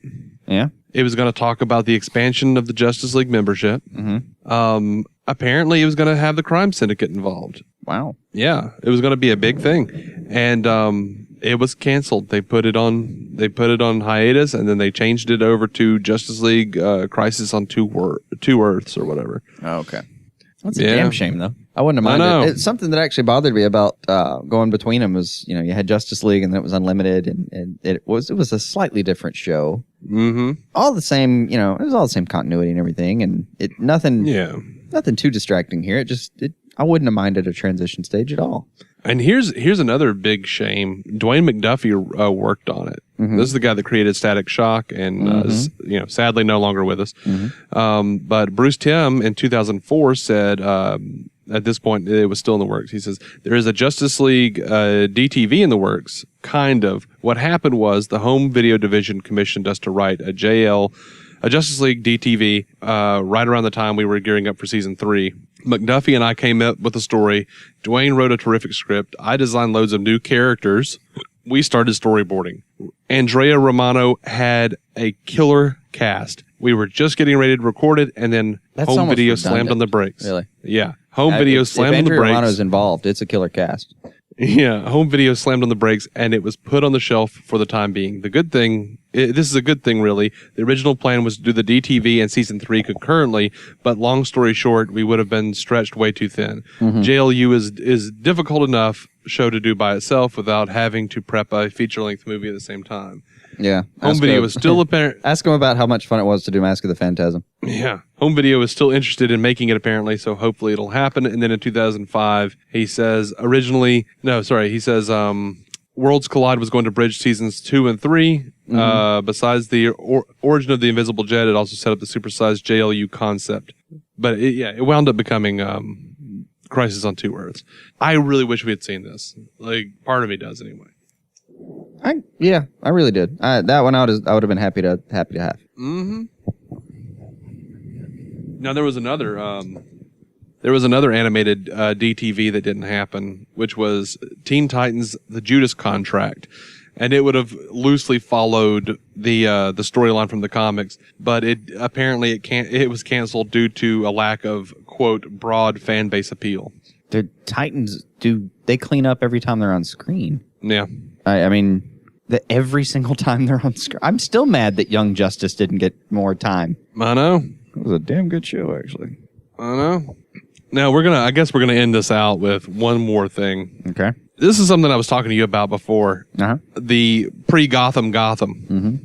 Yeah. It was going to talk about the expansion of the Justice League membership. Mm-hmm. Apparently, it was going to have the crime syndicate involved. Wow. Yeah, it was going to be a big thing, and it was canceled. They put it on hiatus, and then they changed it over to Justice League Crisis on Two Earths or whatever. Oh, okay. That's a damn shame, though. I wouldn't have I know. minded. It's something that actually bothered me about going between them was, you had Justice League and then it was Unlimited, and it was a slightly different show. Mm-hmm. All the same, it was all the same continuity and everything, and nothing too distracting here. I wouldn't have minded a transition stage at all. And here's another big shame. Dwayne McDuffie worked on it. Mm-hmm. This is the guy that created Static Shock, and sadly no longer with us. Mm-hmm. But Bruce Timm in 2004 said at this point it was still in the works. He says there is a Justice League DTV in the works. Kind of. What happened was the home video division commissioned us to write a Justice League DTV right around the time we were gearing up for season 3. McDuffie and I came up with a story. Dwayne wrote a terrific script. I designed loads of new characters. We started storyboarding. Andrea Romano had a killer cast. We were just getting ready to record it, and then That's home almost video redundant. slammed on the brakes. Really? Yeah. Home video slammed on the If Andrea brakes. Romano's involved, it's a killer cast. Yeah, home video slammed on the brakes, and it was put on the shelf for the time being. The good thing, this is a good thing, really. The original plan was to do the DTV and season 3 concurrently, but long story short, we would have been stretched way too thin. Mm-hmm. JLU is difficult enough show to do by itself without having to prep a feature-length movie at the same time. Yeah. Home video is still apparent. Ask him about how much fun it was to do Mask of the Phantasm. Yeah. Home video is still interested in making it, apparently, so hopefully it'll happen. And then in 2005, he says Worlds Collide was going to bridge seasons 2 and 3. Besides the origin of the Invisible Jet, it also set up the supersized JLU concept. But it wound up becoming Crisis on Two Earths. I really wish we had seen this. Like, part of me does anyway. I really did. That one I would have been happy to have. Mm-hmm. Now there was another animated DTV that didn't happen, which was Teen Titans: The Judas Contract, and it would have loosely followed the storyline from the comics, but it was canceled due to a lack of quote broad fan base appeal. The Titans they clean up every time they're on screen? Yeah, I mean. Every single time they're on screen. I'm still mad that Young Justice didn't get more time. I know. It was a damn good show, actually. I know. Now I guess we're gonna end this out with one more thing. Okay. This is something I was talking to you about before. Uh-huh. The pre-Gotham. Mm-hmm.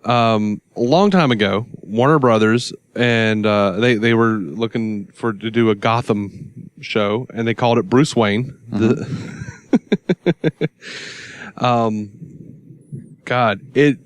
A long time ago, Warner Brothers and they were looking to do a Gotham show, and they called it Bruce Wayne. Mm-hmm. God, it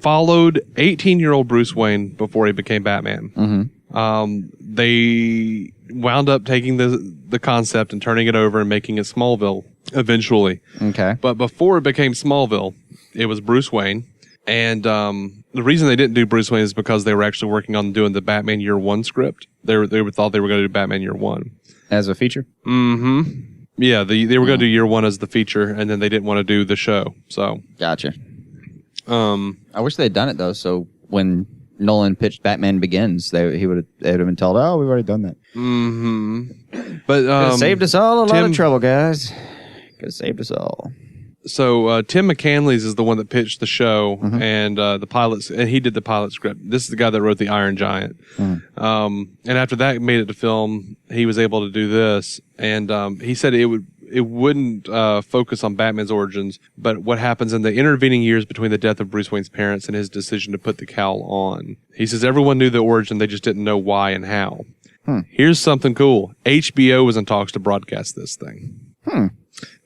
followed 18-year-old Bruce Wayne before he became Batman. Mm-hmm. They wound up taking the concept and turning it over and making it Smallville eventually. Okay. But before it became Smallville, it was Bruce Wayne. And the reason they didn't do Bruce Wayne is because they were actually working on doing the Batman Year One script. They thought they were going to do Batman Year One. As a feature? Mm-hmm. Yeah, they were going to do Year One as the feature, and then they didn't want to do the show. So Gotcha. I wish they had done it though. So when Nolan pitched Batman Begins, they would have been told, "Oh, we've already done that." Mm-hmm. But saved us all a lot of trouble, guys. Could have saved us all. So Tim McCanley's is the one that pitched the show, and the pilots, and he did the pilot script. This is the guy that wrote the Iron Giant. And after that made it to film, he was able to do this, and he said it wouldn't focus on Batman's origins, but what happens in the intervening years between the death of Bruce Wayne's parents and his decision to put the cowl on. He says everyone knew the origin, they just didn't know why and how. Here's something cool. HBO was in talks to broadcast this thing.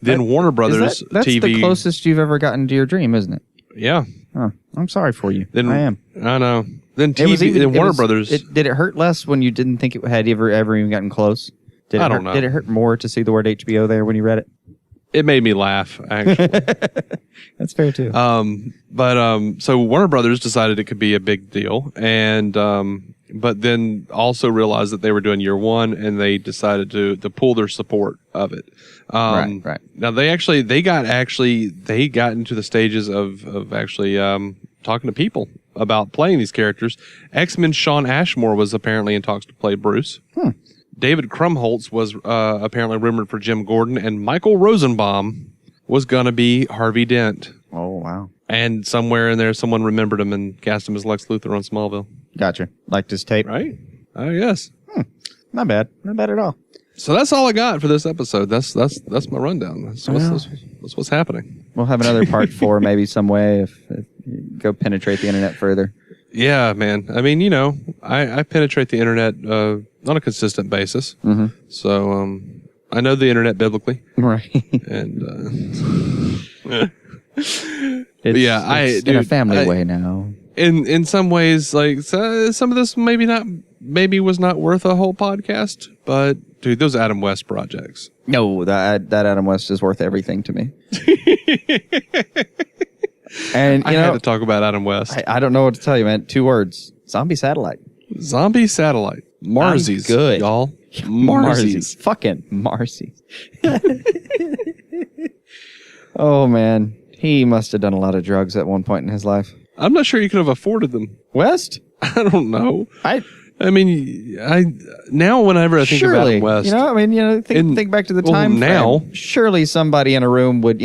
Then Warner Brothers that's TV. That's the closest you've ever gotten to your dream, isn't it? Yeah. Oh, I'm sorry for you. Then, I am. I know. Then TV. Then Warner Brothers. Did it hurt less when you didn't think it had ever even gotten close? I don't know. Did it hurt more to see the word HBO there when you read it? It made me laugh, actually. That's fair too. So Warner Brothers decided it could be a big deal, and but then also realized that they were doing Year One, and they decided to pull their support of it. Right. Now they got into the stages of actually talking to people about playing these characters. X-Men Shawn Ashmore was apparently in talks to play Bruce. David Krumholtz was apparently rumored for Jim Gordon, and Michael Rosenbaum was going to be Harvey Dent. Oh, wow. And somewhere in there, someone remembered him and cast him as Lex Luthor on Smallville. Gotcha. Liked his tape. Right? Oh, yes. Not bad. Not bad at all. So that's all I got for this episode. That's my rundown. That's what's happening. We'll have another part 4 maybe some way if you go penetrate the internet further. Yeah, man. I mean, I penetrate the internet on a consistent basis. Mm-hmm. So I know the internet biblically. Right. And it's in a family way now. In some ways, like some of this maybe was not worth a whole podcast, but dude, those Adam West projects. No, that Adam West is worth everything to me. And I had to talk about Adam West. I don't know what to tell you, man. 2 words: zombie satellite. Zombie satellite. Marzies, good, y'all. Marzies. Fucking Marzies. Oh man, he must have done a lot of drugs at one point in his life. I'm not sure you could have afforded them. West? I don't know. I mean, now whenever I think of Adam West, think back to the time now. Frame. Surely somebody in a room would,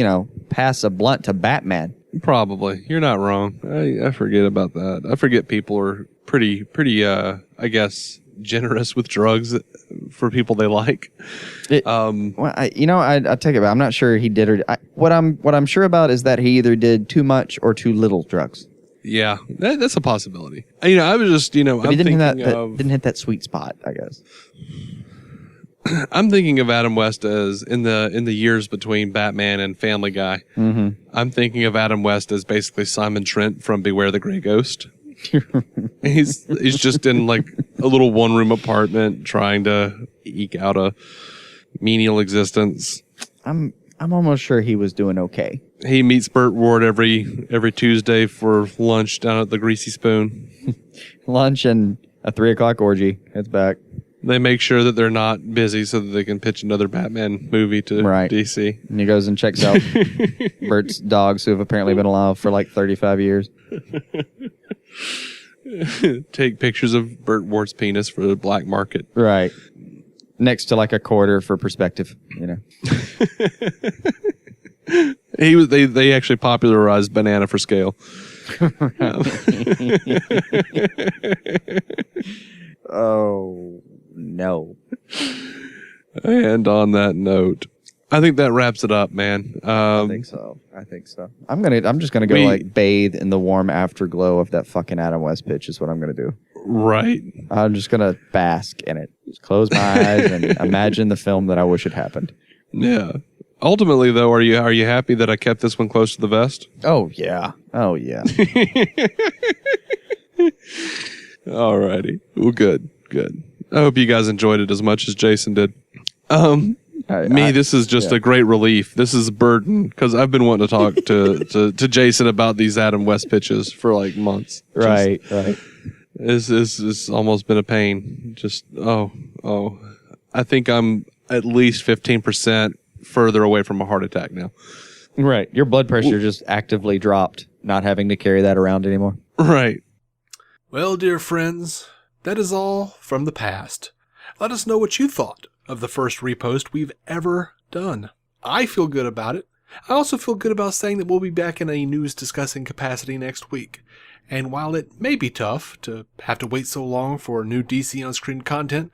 pass a blunt to Batman. Probably. You're not wrong. I forget about that. I forget people are pretty, I guess, generous with drugs for people they like. I take it back. I'm not sure he did what I'm sure about is that he either did too much or too little drugs. Yeah, that's a possibility. I was just, but he didn't hit that sweet spot, I guess. I'm thinking of Adam West as in the years between Batman and Family Guy. Mm-hmm. I'm thinking of Adam West as basically Simon Trent from Beware the Grey Ghost. He's just in like a little one-room apartment trying to eke out a menial existence. I'm almost sure he was doing okay. He meets Burt Ward every Tuesday for lunch down at the Greasy Spoon. Lunch and a 3:00 orgy. Heads back. They make sure that they're not busy so that they can pitch another Batman movie to DC. And he goes and checks out Bert's dogs, who have apparently been alive for like 35 years. Take pictures of Burt Ward's penis for the black market. Right. Next to like a quarter for perspective, you know. They actually popularized banana for scale. Oh no. And on that note, I think that wraps it up, man. I think so. I'm just gonna go like bathe in the warm afterglow of that fucking Adam West pitch is what I'm gonna do. Right. I'm just gonna bask in it. Just close my eyes and imagine the film that I wish had happened. Yeah. Ultimately, though, are you happy that I kept this one close to the vest? Oh yeah. Alrighty. Well, good. I hope you guys enjoyed it as much as Jason did. This is just a great relief. This is a burden because I've been wanting to talk to Jason about these Adam West pitches for like months. Right. It's almost been a pain. Just I think I'm at least 15% further away from a heart attack now. Right. Your blood pressure just actively dropped, not having to carry that around anymore. Right. Well, dear friends, that is all from the past. Let us know what you thought of the first repost we've ever done. I feel good about it. I also feel good about saying that we'll be back in a news discussing capacity next week. And while it may be tough to have to wait so long for new DC on-screen content,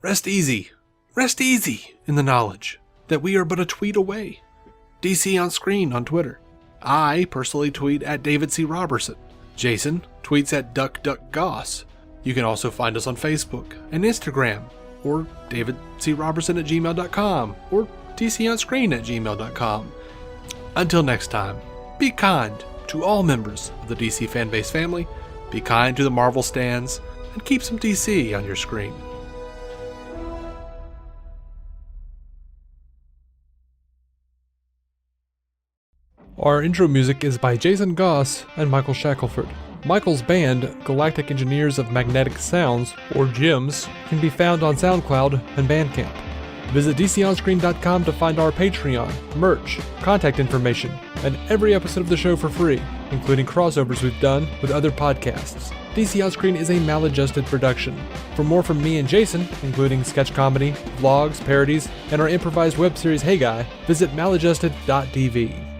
rest easy in the knowledge that we are but a tweet away. DC on Screen on Twitter. I personally tweet at David C. Robertson. Jason tweets at DuckDuckGoss. You can also find us on Facebook and Instagram, or davidcrobertson@gmail.com, or dconscreen@gmail.com. Until next time, be kind to all members of the DC fanbase family, be kind to the Marvel stans, and keep some DC on your screen. Our intro music is by Jason Goss and Michael Shackelford. Michael's band, Galactic Engineers of Magnetic Sounds, or GEMS, can be found on SoundCloud and Bandcamp. Visit DCOnScreen.com to find our Patreon, merch, contact information, and every episode of the show for free, including crossovers we've done with other podcasts. DC On Screen is a maladjusted production. For more from me and Jason, including sketch comedy, vlogs, parodies, and our improvised web series Hey Guy, visit maladjusted.tv.